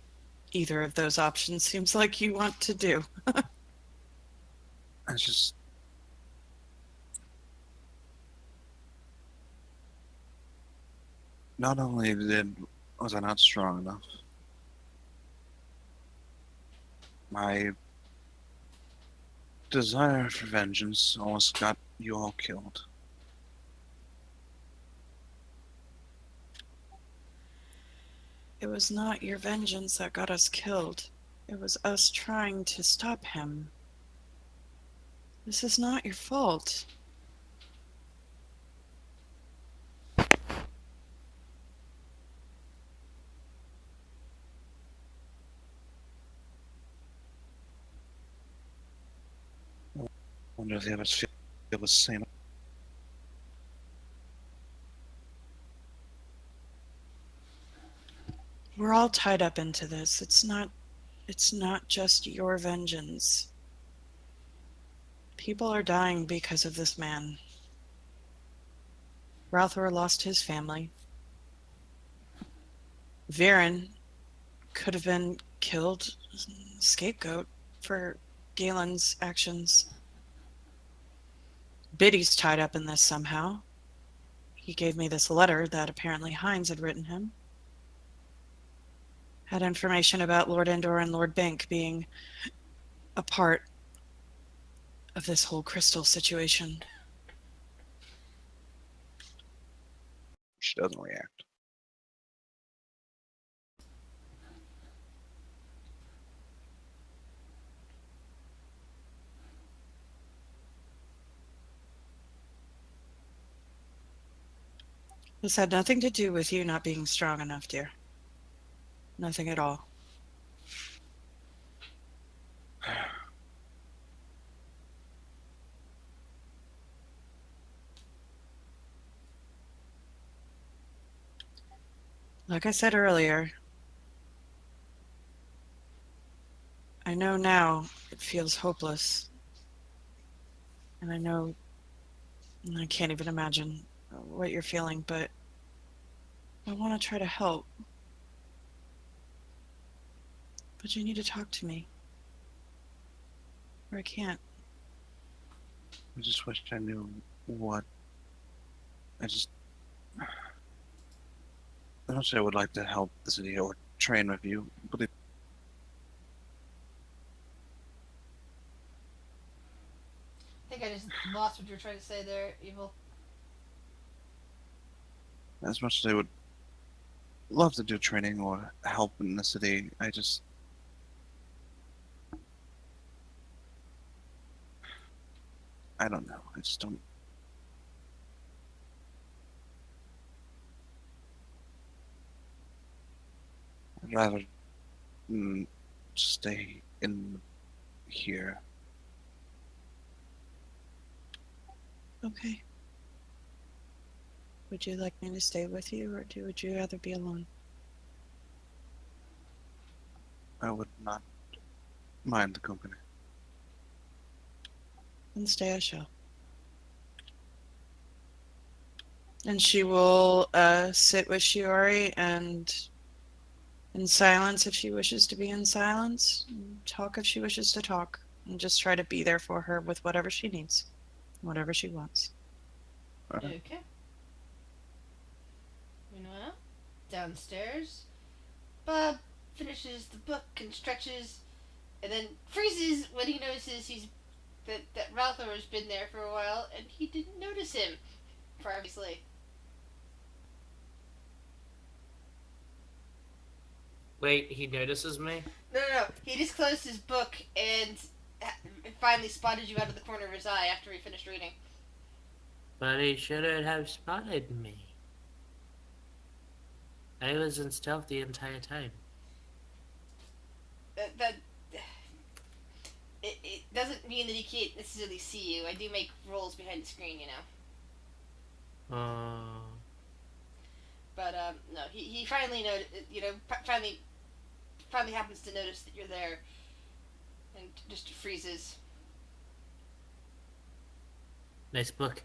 either of those options seems like you want to do. I just... Not only was I not strong enough, my desire for vengeance almost got you all killed. It was not your vengeance that got us killed. It was us trying to stop him. This is not your fault. I wonder if the others feel the same. We're all tied up into this. It's not just your vengeance. People are dying because of this man. Ralthor lost his family. Viren could have been killed, scapegoat for Galen's actions. Biddy's tied up in this somehow. He gave me this letter that apparently Hines had written him. Had information about Lord Endor and Lord Bink being a part of this whole crystal situation. She doesn't react. This had nothing to do with you not being strong enough, dear. Nothing at all. Like I said earlier, I know now it feels hopeless. And I know I can't even imagine what you're feeling, but I want to try to help. But you need to talk to me. Or I can't. I just wish I knew what. I just. I don't say I would like to help the city or train with you, but I think I just lost what you were trying to say there, Evil. as much as I would love to do training or help in the city, I just. I don't know. I just don't. I'd rather stay in here. Okay. Would you like me to stay with you, or would you rather be alone? I would not mind the company. Then stay I shall. And she will sit with Shiori and in silence if she wishes to be in silence, and talk if she wishes to talk, and just try to be there for her with whatever she needs, whatever she wants. Okay. Meanwhile, downstairs, Bob finishes the book and stretches, and then freezes when he notices that Ralpher has been there for a while, and he didn't notice him previously. Wait, he notices me? No. He just closed his book and finally spotted you out of the corner of his eye after he finished reading. But he shouldn't have spotted me. I was in stealth the entire time. It doesn't mean that he can't necessarily see you. I do make rolls behind the screen, you know. But no, he finally finally happens to notice that you're there, and just freezes. Nice book.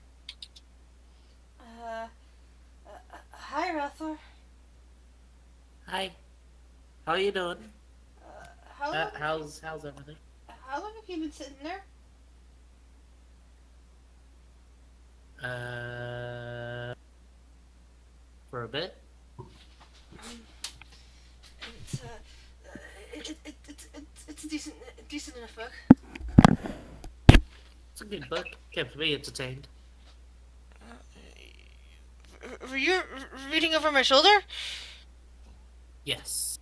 Hi, Ralpher. Hi. How are you doing? How's How's everything? How long have you been sitting there? For a bit. It's a decent enough book. It's a good book. Kept me entertained. Were you reading over my shoulder? Yes.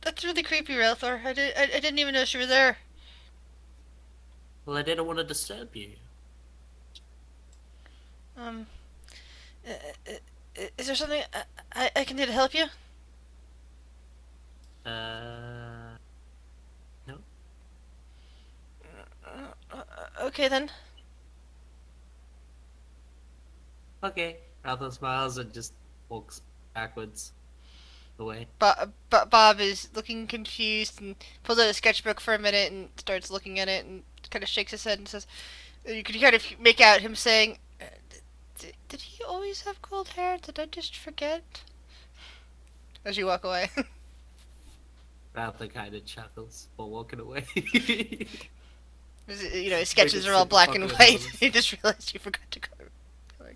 That's really creepy, Ralthor. I didn't even notice you were there. Well, I didn't want to disturb you. Is there something I can do to help you? No. Okay then. Okay. Arthur smiles and just walks backwards away. Bob is looking confused and pulls out a sketchbook for a minute and starts looking at it and kind of shakes his head and says, you can kind of make out him saying, did he always have gold hair? Did I just forget? As you walk away. Arthur kind of chuckles while walking away. You know, his sketches are all black and white. He just realized you forgot to color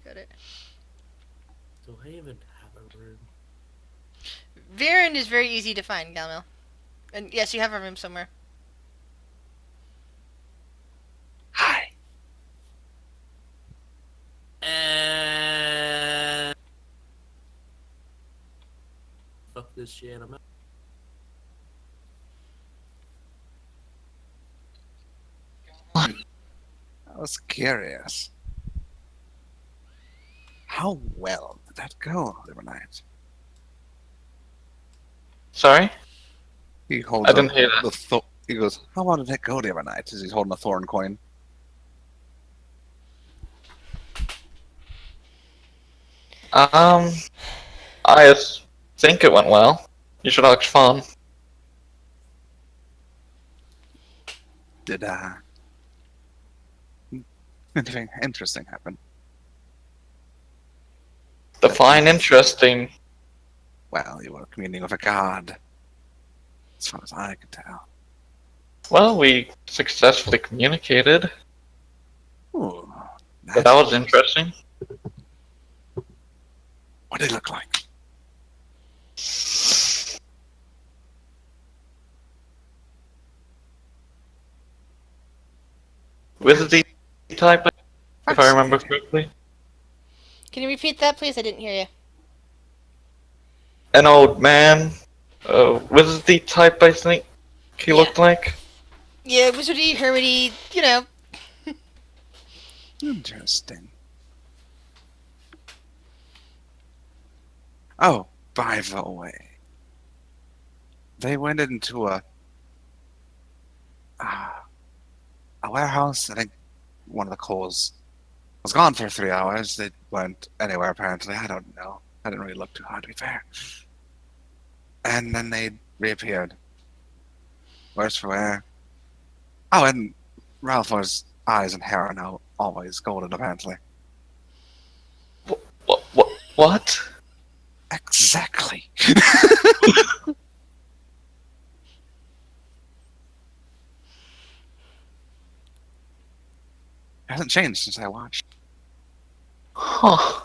code it. Do I even have a room? Viren is very easy to find, Galmil. And yes, you have a room somewhere. Hi. Fuck this shit, I'm out. I was curious. How well did that go the other night? Sorry? He holds I didn't up hear that. he goes, how well did that go the other night? As he's holding a thorn coin. I think it went well. You should have fun. Did anything interesting happen? Define interesting. Well, you were communing with a god, as far as I could tell. Well, we successfully communicated, Ooh, but that was interesting. What did it look like? Wizardy type, if I remember correctly. Can you repeat that, please? I didn't hear you. An old man. Wizardy type, I think he looked like. Yeah, wizardy, hermity, you know. Interesting. Oh, by the way, they went into a warehouse. I think one of the coals was gone for 3 hours. They weren't anywhere apparently. I don't know. I didn't really look too hard, to be fair. And then they reappeared. Worse for wear. Oh, and Ralph's eyes and hair are now always golden, apparently. What? Exactly. It hasn't changed since I watched. Huh.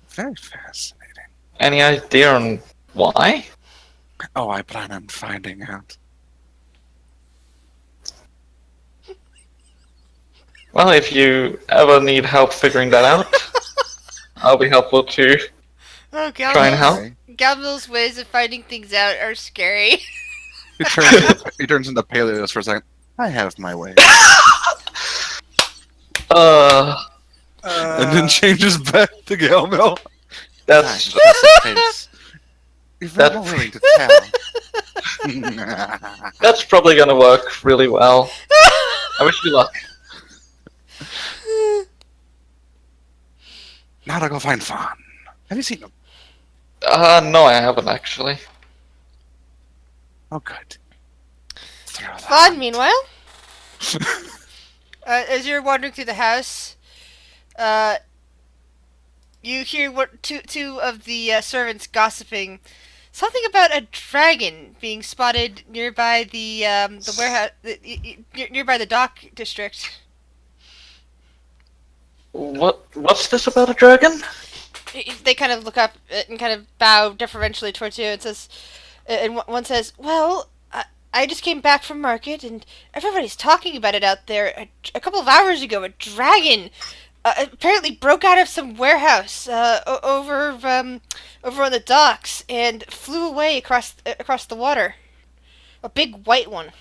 Very fascinating. Any idea on why? Oh, I plan on finding out. Well, if you ever need help figuring that out, I'll be helpful too. Oh, Try and help. Galvil's ways of finding things out are scary. He turns into Peleus for a second. I have my way. And then changes back to Galmel. That's You're That- very willing to tell. that's probably gonna work really well. I wish you luck. Now to go find Fawn. Have you seen him? No, I haven't actually. Oh, good. Throw that. Fun, meanwhile. As you're wandering through the house, you hear two of the servants gossiping. Something about a dragon being spotted nearby the warehouse, nearby the dock district. What's this about a dragon? They kind of look up and kind of bow deferentially towards you. And says, and one says, "Well, I just came back from market, and everybody's talking about it out there. A couple of hours ago, a dragon apparently broke out of some warehouse over on the docks and flew away across the water. A big white one."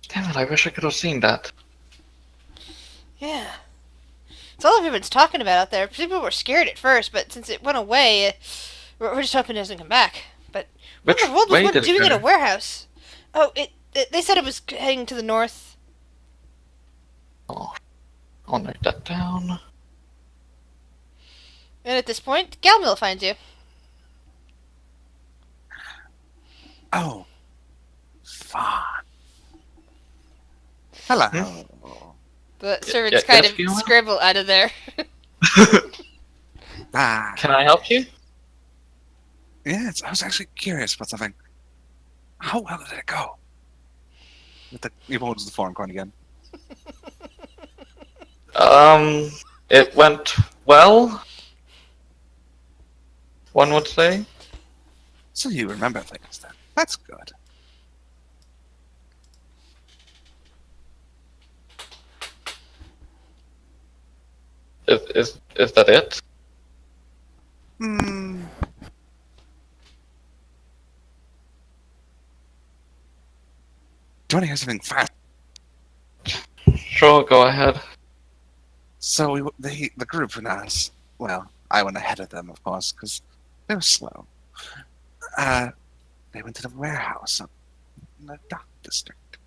Damn it! I wish I could have seen that. Yeah. It's all everyone's talking about out there. People were scared at first, but since it went away, we're just hoping it doesn't come back. But what Which in the world was way one did it doing in go? a warehouse? Oh, they said it was heading to the north. Oh, I'll note that down. And at this point, Galmil finds you. Oh. Fawn. Hello. The servants yes, kind of Galmil? scribble out of there. Can I help you? Yes, I was actually curious about something. How well did it go? He holds the foreign coin again. It went well. One would say. So you remember things then. That's good. Is that it? Hmm. Do you want to hear something fast? Sure, go ahead. So the group and us, well, I went ahead of them, of course, because they were slow. They went to the warehouse up in the dock district.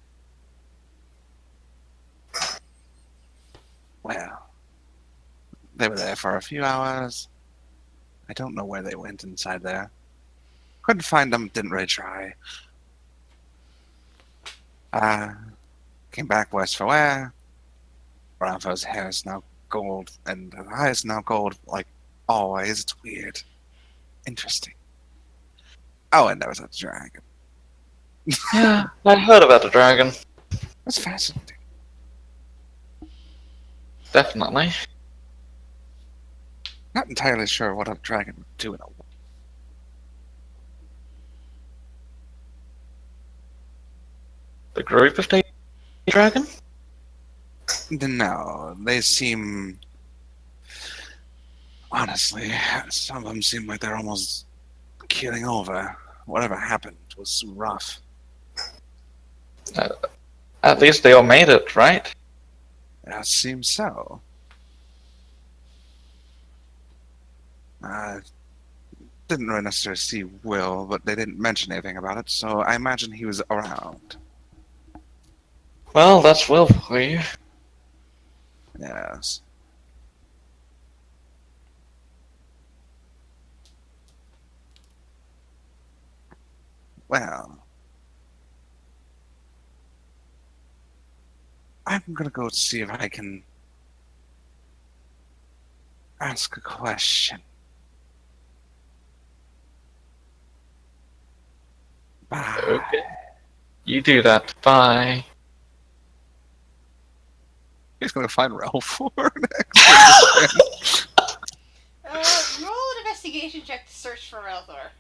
Well, they were there for a few hours. I don't know where they went inside there. Couldn't find them, didn't really try. came back worse for wear. Ralpho's hair is now gold, and her eye is now gold, like always. It's weird. Interesting. Oh, and there was a dragon. Yeah, I heard about the dragon. That's fascinating. Definitely. Not entirely sure what a dragon would do in a The group of the dragon? No, they seem... Honestly, some of them seem like they're almost keeling over. Whatever happened was rough. At least they all made it, right? It seems so. Didn't really necessarily see Will, but they didn't mention anything about it, so I imagine he was around. Well, that's Will for you. Yes. Well, I'm gonna go see if I can ask a question. Bye. Okay. You do that. Bye. He's gonna find Ralph for next. Roll an investigation check to search for Relthor.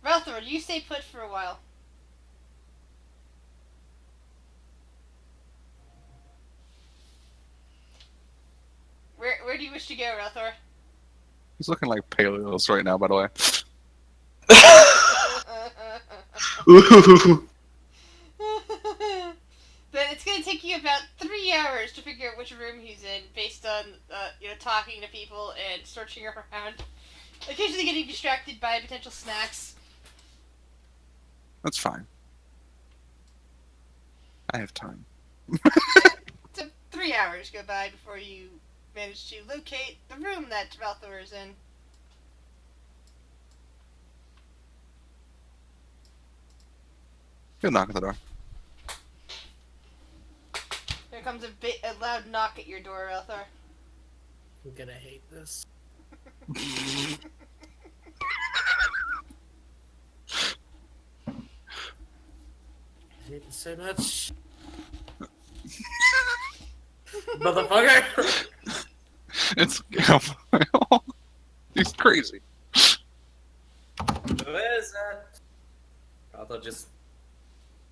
Relthor, you stay put for a while. Where do you wish to go, Relthor? He's looking like Paleos right now, by the way. Ooh. But it's gonna take you about 3 hours to figure out which room he's in, based on talking to people and searching around, occasionally getting distracted by potential snacks. That's fine. I have time. So 3 hours go by before you manage to locate the room that Relthor is in. He'll knock at the door. There comes a loud knock at your door, Relthor. I'm gonna hate this. I hate this so much. Motherfucker! It's Gabriel. He's crazy. Who is that? Arthur just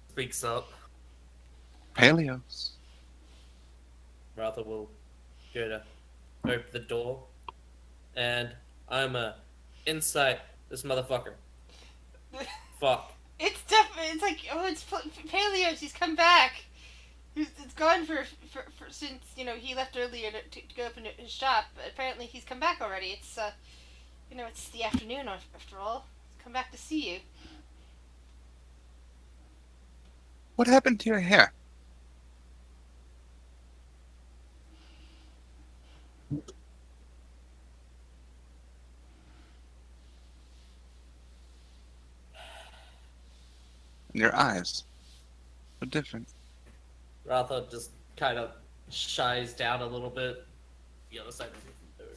speaks up. Paleos. Arthur will go to open the door, and I'm inside this motherfucker. Fuck. It's definitely. It's like, oh, it's Paleos. He's come back. It's gone for since he left earlier to go open his shop. But apparently, he's come back already. It's it's the afternoon after all. He's come back to see you. What happened to your hair? And your eyes. They're different. Arthur just kind of shies down a little bit. The other side of the door.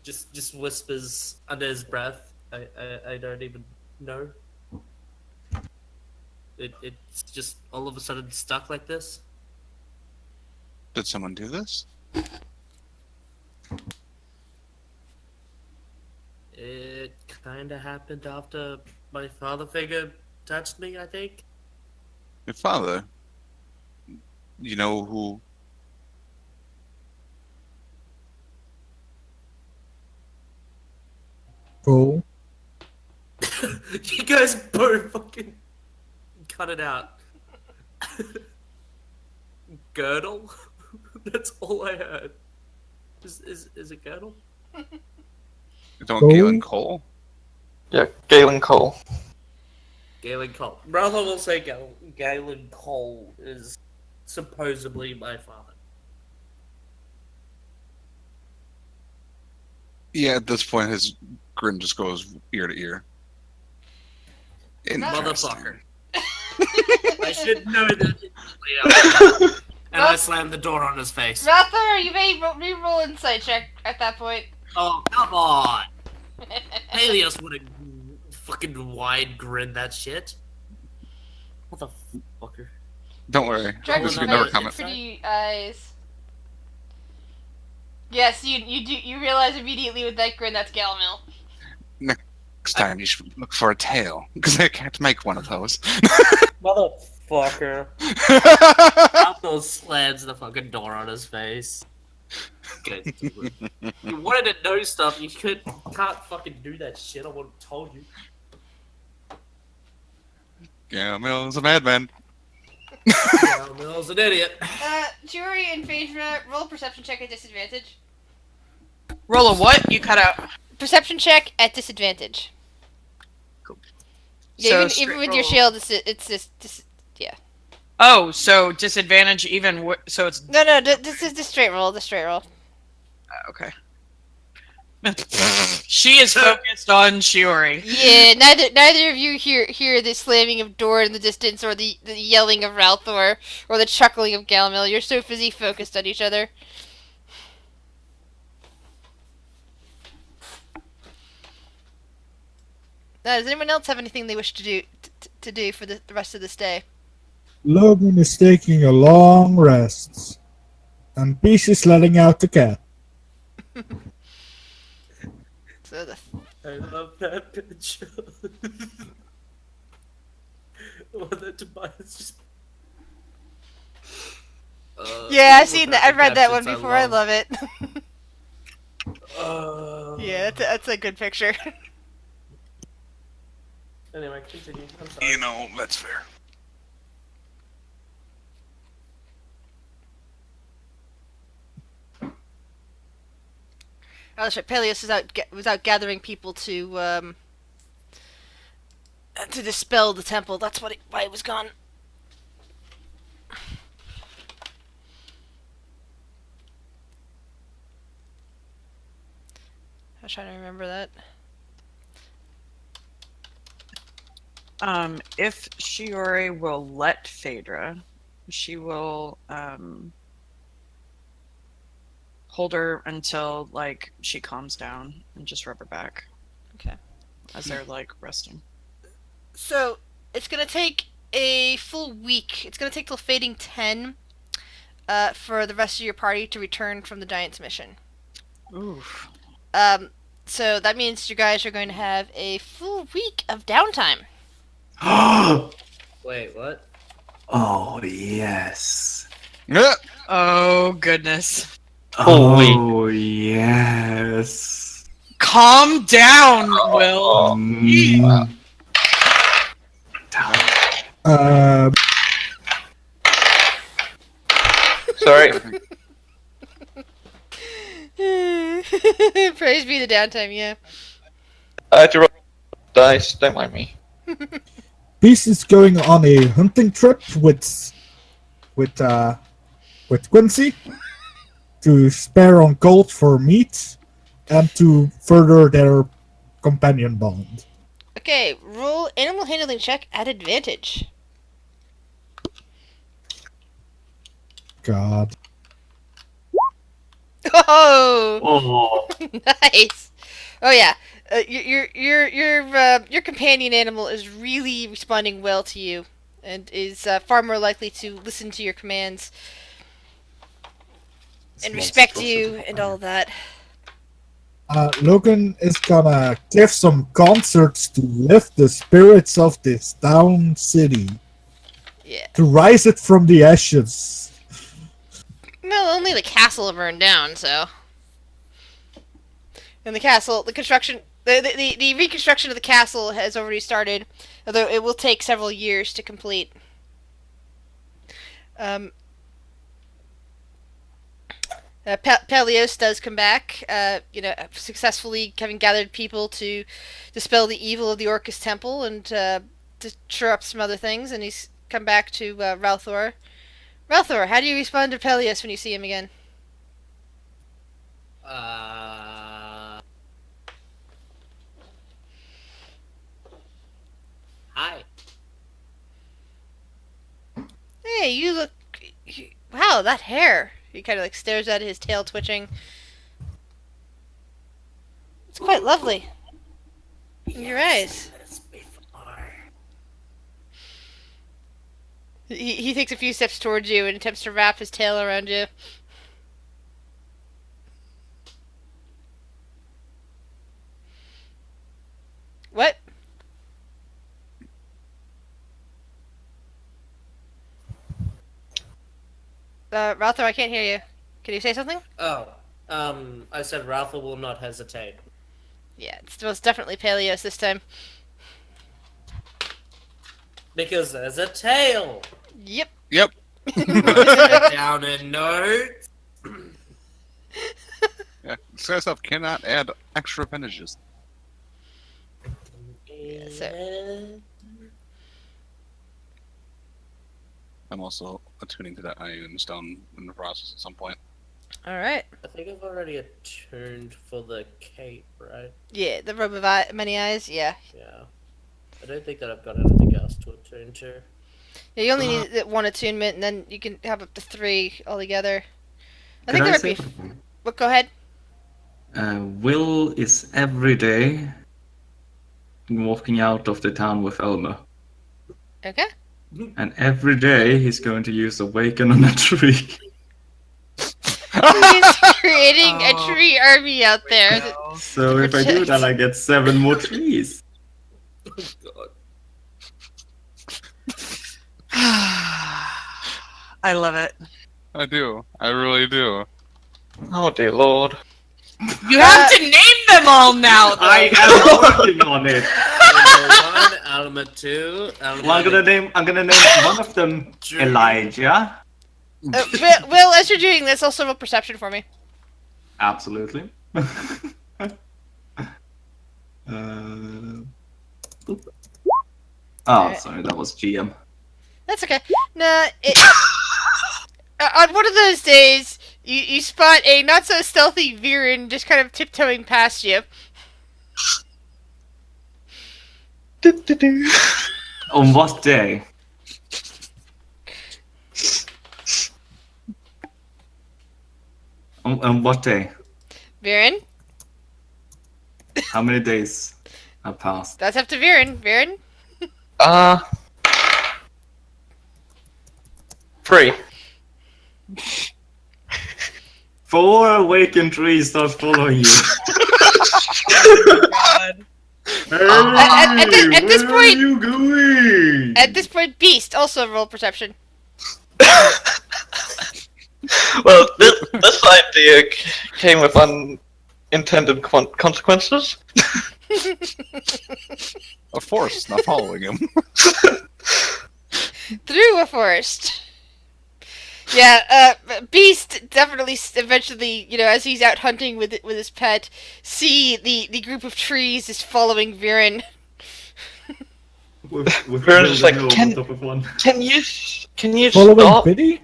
Just whispers under his breath. I don't even know. It's just all of a sudden stuck like this. Did someone do this? It kind of happened after my father figure touched me, I think. Your father? You know who? Cool. You guys both fucking cut it out. Girdle? That's all I heard. Is it Girdle? You don't Cole? Galen Cole? Yeah, Galen Cole. Galen Cole. Rather will say Galen Cole is supposedly my father. Yeah, at this point, his grin just goes ear to ear. Motherfucker. I should know that. And I slammed the door on his face. Rathor, you may re-roll insight check at that point. Oh, come on. Peleus would have fucking wide grinned that shit. Motherfucker. Don't worry. Dragon's This could never pretty- come. pretty eyes. Yes, you realize immediately with that grin that's Galmil. Next time you should look for a tail, because I can't make one of those. Motherfucker. Alto slams the fucking door on his face. Good. You wanted to know stuff, you can't fucking do that shit, I would have told you. Yeah, Mill's a madman. Yeah, Mill's an idiot. Jury and Phaedra, roll perception check at disadvantage. Roll a what? You cut out. Perception check at disadvantage. Cool. Yeah, So even with straight your roll. shield, it's just Oh, so disadvantage even. So it's no. This is the straight roll. The straight roll. okay. She is focused on Shiori. Yeah, neither of you hear the slamming of door in the distance, or the yelling of Ralthor, or the chuckling of Galmil. You're so busy focused on each other. Now, does anyone else have anything they wish to do for the rest of this day? Logan is taking a long rest. And Peace is letting out the cat. So the I love that picture. Well, that Tobias just. yeah, I've seen that. I've read that one before. I love it. Yeah, that's a good picture. Anyway, continue. I'm sorry. You know, that's fair. Oh, that's right. Peleus was out gathering people to dispel the temple. That's why it was gone. I was trying to remember that. If Shiori will let Phaedra, she will hold her until like she calms down and just rub her back. Okay. As they're like resting. So it's gonna take a full week. It's gonna take till fading 10 for the rest of your party to return from the Giant's mission. Oof. So that means you guys are going to have a full week of downtime. Wait, what? Oh, yes. Yeah. Oh goodness. Holy. Oh, yes. Calm down, Will. Mm. Sorry. Praise be the downtime, yeah. I had to roll dice, don't mind me. Peace is going on a hunting trip with Quincy to spare on gold for meat and to further their companion bond. Okay, roll animal handling check at advantage. God. Oh, Oh. nice. Oh yeah, your companion animal is really responding well to you, and is far more likely to listen to your commands and respect you and all of that. Logan is gonna give some concerts to lift the spirits of this town city, Yeah. to rise it from the ashes. Well, only the castle burned down, so. And the castle, the construction, the reconstruction of the castle has already started, although it will take several years to complete. Peleos does come back, successfully having gathered people to dispel the evil of the Orcus Temple and to shore up some other things, and he's come back to Ralthor. Ralthor, how do you respond to Peleus when you see him again? Hey, you look... Wow, that hair. He kind of like stares at it, his tail twitching. It's quite lovely. In your eyes. He takes a few steps towards you and attempts to wrap his tail around you. What? Raltho, I can't hear you. Can you say something? Oh, I said Ralph will not hesitate. Yeah, it's most definitely Paleos this time. Because there's a tail! Yep. Yep. Down in notes. Yeah. Says up cannot add extra appendages. So- I'm also attuning to that iron stone in the process at some point. Alright. I think I've already attuned for the cape, right? Yeah, the robe of many eyes, yeah. Yeah. I don't think that I've got anything else to attune to. Yeah, you only need one attunement, and then you can have up to 3 altogether. I think Can there I might say be... something? But go ahead. Will is every day walking out of the town with Elmer. Okay. And every day he's going to use Awaken on a tree. He's creating a Oh. tree army out there. So if I do that, I get 7 more trees. Oh, God. I love it. I do. I really do. Oh dear lord. You have to name them all now, though. I am working on it. Element 1, element 2, element Well, I'm gonna name one of them Elijah. Will, as you're doing this, also roll perception for me. Absolutely. Boop. Oh, sorry, that was GM. That's okay. Nah, on one of those days, you spot a not so stealthy Viren just kind of tiptoeing past you. On what day? On what day? Viren? How many days have passed? That's up to Viren. Viren? 3. 4 awakened trees start following you. God. Hey, at this where point- are you going? At this point, Beast, also roll perception. Well, this idea came with unintended consequences. A force not following him. Through a forest. Yeah, Beast definitely eventually, as he's out hunting with his pet, see the group of trees is following Viren. With We're just like, building over can- top of one. Can you Following stop? Biddy?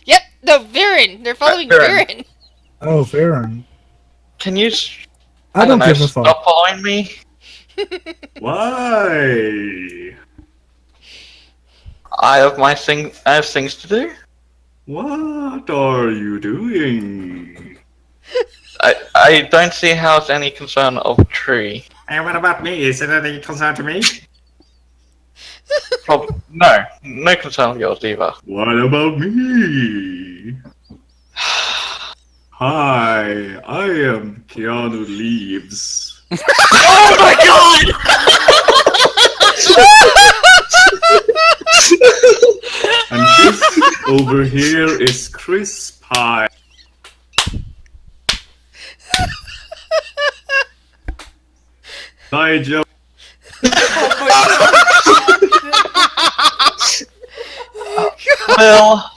Yep, no, Viren. They're following Viren. Viren. Oh, Varen. Can you? I don't know, give a fuck. Stop following me. Why? I have things to do. What are you doing? I don't see how it's any concern of a tree. And what about me? Is it any concern to me? No concern of yours either. What about me? Hi, I am Keanu Reeves. Oh my God! And this over here is Chris Pie. Nigel. Well,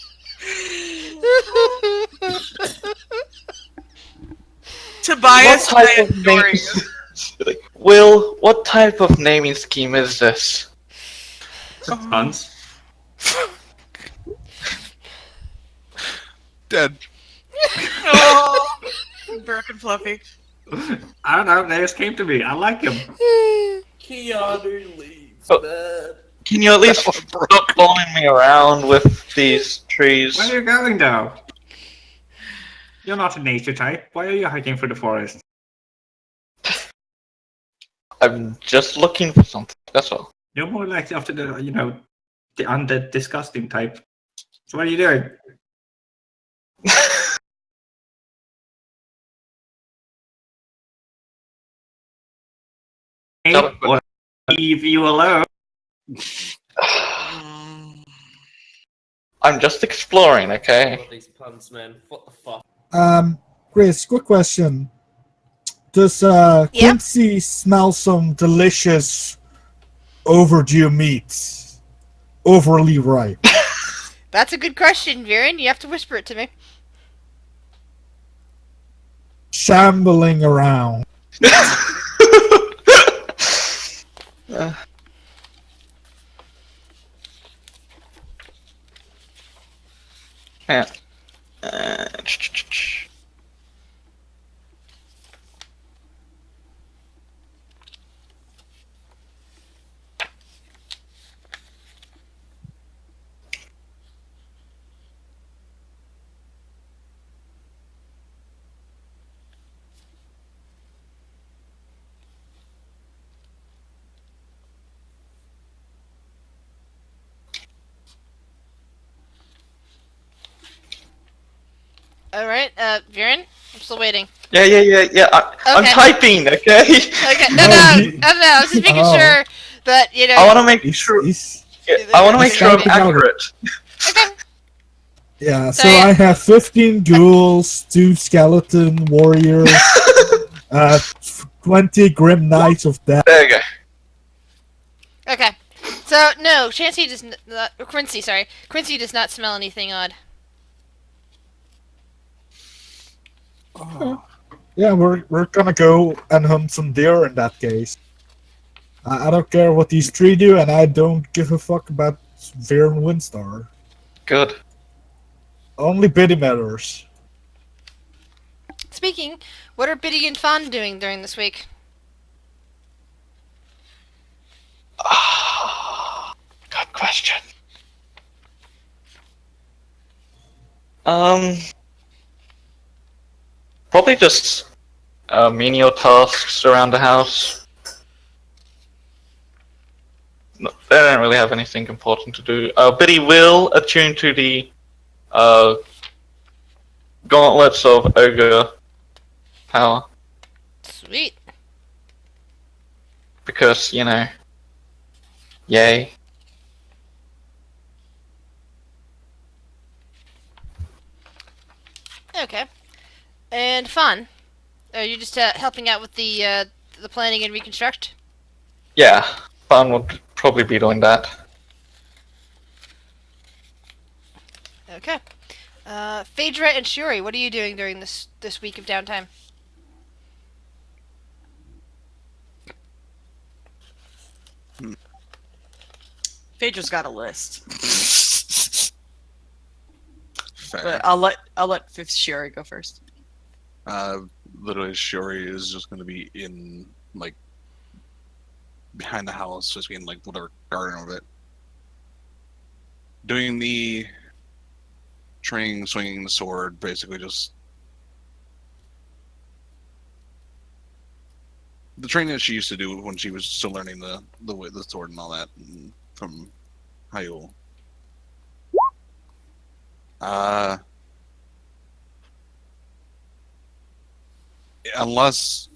Tobias, what type I of adore naming? you. Will, what type of naming scheme is this? Hans. Dead. Oh, broken Fluffy. I don't know, they just came to me. I like him. Keanu leaves, Oh. man. Can you at least That one broke. stop following me around with these trees? Where are you going, though? You're not a nature type. Why are you hiking through the forest? I'm just looking for something, that's all. You're more like after the, the undead disgusting type. So what are you doing? Hey, Shut up. or leave you alone. Mm, I'm just exploring, okay? All these puns, man. What the fuck? Chris, quick question. Does Yeah? Quincy smell some delicious overdue meat? Overly ripe. That's a good question, Viren. You have to whisper it to me. Shambling around. Yeah. Alright, Viren? I'm still waiting. Yeah. I'm Okay. typing, okay? Okay, no, I was just making Oh. sure that, I want to make He's, sure. he's, I want to make he's sure I'm typing out. accurate. Okay. Yeah, So, so yeah. I have 15 ghouls, 2 skeleton warriors, 20 grim knights of death. There you go. Okay. So, no, Quincy does Quincy does not smell anything odd. Oh. Yeah, we're gonna go and hunt some deer in that case. I don't care what these 3 do, and I don't give a fuck about Viren Windstar. Good. Only Biddy matters. Speaking, what are Biddy and Fawn doing during this week? Good question. Probably just menial tasks around the house. No, they don't really have anything important to do. Biddy will attune to the gauntlets of ogre power Sweet. because yay. Okay. And Fawn, are you just helping out with the planning and reconstruct? Yeah, Fun would probably be doing that. Okay. Phaedra and Shuri, what are you doing during this week of downtime? Phaedra's got a list, Fair. but I'll let Fifth Sherry go first. Literally, Shuri is just going to be in, like, behind the house, just being, like, whatever garden of it. Doing the training, swinging the sword, basically just the training that she used to do when she was still learning the sword and all that from Hyul. Unless,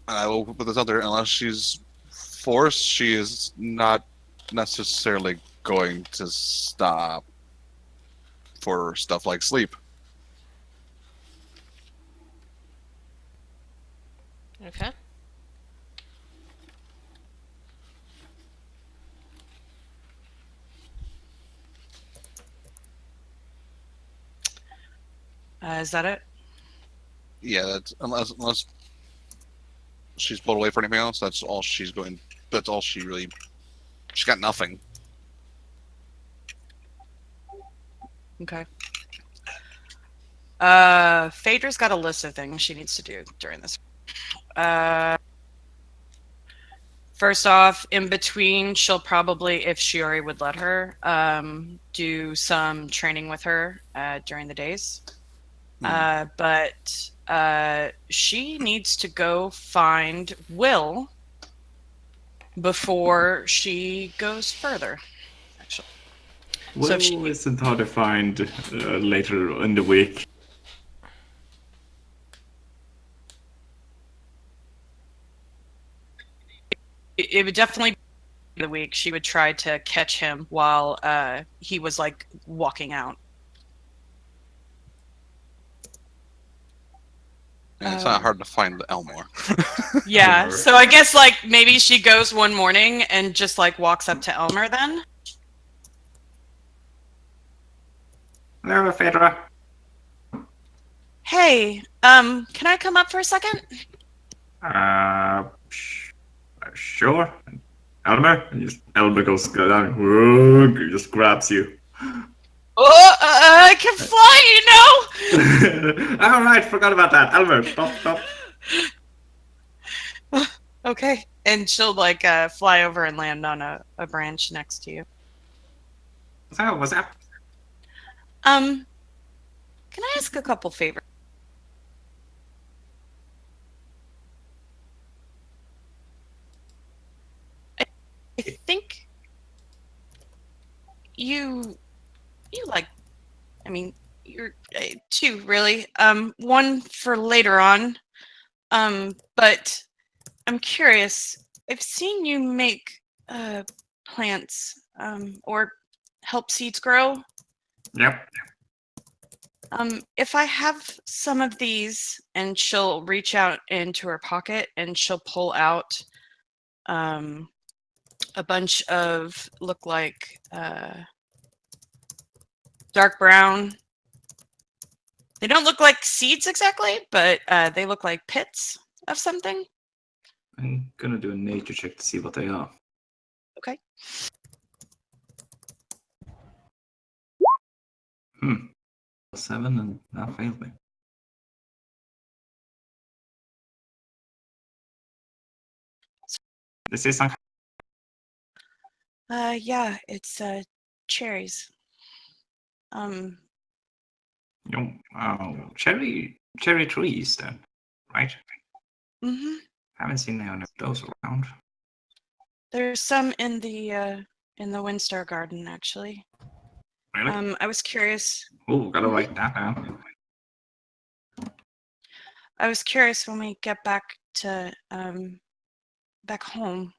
and I will put this out there, unless she's forced, she is not necessarily going to stop for stuff like sleep. Okay. Is that it? Yeah, that's unless she's pulled away for anything else. That's all she's going. That's all she really. She's got nothing. Okay. Phaedra's got a list of things she needs to do during this. First off, in between, she'll probably, if Shiori would let her, do some training with her during the days. But she needs to go find Will before she goes further, actually. Well, So if she, isn't hard to find later in the week. it would definitely be the week she would try to catch him while he was like walking out. Yeah, it's not hard to find Elmore. Yeah, Elmer. so I guess like maybe she goes one morning and just like walks up to Elmer then. Hello, Phaedra. Hey, can I come up for a second? Sure. Elmer? Elmer goes down, whoa, just grabs you. Oh, I can fly, you know. Alright, forgot about that. Elmer, stop. Okay, and she'll like fly over and land on a branch next to you. What's up? Can I ask a couple favors? I think you like, I mean, you're two really. One for later on. But I'm curious. I've seen you make plants or help seeds grow. Yep. If I have some of these, and she'll reach out into her pocket and she'll pull out a bunch of look like dark brown. They don't look like seeds exactly, but they look like pits of something. I'm gonna do a nature check to see what they are. Okay. 7 and that failed me. This is some Yeah, it's cherries. cherry trees then, right? Mm-hmm. Haven't seen any of those around. There's some in the Windstar Garden actually. Really? I was curious. Oh, gotta write that down. I was curious when we get back to back home.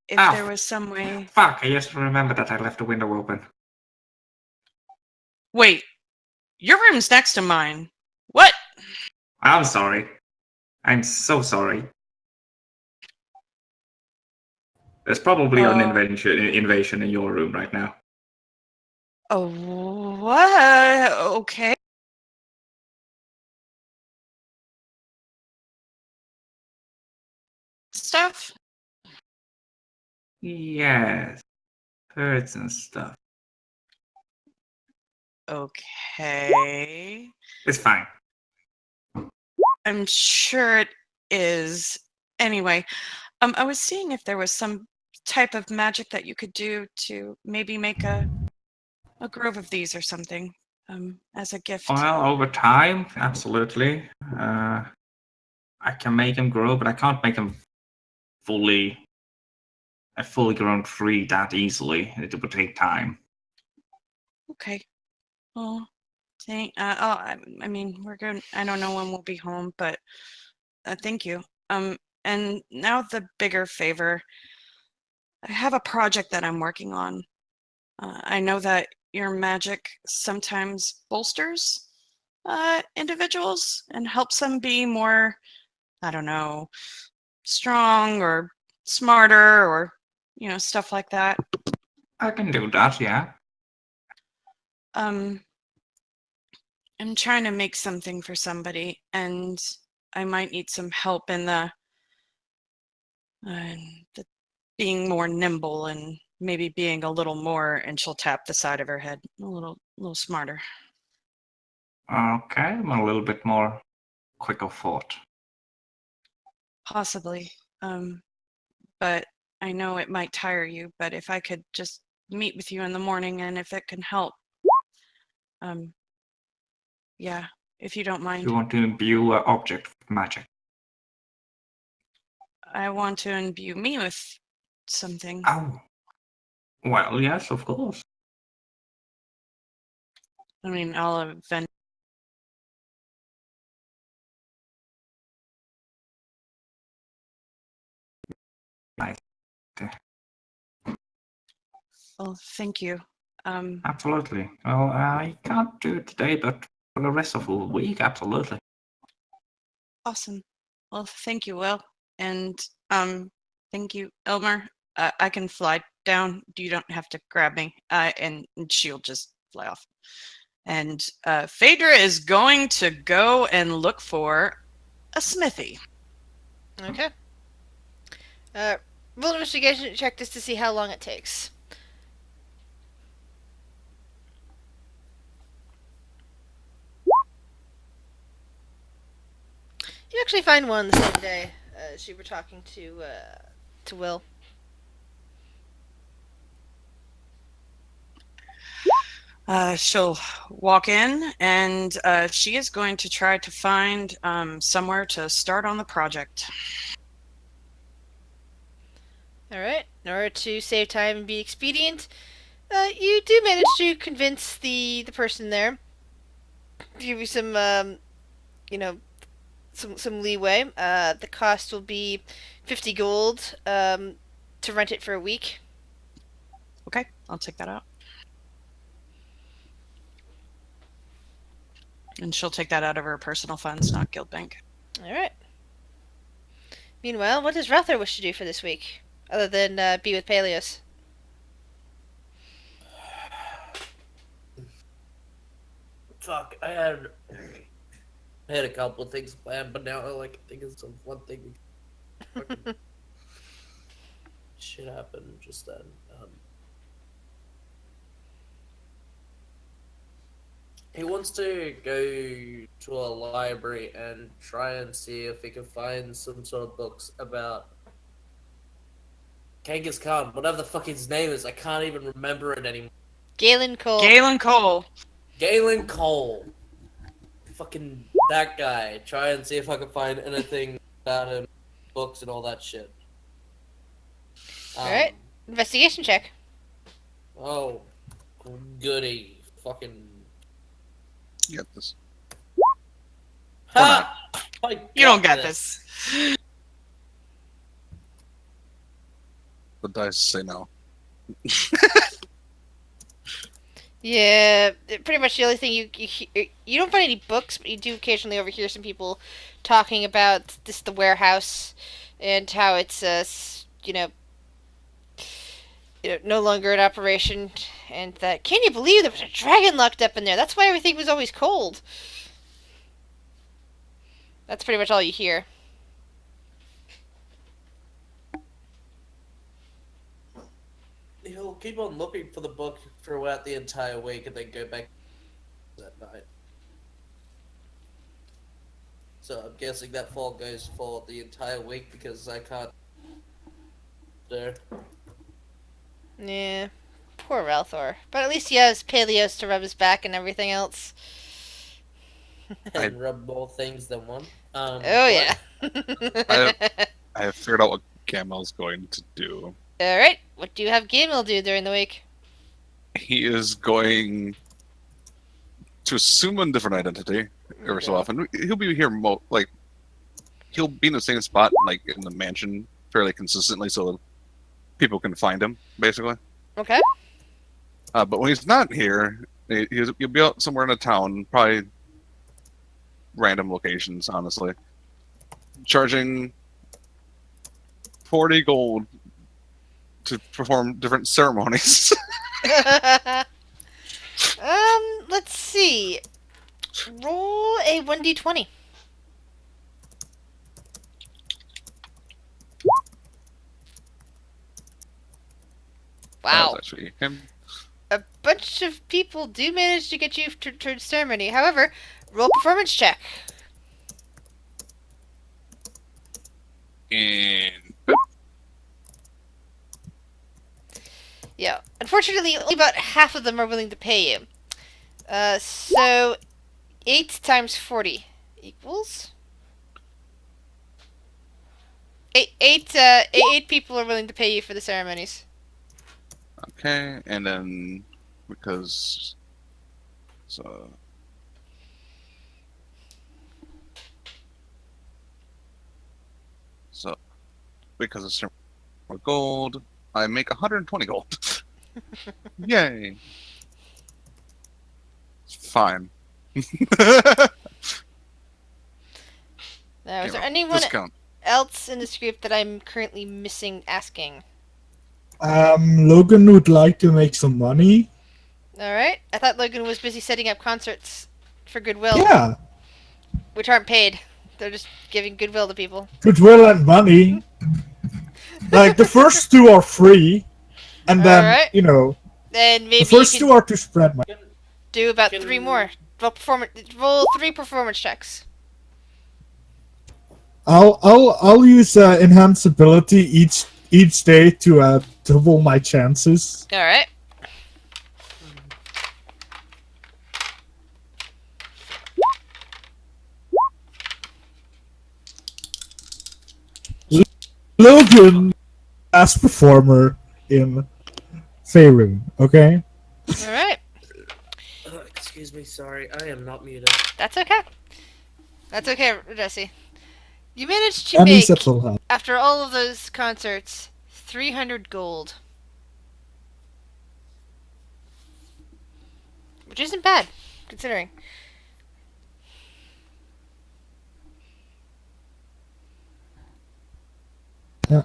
If Ah, there was some way. Fuck, I just remembered that I left the window open. Wait, your room's next to mine. What? I'm sorry. I'm so sorry. There's probably an invasion in your room right now. Oh, what? Okay. Stuff. Yes. Birds and stuff. Okay. It's fine. I'm sure it is. Anyway, I was seeing if there was some type of magic that you could do to maybe make a grove of these or something, as a gift. Well, over time, absolutely. I can make them grow, but I can't make them a fully grown tree that easily. It would take time. Okay. Well, I mean, we're going. I don't know when we'll be home, but thank you. And now the bigger favor. I have a project that I'm working on. I know that your magic sometimes bolsters individuals and helps them be more, I don't know, strong or smarter or, stuff like that. I can do that, yeah. I'm trying to make something for somebody, and I might need some help in the being more nimble and maybe being a little more, and she'll tap the side of her head, a little smarter. Okay, I'm a little bit more quick of thought. Possibly. But I know it might tire you, but if I could just meet with you in the morning and if it can help. Yeah, if you don't mind. You want to imbue an object with magic. I want to imbue me with something. Oh. Well, yes, of course. I mean, I'll eventually. Nice. Well, thank you. Absolutely. Well, I can't do it today, but for the rest of the week, absolutely. Awesome. Well, thank you, Will. And thank you, Elmer. I can fly down. You don't have to grab me. And she'll just fly off. And Phaedra is going to go and look for a smithy. Okay. Roll investigation check just to see how long it takes. You actually find one the same day as you were talking to Will. She'll walk in and she is going to try to find somewhere to start on the project. Alright. In order to save time and be expedient, you do manage to convince the person there. Give you some, some leeway. The cost will be 50 gold to rent it for a week. Okay, I'll take that out. And she'll take that out of her personal funds, not Guild Bank. Alright. Meanwhile, what does Rother wish to do for this week? Other than be with Peleus? Fuck, I had a couple of things planned, but now all I can think is of one thing. Fucking shit happened just then. He wants to go to a library and try and see if he can find some sort of books about Genghis Khan, whatever the fuck his name is. I can't even remember it anymore. Galen Cole. Galen Cole. Galen Cole. Fucking that guy. Try and see if I can find anything about him, books and all that shit. Alright. Investigation check. Oh, goody. Fucking. Get this. Ha! You don't get this. The dice say no. Yeah, pretty much the only thing you don't find any books, but you do occasionally overhear some people talking about the warehouse and how it's no longer in operation, and that can you believe there was a dragon locked up in there? That's why everything was always cold. That's pretty much all you hear. He'll keep on looking for the book throughout the entire week and then go back that night. So I'm guessing that fall goes for the entire week because I can't. There. Yeah, poor Ralthor. But at least he has Peleos to rub his back and everything else. And rub more things than one. Oh what? yeah. I have figured out what Gamel's going to do. Alright, what do you have Gamel do during the week? He is going to assume a different identity every so often. He'll be here, he'll be in the same spot, like in the mansion, fairly consistently, so that people can find him, basically. Okay. But when he's not here, he'll be out somewhere in a town, probably random locations, honestly, charging 40 gold to perform different ceremonies. Let's see. Roll a 1d20. Wow. That's actually him. A bunch of people do manage to get you to ceremony. However, roll performance check. And Yeah. Unfortunately, only about half of them are willing to pay you. So 8 times 40 equals... Eight people are willing to pay you for the ceremonies. Okay, and then because so because it's more gold, I make 120 gold. Yay! Fine. Now, is there Yeah, anyone discount. else in this group that I'm currently missing asking? Logan would like to make some money. Alright. I thought Logan was busy setting up concerts for goodwill, Yeah, which aren't paid. They're just giving goodwill to people. goodwill and money. Like the first two are free, and then Alright. Then the maybe first you two can are to spread money. do about 3 more. Roll 3 performance checks. I'll use enhanced ability each day to double my chances. Alright. Logan, best performer in Faerun, okay? Alright. Excuse me, sorry, I am not muted. That's okay. That's okay, Jesse. You managed to And make, he's at full health. after all of those concerts, 300 gold. Which isn't bad, considering. Yeah.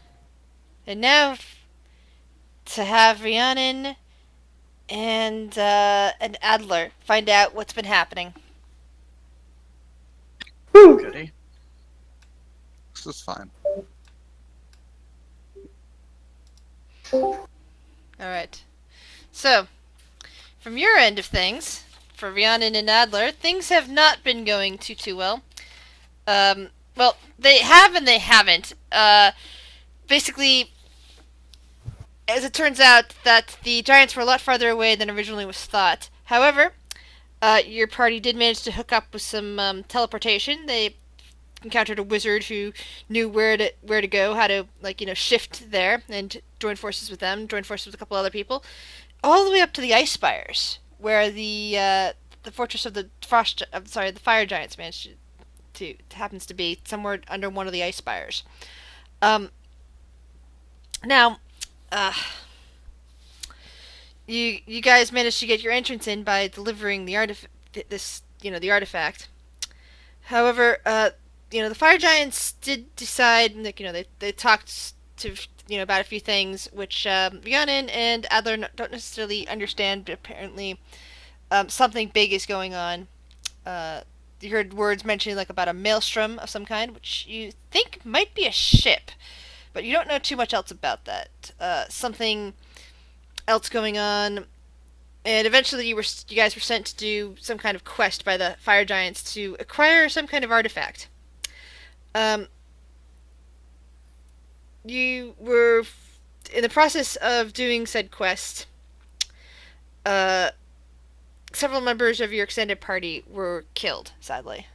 And now, to have Rhiannon and Adler find out what's been happening. Goody. This is fine. Alright. So, from your end of things, for Rhiannon and Adler, things have not been going too well. Well, they have and they haven't. Basically, as it turns out, that the giants were a lot farther away than originally was thought. However, your party did manage to hook up with some teleportation. They encountered a wizard who knew where to go, how to shift there, and join forces with them. Join forces with a couple other people, all the way up to the ice spires, where the fortress of the the fire giants managed to happens to be somewhere under one of the ice spires. Now, you guys managed to get your entrance in by delivering the the artifact. However, the fire giants did decide, they talked to about a few things which Rhiannon and Adler don't necessarily understand, but apparently something big is going on. You heard words mentioning about a maelstrom of some kind, which you think might be a ship, but you don't know too much else about that. Something else going on, and eventually you guys were sent to do some kind of quest by the fire giants to acquire some kind of artifact. You were in the process of doing said quest. Several members of your extended party were killed, sadly.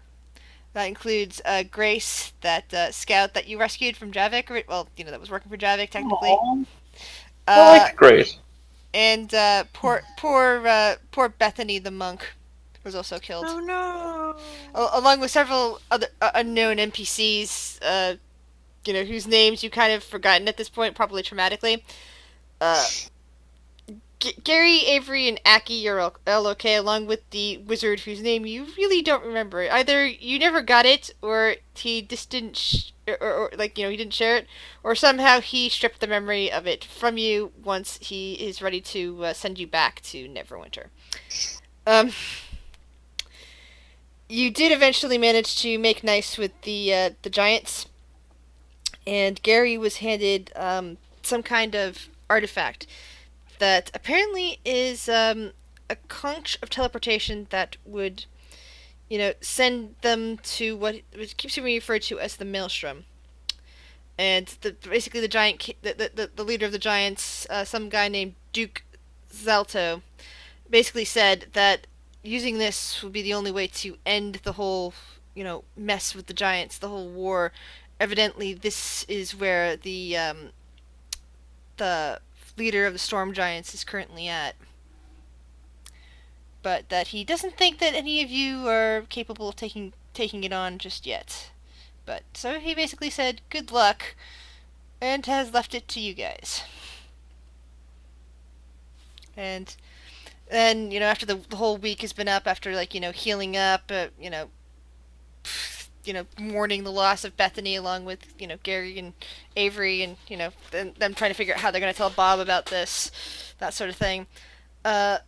That includes Grace, that scout that you rescued from Javik. That was working for Javik, technically. I like Grace. And poor Bethany the monk was also killed. Oh no! Along with several other unknown NPCs, whose names you kind of forgotten at this point, probably traumatically. Gary, Avery, and Aki are all okay, along with the wizard whose name you really don't remember. Either you never got it, or he just didn't, he didn't share it, or somehow he stripped the memory of it from you once he is ready to send you back to Neverwinter. You did eventually manage to make nice with the giants, and Gary was handed some kind of artifact that apparently is a conch of teleportation that would, send them to what keeps being referred to as the Maelstrom. And basically the giant, the leader of the giants, some guy named Duke Zalto basically said that using this would be the only way to end the whole, mess with the giants, the whole war. Evidently, this is where the leader of the storm giants is currently at. But that he doesn't think that any of you are capable of taking it on just yet. But so he basically said good luck and has left it to you guys. And then, after the whole week has been up, after healing up, mourning the loss of Bethany along with, Gary and Avery and, them trying to figure out how they're going to tell Bob about this, that sort of thing. The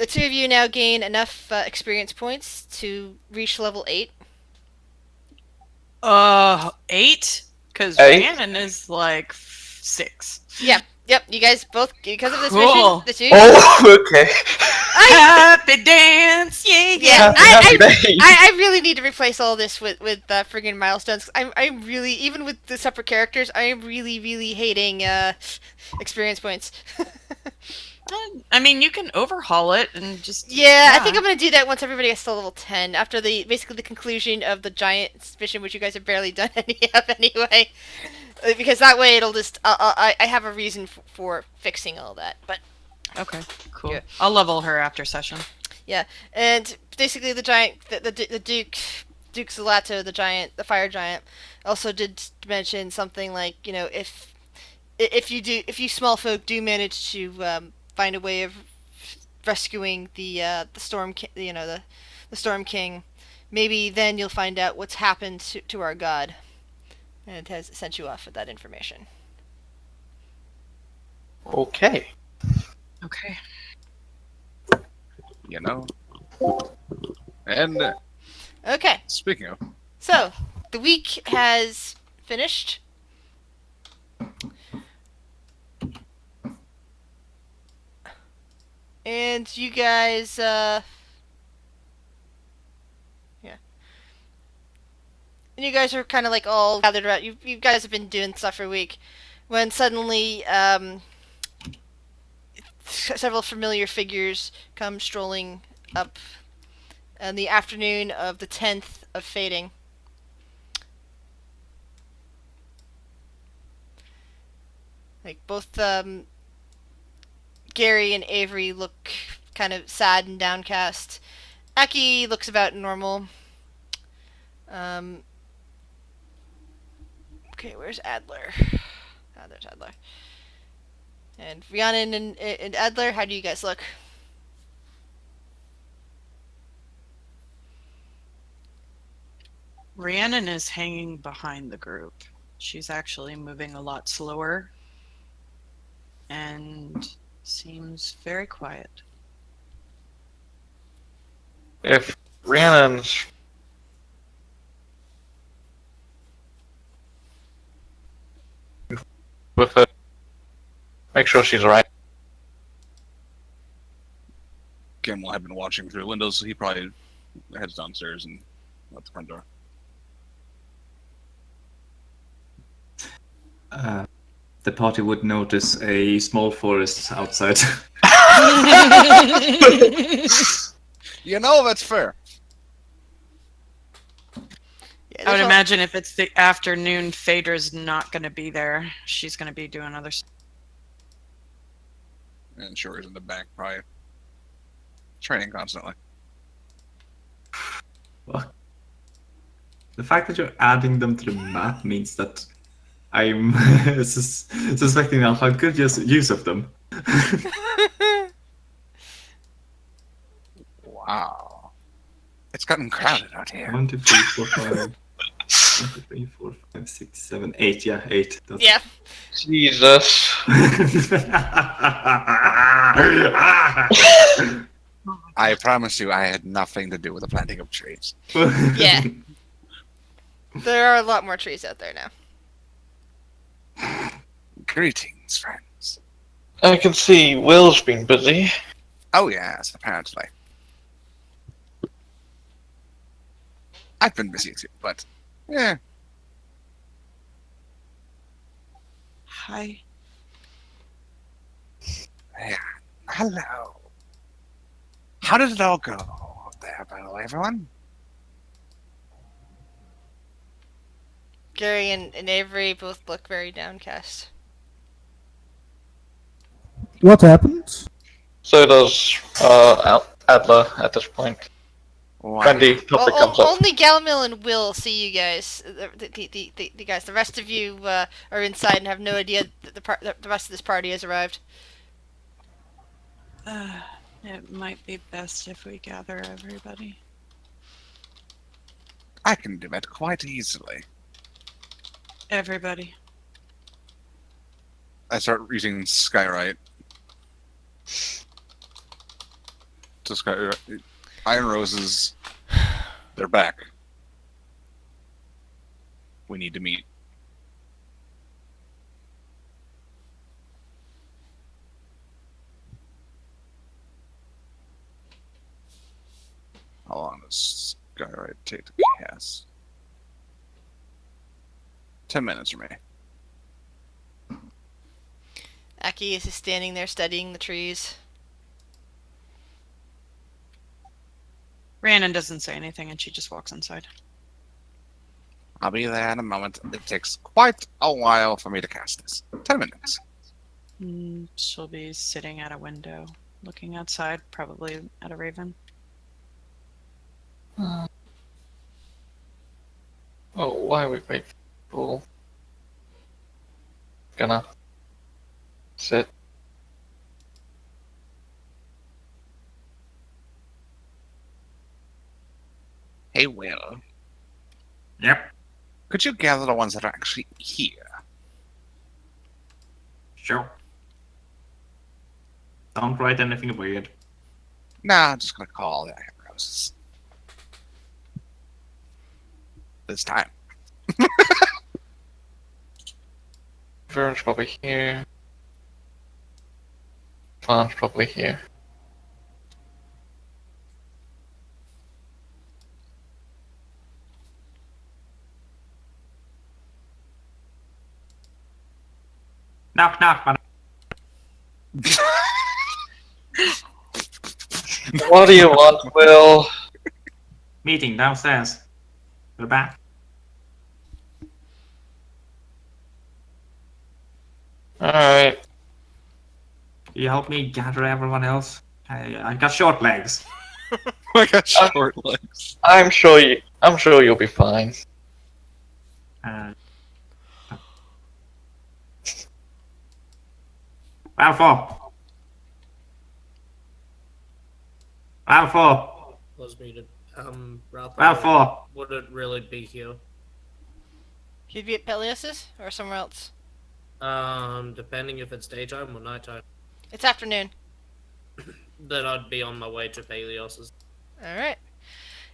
two of you now gain enough experience points to reach level 8. 8? Because Rhiannon is like 6. Yeah. Yep, you guys both, because of this Cool. mission, the two. Oh, okay. Happy dance, yeah. I really need to replace all this with friggin' milestones. I'm really, even with the separate characters, I am really hating experience points. I mean, you can overhaul it and just... Yeah, I think I'm gonna do that once everybody gets to level 10, after basically the conclusion of the Giants mission, which you guys have barely done any of anyway. Because that way it'll just, I have a reason for fixing all that, but... Okay, cool. Yeah. I'll level her after session. Yeah, and basically the giant, the Duke Zalato, the fire giant, also did mention something like, if you small folk do manage to find a way of rescuing the storm, the Storm King, maybe then you'll find out what's happened to our god, and has sent you off with that information. Okay. Okay. And Okay, speaking of, so the week has finished. And you guys, And you guys are kind of like all gathered around. You guys have been doing stuff for a week, when suddenly several familiar figures come strolling up in the afternoon of the 10th of Fading. Like both Gary and Avery look kind of sad and downcast. Aki looks about normal. Okay, where's Adler? Ah, there's Adler. And Rhiannon and Adler, how do you guys look? Rhiannon is hanging behind the group. She's actually moving a lot slower and seems very quiet. If Rhiannon's with it, make sure she's alright. Gimel had been watching through windows, so he probably heads downstairs and out the front door. The party would notice a small forest outside. That's fair. Yeah, I would there's imagine if it's the afternoon, Phaedra's not going to be there. She's going to be doing other stuff. And Shore's in the back, probably training constantly. Well, the fact that you're adding them to the map means that I'm suspecting I'll have good use of them. Wow. It's gotten crowded out here. 1, 2, 3, 4, 5. 1, 2, 3, 4, 5, 6, 7, 8. Yeah, 8. That's... Yeah. Jesus. I promise you, I had nothing to do with the planting of trees. Yeah. There are a lot more trees out there now. Greetings, friends. I can see Will's been busy. Oh yes, apparently. I've been busy too, but yeah. Hi. Yeah. hello. How did it all go up there, by the way, everyone? Gary and Avery both look very downcast. What happened? So does Adler at this point. Why? When the topic comes up. Only Galamil and Will see you guys. The guys. The rest of you are inside and have no idea that the rest of this party has arrived. It might be best if we gather everybody. I can do it quite easily. Everybody. I start using Skywrite. To Skywrite. Iron Roses. They're back. We need to meet. How long does Skywrite take to cast? 10 minutes for me. Aki is just standing there studying the trees. Rhiannon doesn't say anything and she just walks inside. I'll be there in a moment. It takes quite a while for me to cast this. 10 minutes. She'll be sitting at a window, looking outside, probably at a raven. Oh, why we wait for people? Gonna sit. Hey, Will. Yep, Could you gather the ones that are actually here? sure. Don't write anything weird. Nah, I'm just gonna call the Iron Roses. This time. Vern's probably here. Fawn's probably here. Knock, knock, man. What do you want, Will? Meeting downstairs. We're back. Alright. Can you help me gather everyone else? I got short legs. I got short legs. I'm sure you'll be fine. Uh, round four. Round four. Was muted. Ralph, Round four. would it really be here? He'd be at Peleus's or somewhere else. Depending if it's daytime or nighttime. It's afternoon. Then I'd be on my way to Peleos's. All right.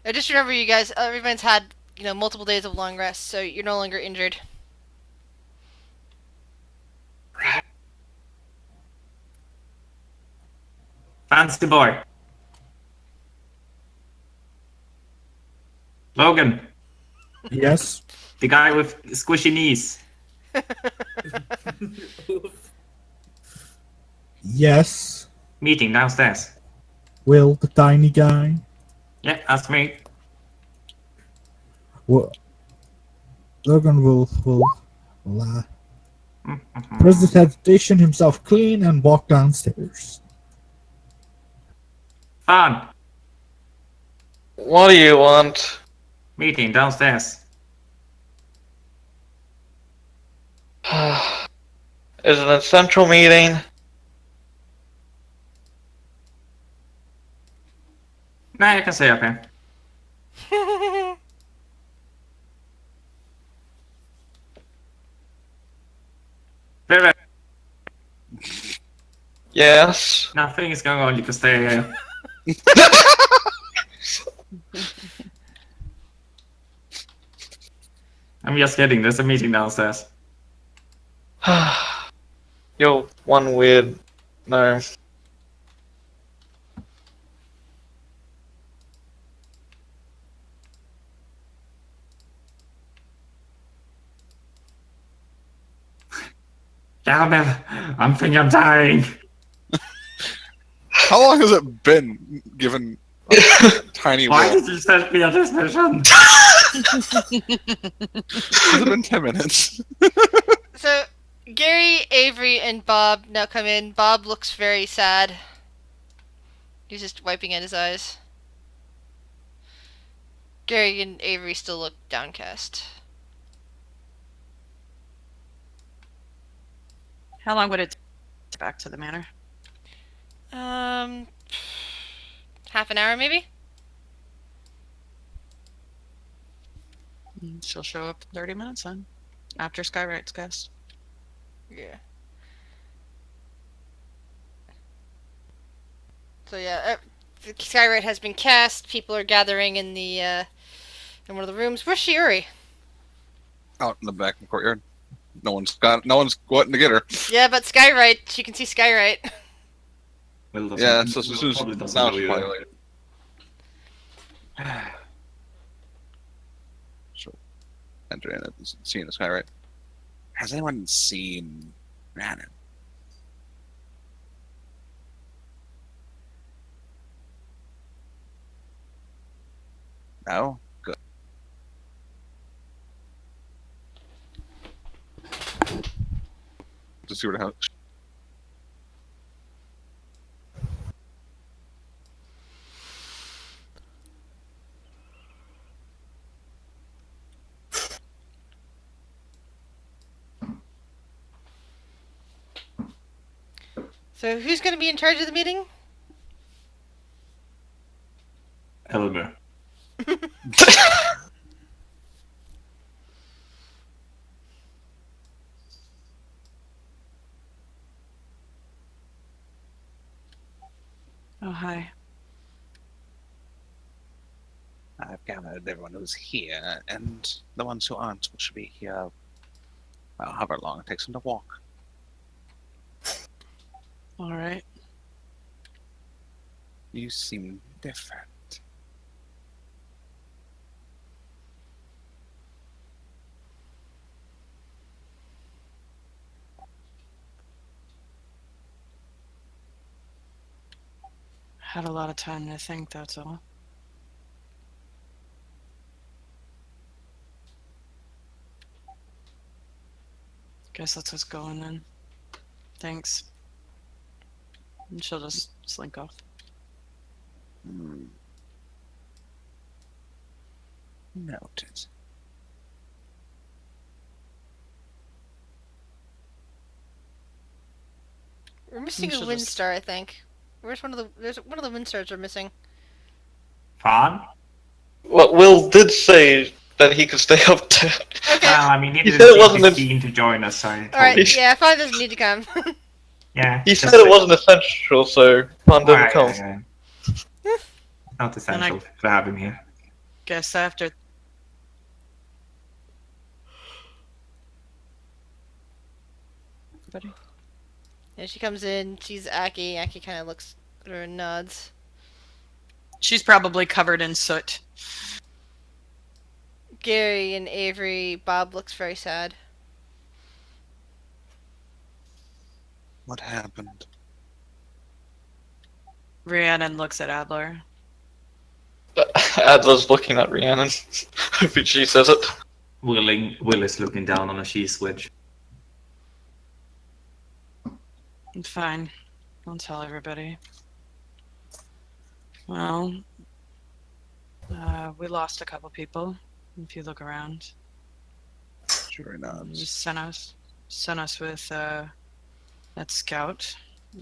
Now just remember, you guys. Everyone's had multiple days of long rest, so you're no longer injured. Fancy boy. Logan, Yes. the guy with squishy knees. Yes. Meeting downstairs. Will, the tiny guy. Yeah, that's me. Well, Logan will presentation himself clean and walk downstairs. Fun. What do you want? Meeting downstairs. Is it a central meeting? Nah, you can stay up here. Very, Yes. nothing is going on. You can stay here. I'm just kidding. There's a meeting downstairs. You're one weird. No. Caramel, I'm thinking I'm dying. How long has it been, given a tiny Why roll? did you send me on this mission? Has it been 10 minutes? So, Gary, Avery, and Bob now come in. Bob looks very sad. He's just wiping at his eyes. Gary and Avery still look downcast. How long would it take back to the manor? Half an hour maybe? She'll show up in 30 minutes then, after Skywright's cast. Yeah. So yeah, the Skywright has been cast. People are gathering in the in one of the rooms. Where's Shiori? Out in the back of the courtyard. No one's wanting to get her. Yeah, but Skywright. You can see Skywright. Will doesn't, Yeah, so as soon as probably doesn't now know she's you. probably like, so enter in and seeing this guy, right? Has anyone seen Rhiannon? No? Good. To see what happens. So who's going to be in charge of the meeting? Elmer. Oh, hi. I've gathered everyone who's here, and the ones who aren't should be here, well, however long it takes them to walk. All right. You seem different. Had a lot of time to think, that's all. Guess that's what's going then. Thanks. And she'll just slink off. Noted. We're missing a She'll wind just- star, I think. Where's one of the? There's one of the wind stars are missing. Fun? Well, Will did say that he could stay up to. Okay. Well, I mean, he He didn't said it seem wasn't too a- keen to join us, so I told All right. him. Yeah, Fawn doesn't need to come. Yeah. He just said it say- wasn't essential, so Pond didn't come. yeah. Not essential to have him here. Guess after. Everybody? And she comes in. She's Aki. Aki kind of looks at her and nods. She's probably covered in soot. Gary and Avery. Bob looks very sad. What happened? Rhiannon looks at Adler. Adler's looking at Rhiannon. Hoping she says it. Will is looking down on a cheese wedge. Fine. I'll tell everybody. Well, we lost a couple people. If you look around, Sure you nods. sent us with that scout,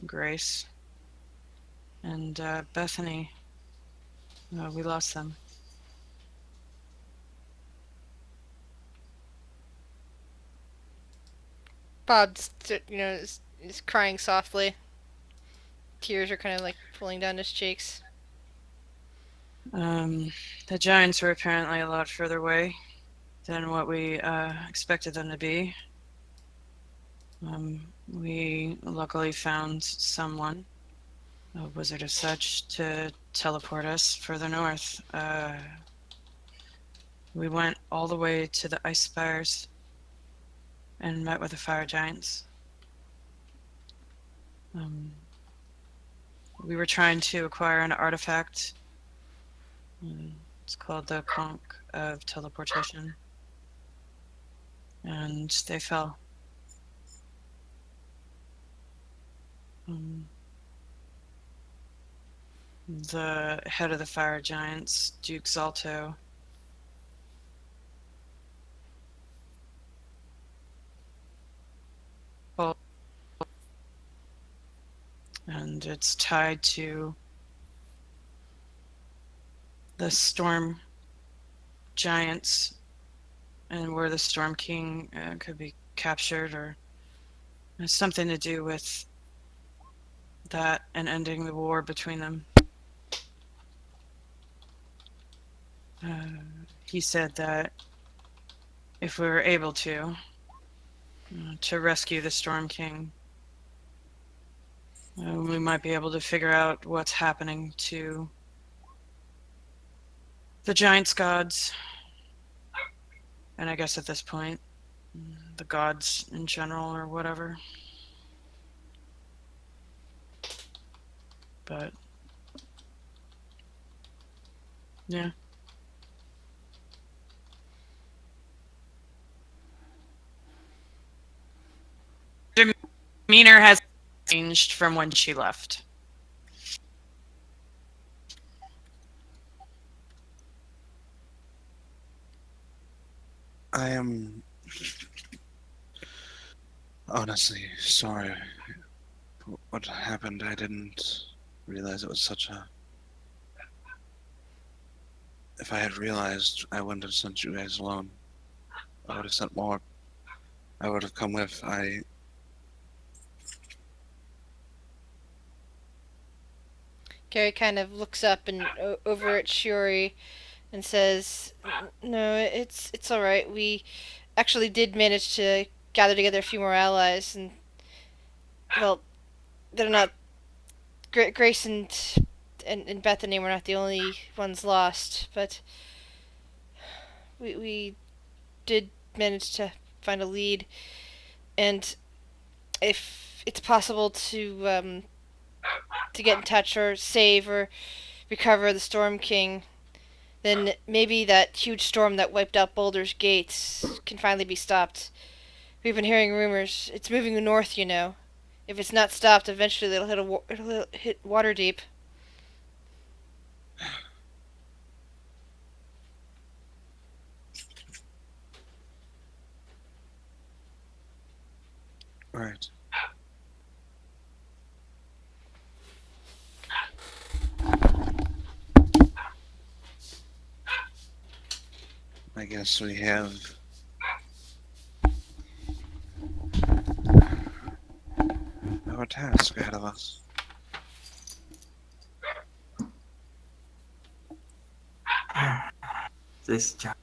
Grace, and Bethany. We lost them. Bob, just, is crying softly. Tears are kind of like pulling down his cheeks. The giants were apparently a lot further away than what we expected them to be. We luckily found someone, a wizard of such, to teleport us further north. We went all the way to the ice spires and met with the fire giants. we were trying to acquire an artifact. It's called the Conch of Teleportation. And they fell. The head of the fire giants, Duke Zalto, and it's tied to the storm giants, and where the Storm King could be captured, or has something to do with that and ending the war between them. He said that if we were able to rescue the Storm King, we might be able to figure out what's happening to the Giants gods. And I guess at this point, the gods in general or whatever. But yeah. Demeanor has changed from when she left. I am honestly sorry for what happened. I didn't realize it was such a... If I had realized, I wouldn't have sent you guys alone. I would have sent more. I would have come with. Gary kind of looks up and over at Shiori and says, "No, it's all right. We actually did manage to gather together a few more allies, and well, they're not. Grace and Bethany were not the only ones lost, but we did manage to find a lead, and if it's possible to get in touch or save or recover the Storm King, then maybe that huge storm that wiped out Boulder's Gates can finally be stopped. We've been hearing rumors. It's moving north, you know. If it's not stopped, eventually it'll hit Waterdeep." Right. I guess we have our task ahead of us. This job.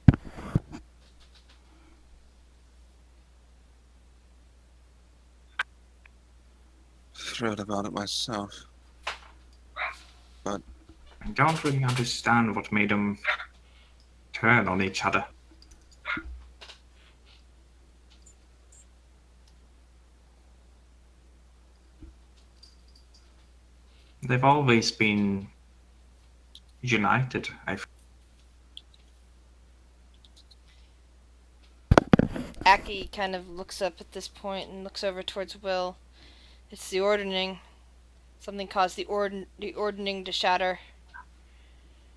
Thrilled about it myself. But I don't really understand what made them turn on each other. They've always been united, Aki kind of looks up at this point and looks over towards Will. It's the ordning. Something caused the ordning to shatter.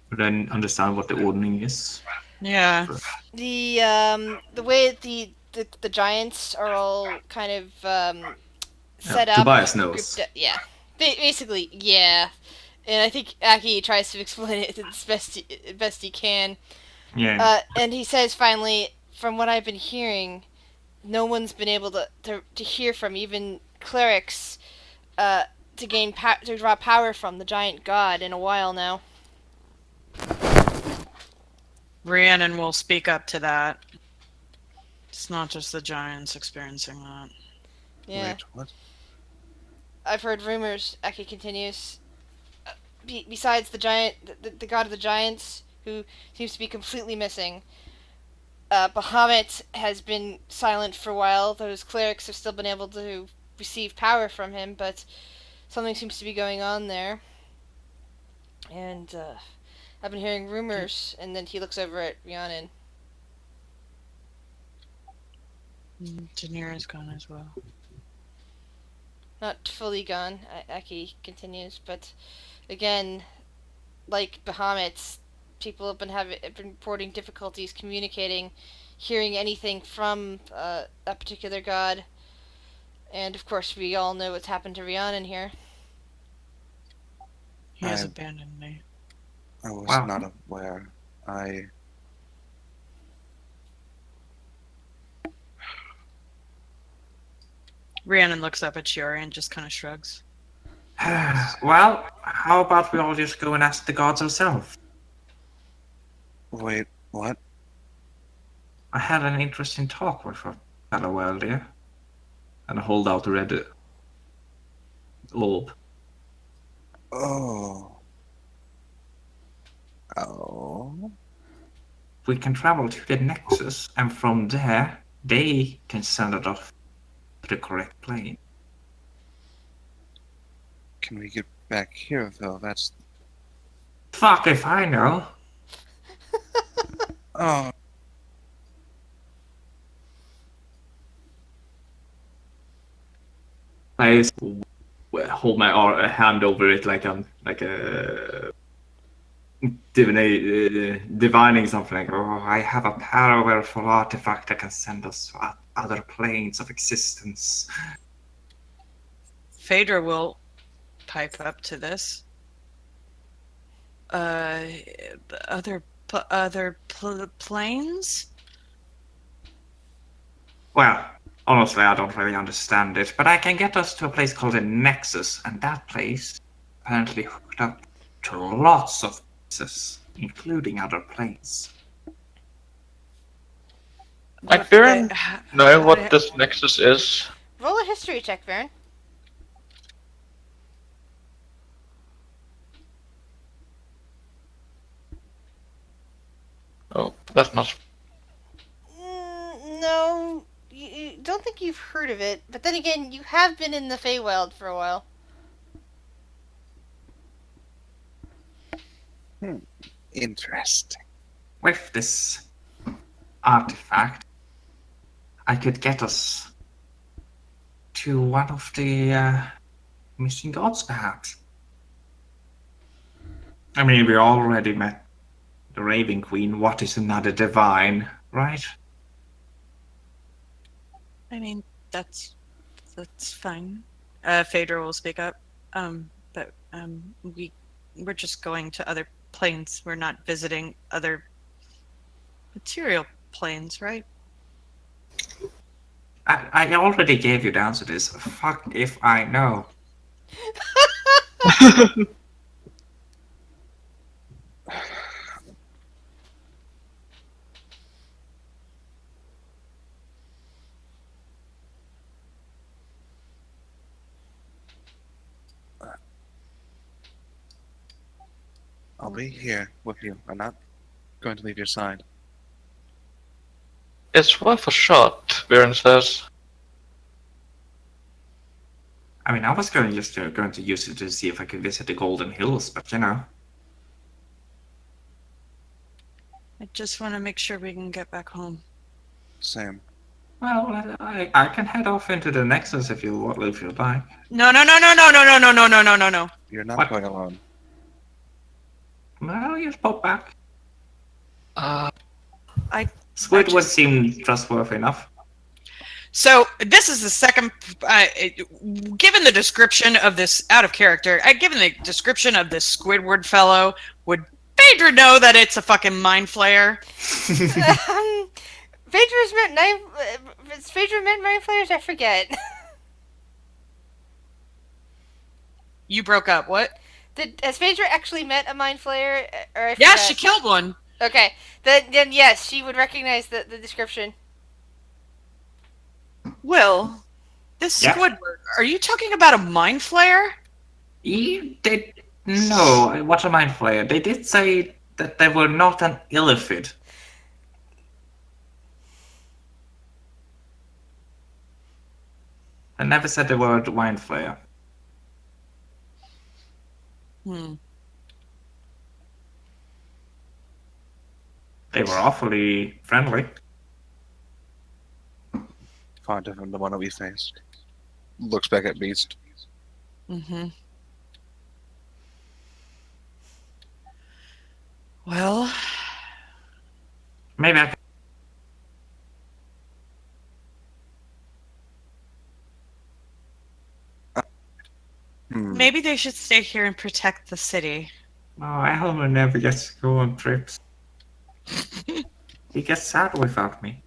But I don't understand what the ordning is. Yeah. The way the giants are all kind of set up. Tobias knows. Yeah. Basically, yeah. And I think Aki tries to explain it as best he can. Yeah. And he says finally, from what I've been hearing, no one's been able to hear from, even clerics, to draw power from the giant god in a while now. Rhiannon will speak up to that. It's not just the giants experiencing that. Yeah. wait, what? I've heard rumors, Aki continues. Besides the giant, the god of the giants, who seems to be completely missing, Bahamut has been silent for a while. Those clerics have still been able to receive power from him, but something seems to be going on there. And I've been hearing rumors. And then he looks over at Rhiannon. Janira's gone as well. Not fully gone, Aki continues, but again, like Bahamut's, people have been reporting difficulties communicating, hearing anything from that particular god. And of course, we all know what's happened to Rhiannon here. He has I- abandoned me. I was Wow. not aware. Rhiannon looks up at Shiori and just kind of shrugs. Well, how about we all just go and ask the gods ourselves? Wait, what? I had an interesting talk with a fellow earlier. And I hold out the red orb. Oh. Oh. We can travel to the Nexus, and from there, they can send it off to the correct plane. Can we get back here, though? That's. Fuck if I know. Oh. I just hold my hand over it like I'm like a divining something. Like, oh, I have a powerful artifact that can send us to other planes of existence. Phaedra will pipe up to this. Other planes? Well, honestly, I don't really understand it, but I can get us to a place called the Nexus, and that place apparently hooked up to lots of places, including other planes. Like, Baron, know How what do- this Nexus is? Roll a history check, Varen. Oh, that's not. No, you don't think you've heard of it. But then again, you have been in the Feywild for a while. Interesting. With this artifact, I could get us to one of the missing gods, perhaps. I mean, we already met the Raven Queen. What is another divine, right? I mean, that's fine. Phaedra will speak up. But we're just going to other planes. We're not visiting other material planes, right? I already gave you the answer to this. Fuck if I know. I'll be here with you. I'm not going to leave your side. It's worth a shot, Baron says. I mean, I was going to use it to see if I could visit the Golden Hills, but you know. I just want to make sure we can get back home. Same. Well, I can head off into the Nexus if you like. No. You're not What? going alone. Well, you just pop back. Squidward just- seemed trustworthy enough. So this is the second. Given the description of this out of character, given the description of this Squidward fellow, would Phaedra know that it's a fucking mind flayer? Phaedra meant mind flayers? I forget. You broke up. What? Has Phaedra actually met a mind flayer? Or I Yeah, forget? she killed one. Okay, then yes, she would recognize the description. Will, this Yeah? Squidward, are you talking about a mind flayer? No, what's a mind flayer? They did say that they were not an illithid. I never said the word mind flayer. They were awfully friendly. Far different than the one that we faced. Looks back at Beast. Mm-hmm. Well, Maybe I can... maybe they should stay here and protect the city. Oh, Elmer never gets to go on trips. He gets sad without me.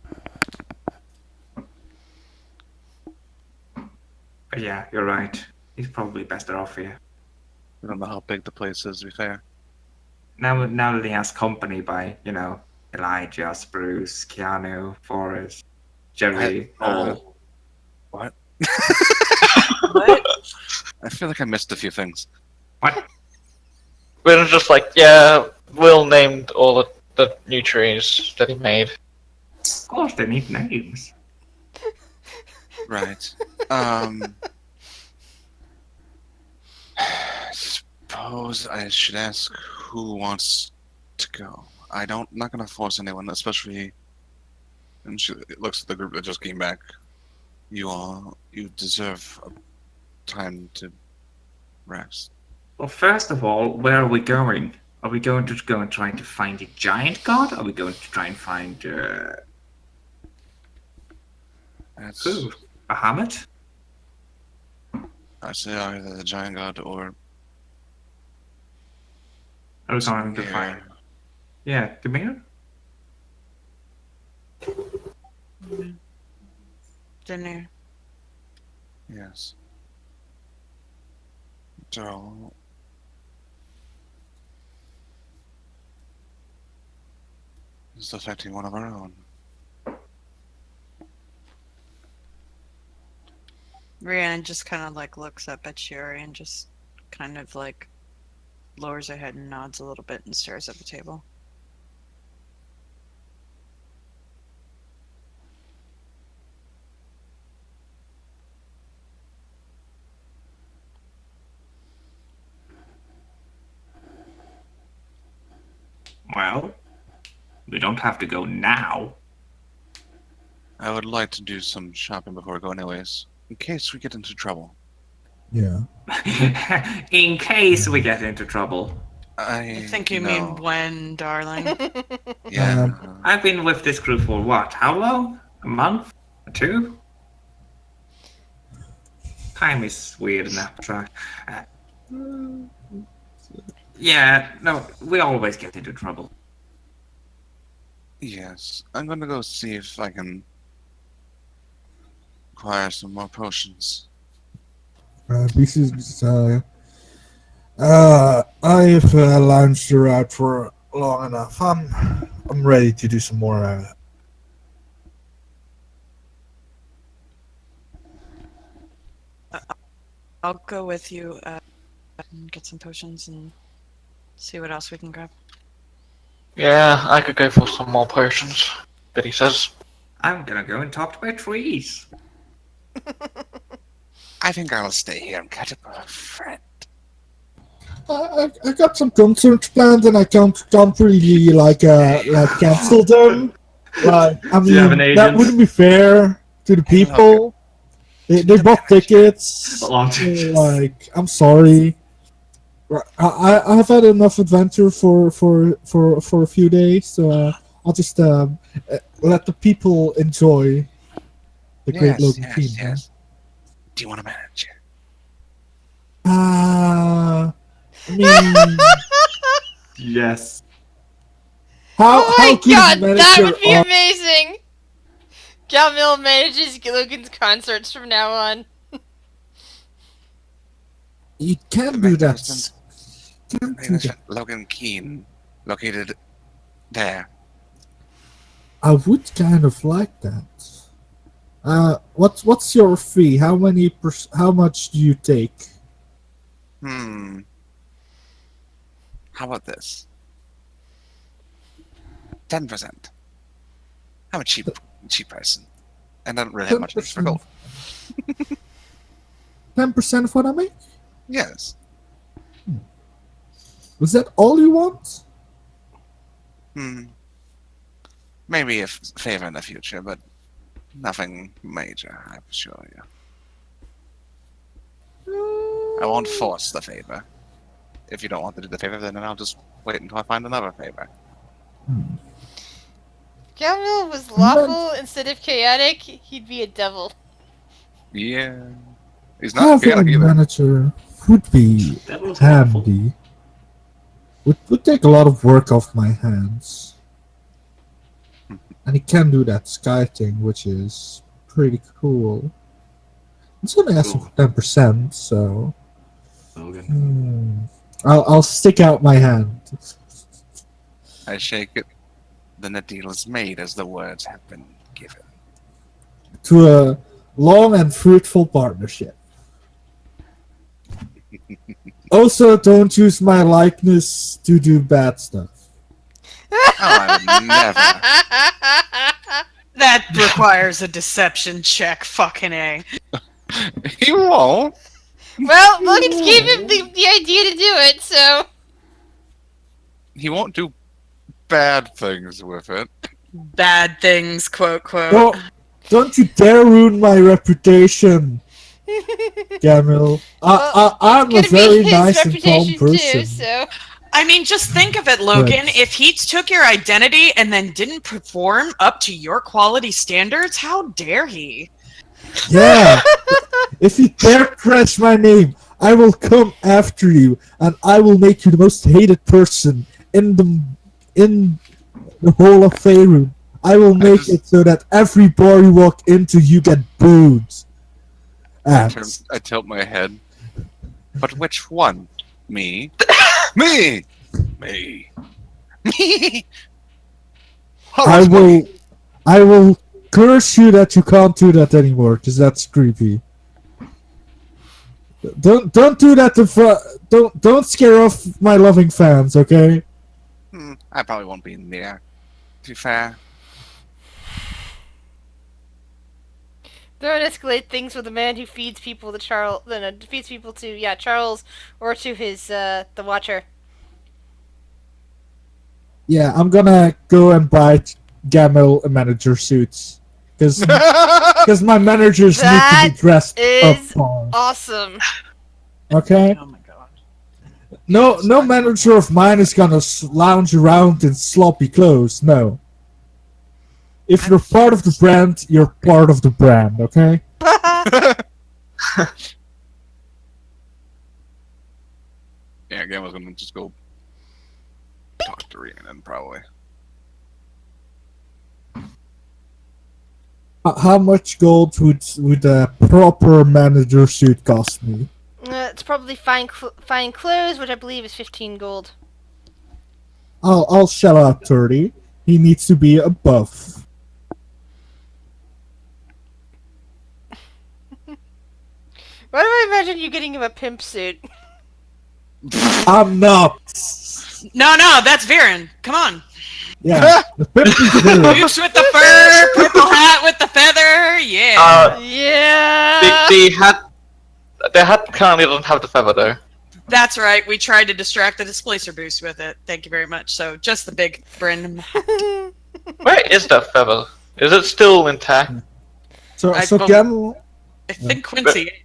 But yeah, you're right. He's probably better off here. We don't know how big the place is, to be fair. Now that he has company by, Elijah, Spruce, Keanu, Forrest, Jerry, all. What? What? I feel like I missed a few things. What? We're just like, yeah, Will named all the new trees that he made. Of course they need names. Right. I suppose I should ask who wants to go. Not gonna force anyone, especially. And she looks at the group that just came back. You deserve time to rest. Well, first of all, where are we going? Are we going to go and try to find a giant god? Are we going to try and find That's. who? Bahamut? I say either the giant god or. Are we going to Samir. find? Yeah, Demir? Dinner. Yes. So. It's affecting one of our own. Rhiannon just kind of like looks up at Sherry and just kind of like lowers her head and nods a little bit and stares at the table. Well, we don't have to go now. I would like to do some shopping before we go, anyways, in case we get into trouble. Yeah. In case we get into trouble. I think you mean when, darling. Yeah. I've been with this crew for what? How long? A month? 2? Time is weird and abstract. Yeah, no, we always get into trouble. Yes. I'm gonna go see if I can acquire some more potions. This is I've lounged around for long enough. I'm ready to do some more. I'll go with you and get some potions and see what else we can grab. Yeah, I could go for some more potions, Biddy says. I'm gonna go and talk to my trees. I think I'll stay here and catch up with a friend. I got some concerts planned, and I can't really like cancel them. Like, I Do you have an mean, that agent? wouldn't be fair to the people. They bought tickets. Like, I'm sorry. I've had enough adventure for a few days, so I'll just let the people enjoy the Great Logan Team. Yes. Do you want to manage? I mean, Yes. how Oh my could god, you manage that your would be amazing! Jamil manages Logan's concerts from now on. You can't do that. Can't do that. Logan Keene, located there. I would kind of like that. What's your fee? How much do you take? How about this? 10%. I'm a cheap person, and I don't really have much use for gold. 10% of what I make? Yes. Was that all you want? Maybe a favor in the future, but nothing major, I assure you. I won't force the favor. If you don't want to do the favor, then I'll just wait until I find another favor. Gamil was lawful instead of chaotic, he'd be a devil. Yeah. He's not Having a chaotic either. manager would be That was awful. handy. Would take a lot of work off my hands. And he can do that sky thing, which is pretty cool. It's only asking for 10%, so Logan. I'll stick out my hand. I shake it. Then the deal is made as the words have been given. To a long and fruitful partnership. Also, don't use my likeness to do bad stuff. Oh, I would never. That requires a deception check, fucking A. He won't. Well, Logan's gave him the idea to do it, so... He won't do bad things with it. Bad things, quote, quote. Oh, don't you dare ruin my reputation, Gamil. I'm a Gonna very be his nice and calm reputation person. too, so... I mean, just think of it, Logan. Right. If he took your identity and then didn't perform up to your quality standards, how dare he? Yeah. If you dare crash my name, I will come after you, and I will make you the most hated person in the whole of Faerun. I will make it so that every bar you walk into, you get booed. I tilt my head. But which one? Me? Me! Me! Me! I will curse you that you can't do that anymore, because that's creepy. Don't do that to don't scare off my loving fans, okay? I probably won't be near. To be fair. Don't escalate things with a man who feeds people to Charles, feeds people to, Charles, or to his, the Watcher. Yeah, I'm gonna go and buy Gamil a manager suits. Because my managers need to be dressed up. Awesome. Okay? Oh my god. No manager of mine is gonna lounge around in sloppy clothes, no. If you're part of the brand, you're part of the brand, okay? Yeah, again, I was gonna just go talk to Rhiannon, probably. How much gold would a proper manager suit cost me? It's probably fine clothes, which I believe is 15 gold. I'll shell out 30. He needs to be a buff. Why do I imagine you getting him a pimp suit? I'm not. No, that's Viren. Come on. Yeah, the pimp is Viren. Boots with the fur, purple hat with the feather. Yeah. Yeah. The hat currently doesn't have the feather though. That's right. We tried to distract the displacer boost with it. Thank you very much. So just the big brim. Where is that feather? Is it still intact? So believe- Gamil... I think Quincy ate it.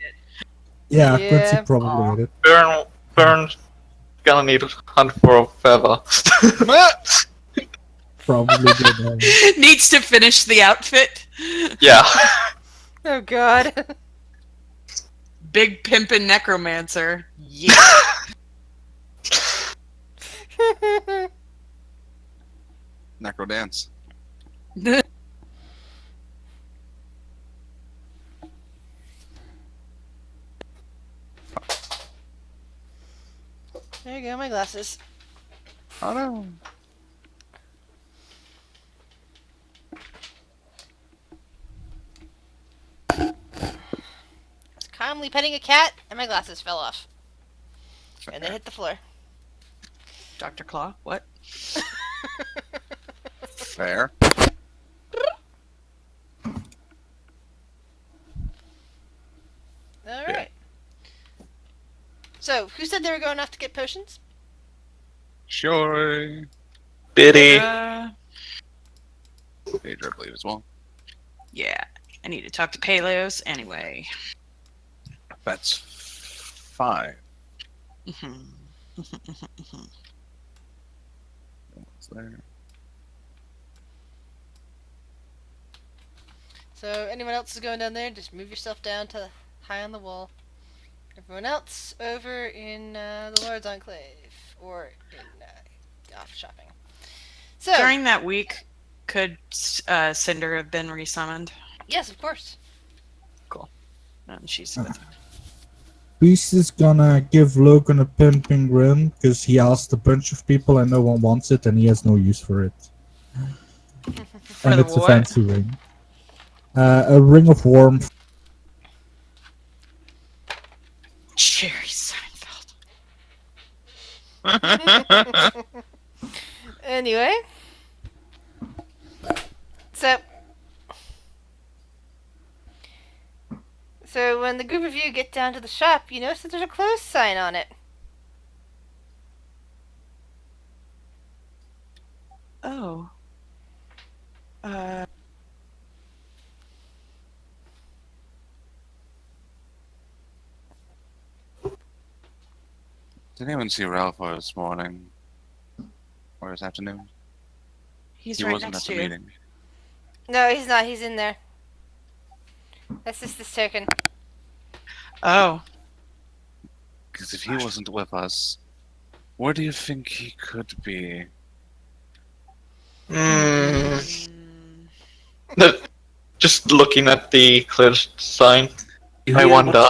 Yeah, Yeah. Quincy probably did it. Burn's gonna need to hunt for a feather. Probably did. Needs to finish the outfit. Yeah. Oh god. Big pimpin' necromancer. Yeah. Necro dance. There you go, my glasses. Oh no. Calmly petting a cat, and my glasses fell off. And they hit the floor. Dr. Claw, what? Fair. Alright. So, who said they were going off to get potions? Sure. Biddy. Phaedra, I believe, as well. Yeah, I need to talk to Paleos anyway. That's 5. Mhm. What's there? So anyone else is going down there, just move yourself down to high on the wall. Everyone else over in the Lord's Enclave or in off shopping. So During that week, could Cinder have been resummoned? yes, of course. She's with her. Beast is gonna give Logan a pimping ring because he asked a bunch of people and no one wants it and he has no use for it. And the it's a what? fancy ring. A ring of warmth. Jerry Seinfeld. Anyway, so when the group of you get down to the shop, you notice that there's a close sign on it. Oh. Did anyone see Ralph this morning? Or this afternoon? He's He right wasn't next at to the you. meeting. No, he's not. He's in there. That's just this token. Oh. Because if he wasn't with us, where do you think he could be? Mm. Just looking at the closed sign, You I hear wonder.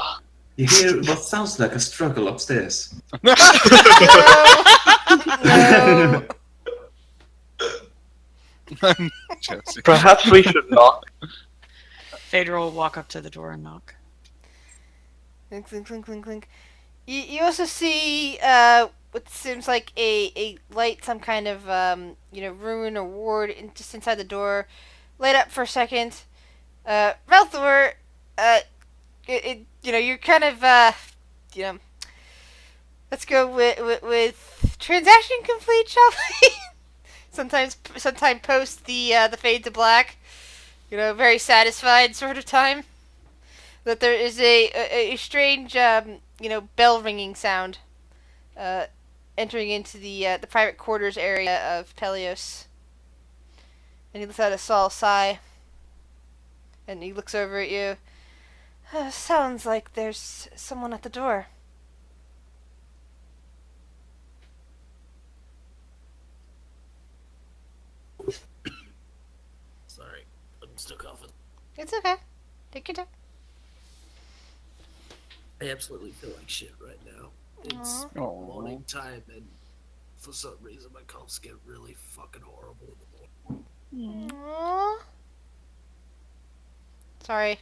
You hear what sounds like a struggle upstairs. No. I'm joking. Perhaps we should not. Phaedra will walk up to the door and knock. Clink, clink, clink, clink, clink. You also see what seems like a light, some kind of room or ward just inside the door, light up for a second. Relthor, you're kind of let's go with transaction complete, shall we? Sometime post the fade to black, very satisfied sort of time. That there is a strange bell ringing sound entering into the private quarters area of Pelios. And he lets out a small sigh. And he looks over at you. Sounds like there's someone at the door. Sorry, I'm still coughing. It's okay. Take your time. I absolutely feel like shit right now. It's Aw. morning time, and for some reason my coughs get really fucking horrible in the morning. Aww. Sorry.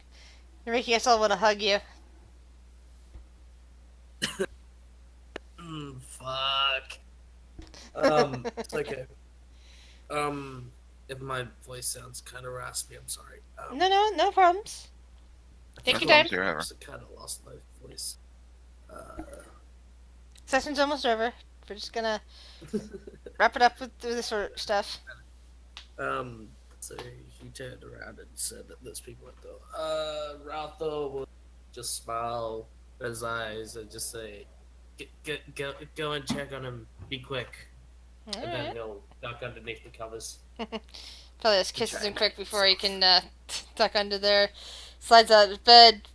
You're making us all want to hug you. Fuck. It's okay. If my voice sounds kind of raspy, I'm sorry. No problems. Take your time. Here, I ever. just kind of lost my voice. Session's almost over. We're just gonna wrap it up with this sort of stuff. So he turned around and said that there's people at the door. Ralph will just smile in his eyes and just say, go and check on him. Be quick. And then Alright. he'll duck underneath the covers. Pelios kisses him quick before he can tuck under there. Slides out of bed,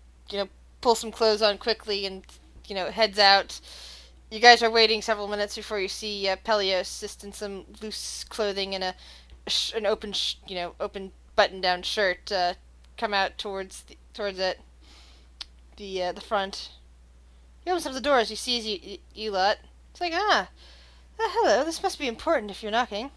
pulls some clothes on quickly and, heads out. You guys are waiting several minutes before you see Pelios just in some loose clothing and an open button-down shirt come out towards it. The front. He opens up the door as he sees you lot. It's like, hello, this must be important if you're knocking.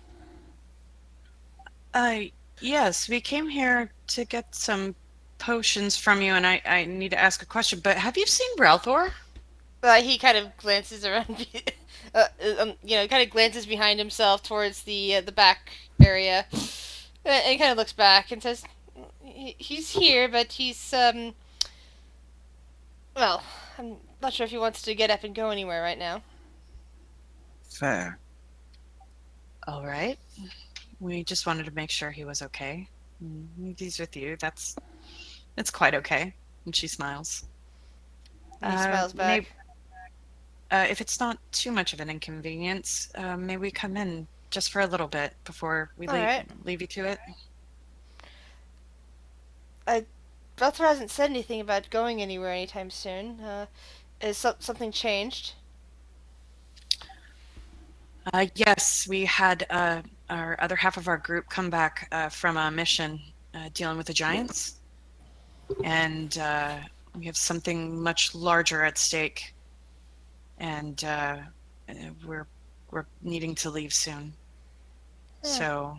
Yes, we came here to get some potions from you, and I need to ask a question, but have you seen Relthor? He kind of glances around, kind of glances behind himself towards the back area, and kind of looks back and says, "He's here, but he's well, I'm not sure if he wants to get up and go anywhere right now." Fair. All right. We just wanted to make sure he was okay. He's with you. That's quite okay. And she smiles. And he smiles back. If it's not too much of an inconvenience, may we come in just for a little bit before we All right. leave you to it? Belter hasn't said anything about going anywhere anytime soon. Is something changed? Yes, we had our other half of our group come back from a mission dealing with the giants. And we have something much larger at stake. And we're needing to leave soon. So,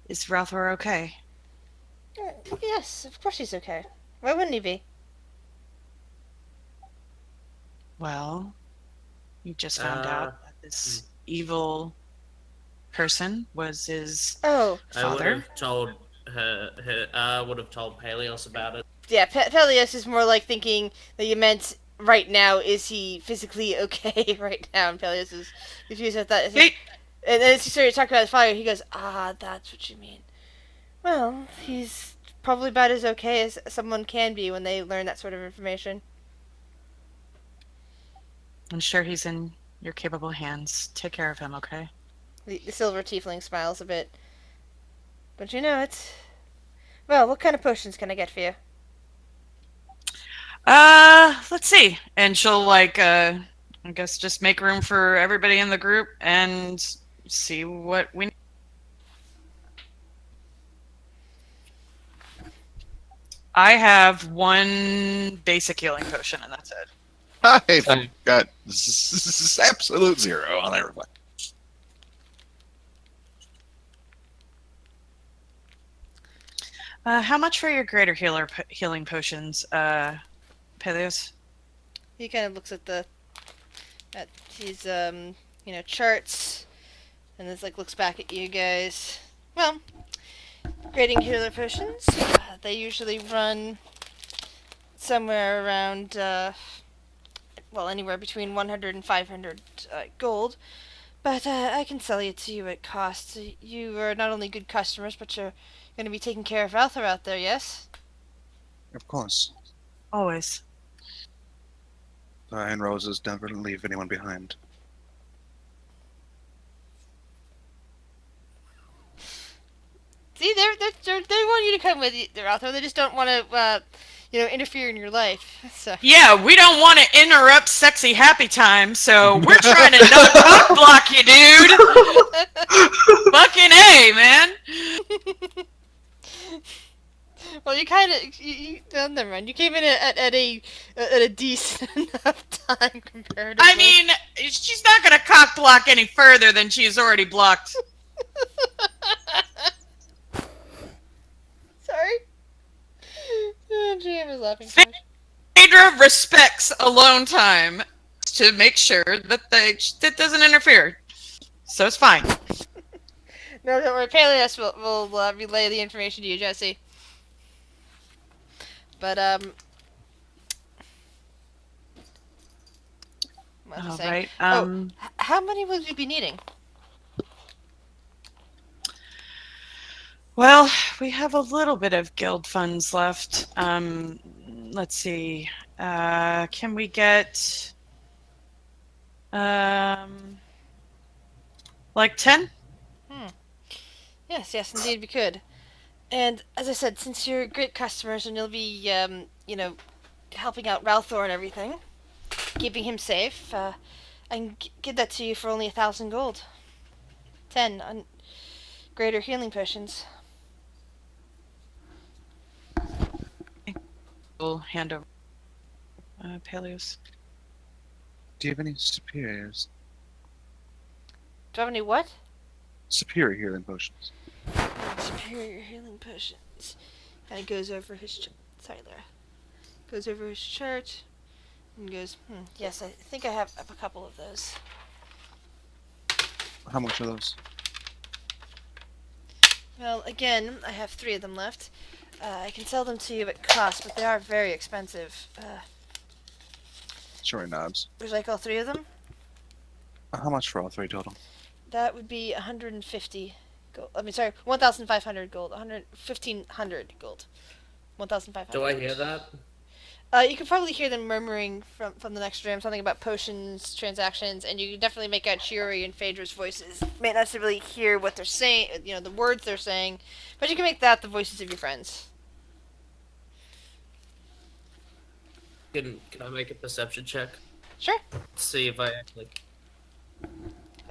is Ralthor okay? Yes, of course he's okay. Why wouldn't he be? Well, you just found out that this evil person was his Oh, I would father. have told her. I would have told Peleos about it. yeah. Peleus is more like thinking that you meant right now. Is he physically okay right now? And Peleus is confused at that. Hey, And then as he started talking about his father, he goes, "Ah, that's what you mean. Well, he's probably about as okay as someone can be when they learn that sort of information." I'm sure he's in your capable hands. Take care of him, okay? The silver tiefling smiles a bit. Don't you know it? Well, what kind of potions can I get for you? Let's see. And she'll I guess just make room for everybody in the group and see what we need. I have one basic healing potion and that's it. I've got absolute 0 on everybody. How much for your greater healing potions, Peleus? He kind of looks at his charts, and then looks back at you guys. Well, grading healer potions, they usually run somewhere around anywhere between 100 and 500 gold. But I can sell it to you at cost. You are not only good customers, but you're going to be taking care of Arthur out there, yes? Of course. Always. And Roses never leave anyone behind. See, they want you to come with you, Arthur. They just don't want to, interfere in your life. So. Yeah, we don't want to interrupt sexy happy time, so we're trying to not cock block you, dude. Fucking A, man. Well, you kind of never mind. You came in at a decent enough time comparatively. I mean, she's not gonna cock block any further than she's already blocked. Sorry. GM is laughing so much. Phaedra respects alone time to make sure that that doesn't interfere, so it's fine. No, don't worry. Peleus will relay the information to you, Jesse. But what was I saying? Right. How many will you be needing? Well, we have a little bit of guild funds left. Let's see. Can we get 10? Yes, indeed we could. And as I said, since you're great customers and you'll be, helping out Ralthor and everything, keeping him safe, I can give that to you for only 1,000 gold. 10 on greater healing potions. We'll hand over Peleus. Do you have any superiors? Do I have any what? Superior healing potions. Superior healing potions. And it goes over his chart. Sorry, Lara. Goes over his chart and goes, yes, I think I have a couple of those. How much are those? Well, again, I have 3 of them left. I can sell them to you at cost, but they are very expensive. Sure, nods. Would you like all 3 of them? How much for all three total? That would be 150 gold. 1,500 gold. 1,500 gold. 1,500. Do I hear that? You could probably hear them murmuring from the next room, something about potions, transactions, and you can definitely make out Shiori and Phaedra's voices. You may not necessarily hear what they're saying, the words they're saying, but you can make that the voices of your friends. Can I make a perception check? Sure. See if I like.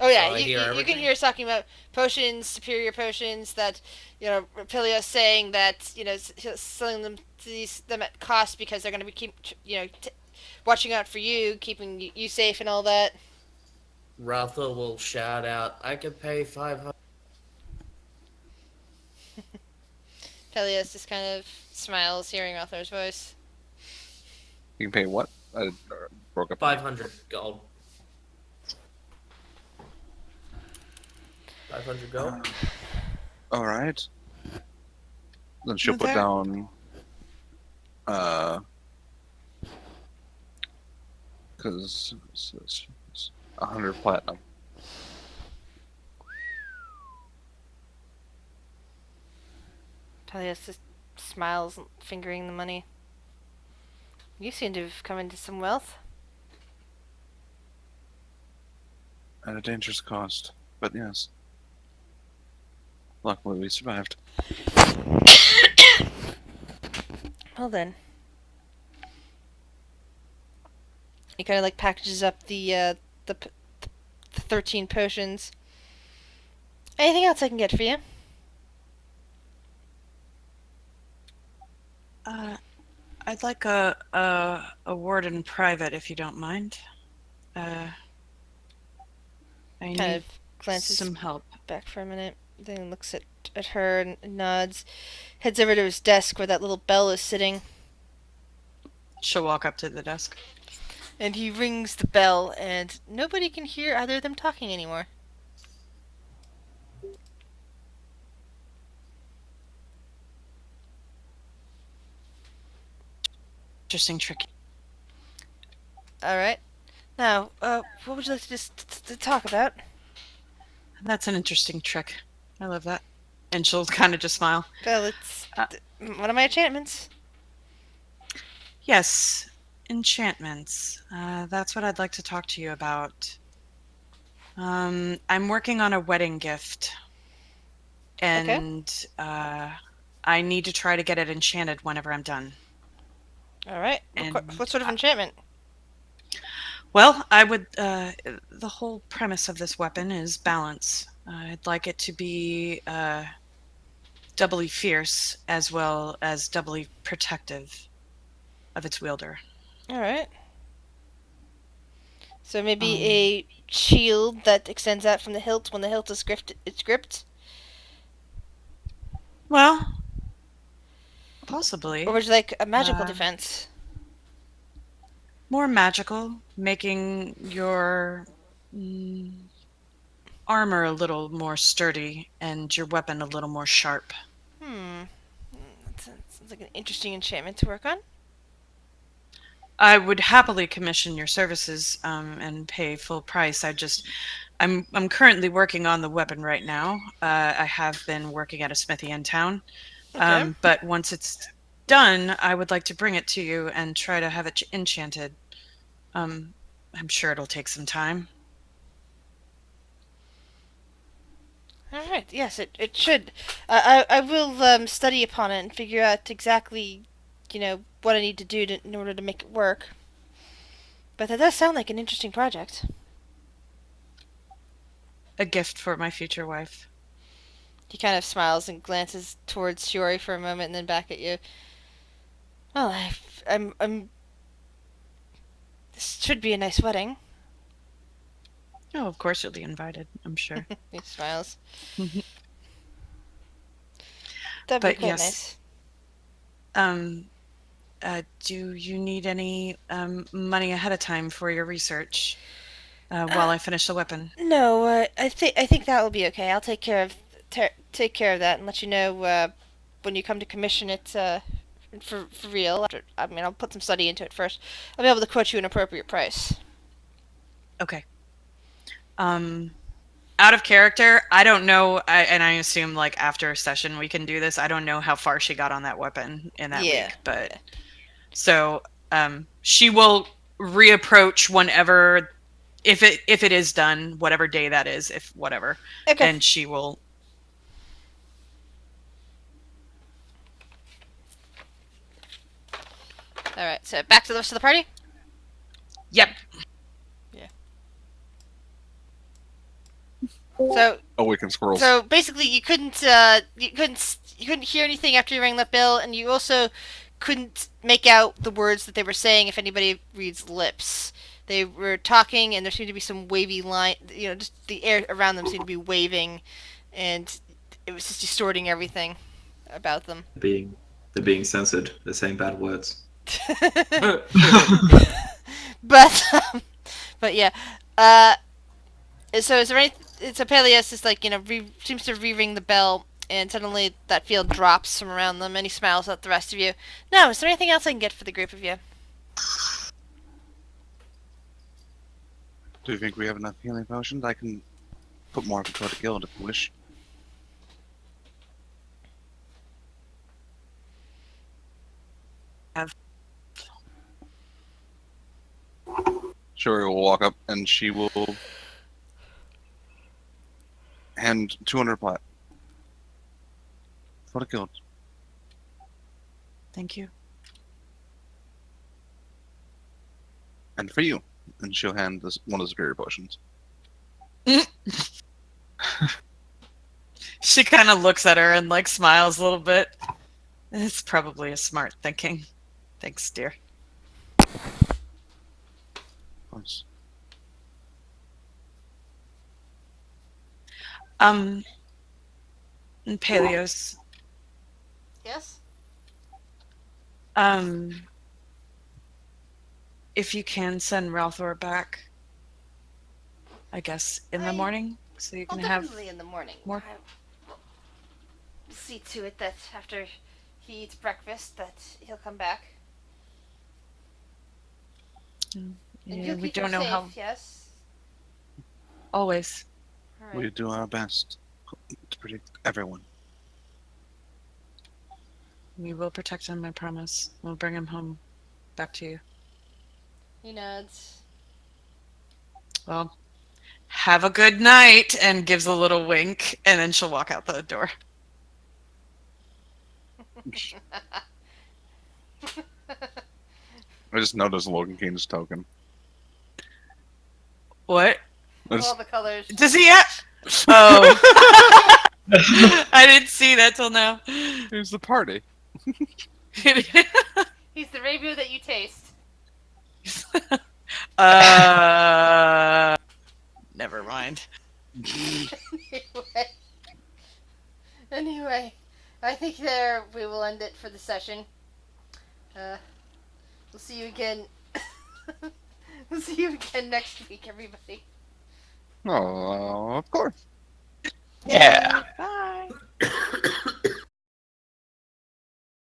Oh yeah, So I hear you can everything? hear us talking about potions, superior potions that Rapilios saying that he's selling them to them at cost because they're going to be watching out for you, keeping you safe and all that. Ratha will shout out, "I could pay 500." Pelias just kind of smiles, hearing Rothar's voice. You can pay what? I broke up. 500 gold. 500 gold. All right. Then she'll Well, put there- down. Because it's 100 platinum. Pelias just smiles, fingering the money. You seem to have come into some wealth. At a dangerous cost, but yes. Luckily, we survived. Well then. He kind of like packages up the 13 potions. Anything else I can get for you? I'd like a word in private, if you don't mind. I Kind need of glances some help. back for a minute, then looks at her and nods. Heads over to his desk where that little bell is sitting, She'll walk up to the desk. and he rings the bell, and nobody can hear either of them talking anymore. Interesting trick. All right. Now, what would you like to to talk about? That's an interesting trick. I love that. And she'll kind of just smile. Well, it's Uh, one of my enchantments. Yes, enchantments. That's what I'd like to talk to you about. I'm working on a wedding gift. And I need to try to get it enchanted whenever I'm done. All right. And What sort of enchantment? Well, I would. The whole premise of this weapon is balance. I'd like it to be doubly fierce as well as doubly protective of its wielder. All right. So maybe a shield that extends out from the hilt when the hilt is gripped. Well, possibly. Or would you like a magical defense? More magical, making your armor a little more sturdy and your weapon a little more sharp. That sounds like an interesting enchantment to work on. I would happily commission your services and pay full price. I'm currently working on the weapon right now. I have been working at a smithy in town. Okay. But once it's done, I would like to bring it to you and try to have it enchanted. I'm sure it'll take some time. All right. Yes, it should. I will study upon it and figure out exactly, what I need to do in order to make it work. But that does sound like an interesting project. A gift for my future wife. He kind of smiles and glances towards Shiori for a moment and then back at you. Well, I'm. This should be a nice wedding. Oh, of course you'll be invited, I'm sure. He smiles. But That'd be quite yes. nice. Do you need any money ahead of time for your research while I finish the weapon? No, I think that will be okay. I'll take care of that and let you know when you come to commission it for real. I'll put some study into it first. I'll be able to quote you an appropriate price. Okay. Out of character, I don't know, and I assume like after a session we can do this. I don't know how far she got on that weapon in that Yeah. week, but so she will reapproach whenever, if it is done, whatever day that is, if whatever, Okay. and she will. All right. So back to the rest of the party. Yep. So Awaken squirrels. So basically, you couldn't hear anything after you rang that bell, and you also couldn't make out the words that they were saying if anybody reads lips. They were talking, and there seemed to be some wavy line. Just the air around them seemed to be waving, and it was just distorting everything about them. They're being censored. They're saying bad words. but but yeah. So is there any? So Peleus is like seems to re-ring the bell, and suddenly that field drops from around them, and he smiles at the rest of you. No, is there anything else I can get for the group of you? Do you think we have enough healing potions? I can put more of it toward the guild if you wish. Sherry will walk up and she will hand 200 plat for the guild. Thank you. And for you. And she'll hand this one of the superior potions. She kind of looks at her and like smiles a little bit. It's probably a smart thinking. Thanks, dear. Of course. And Peleos. Yes. If you can send Ralthor back, I guess in the morning, so you can have definitely in the morning. more. I will see to it that after he eats breakfast, that he'll come back. And Yeah, you'll we keep him don't know safe, how. Yes. Always. All right. We do our best to protect everyone. We will protect him, I promise. We'll bring him home, back to you. He nods. Well, have a good night, and gives a little wink, and then she'll walk out the door. I just noticed Logan King's token. What? All the colors. Does he have? Oh. I didn't see that till now. Here's the party. He's the rainbow that you taste. Never mind. Anyway, I think there we will end it for the session. We'll see you again. We'll see you again next week, everybody. Oh, of course.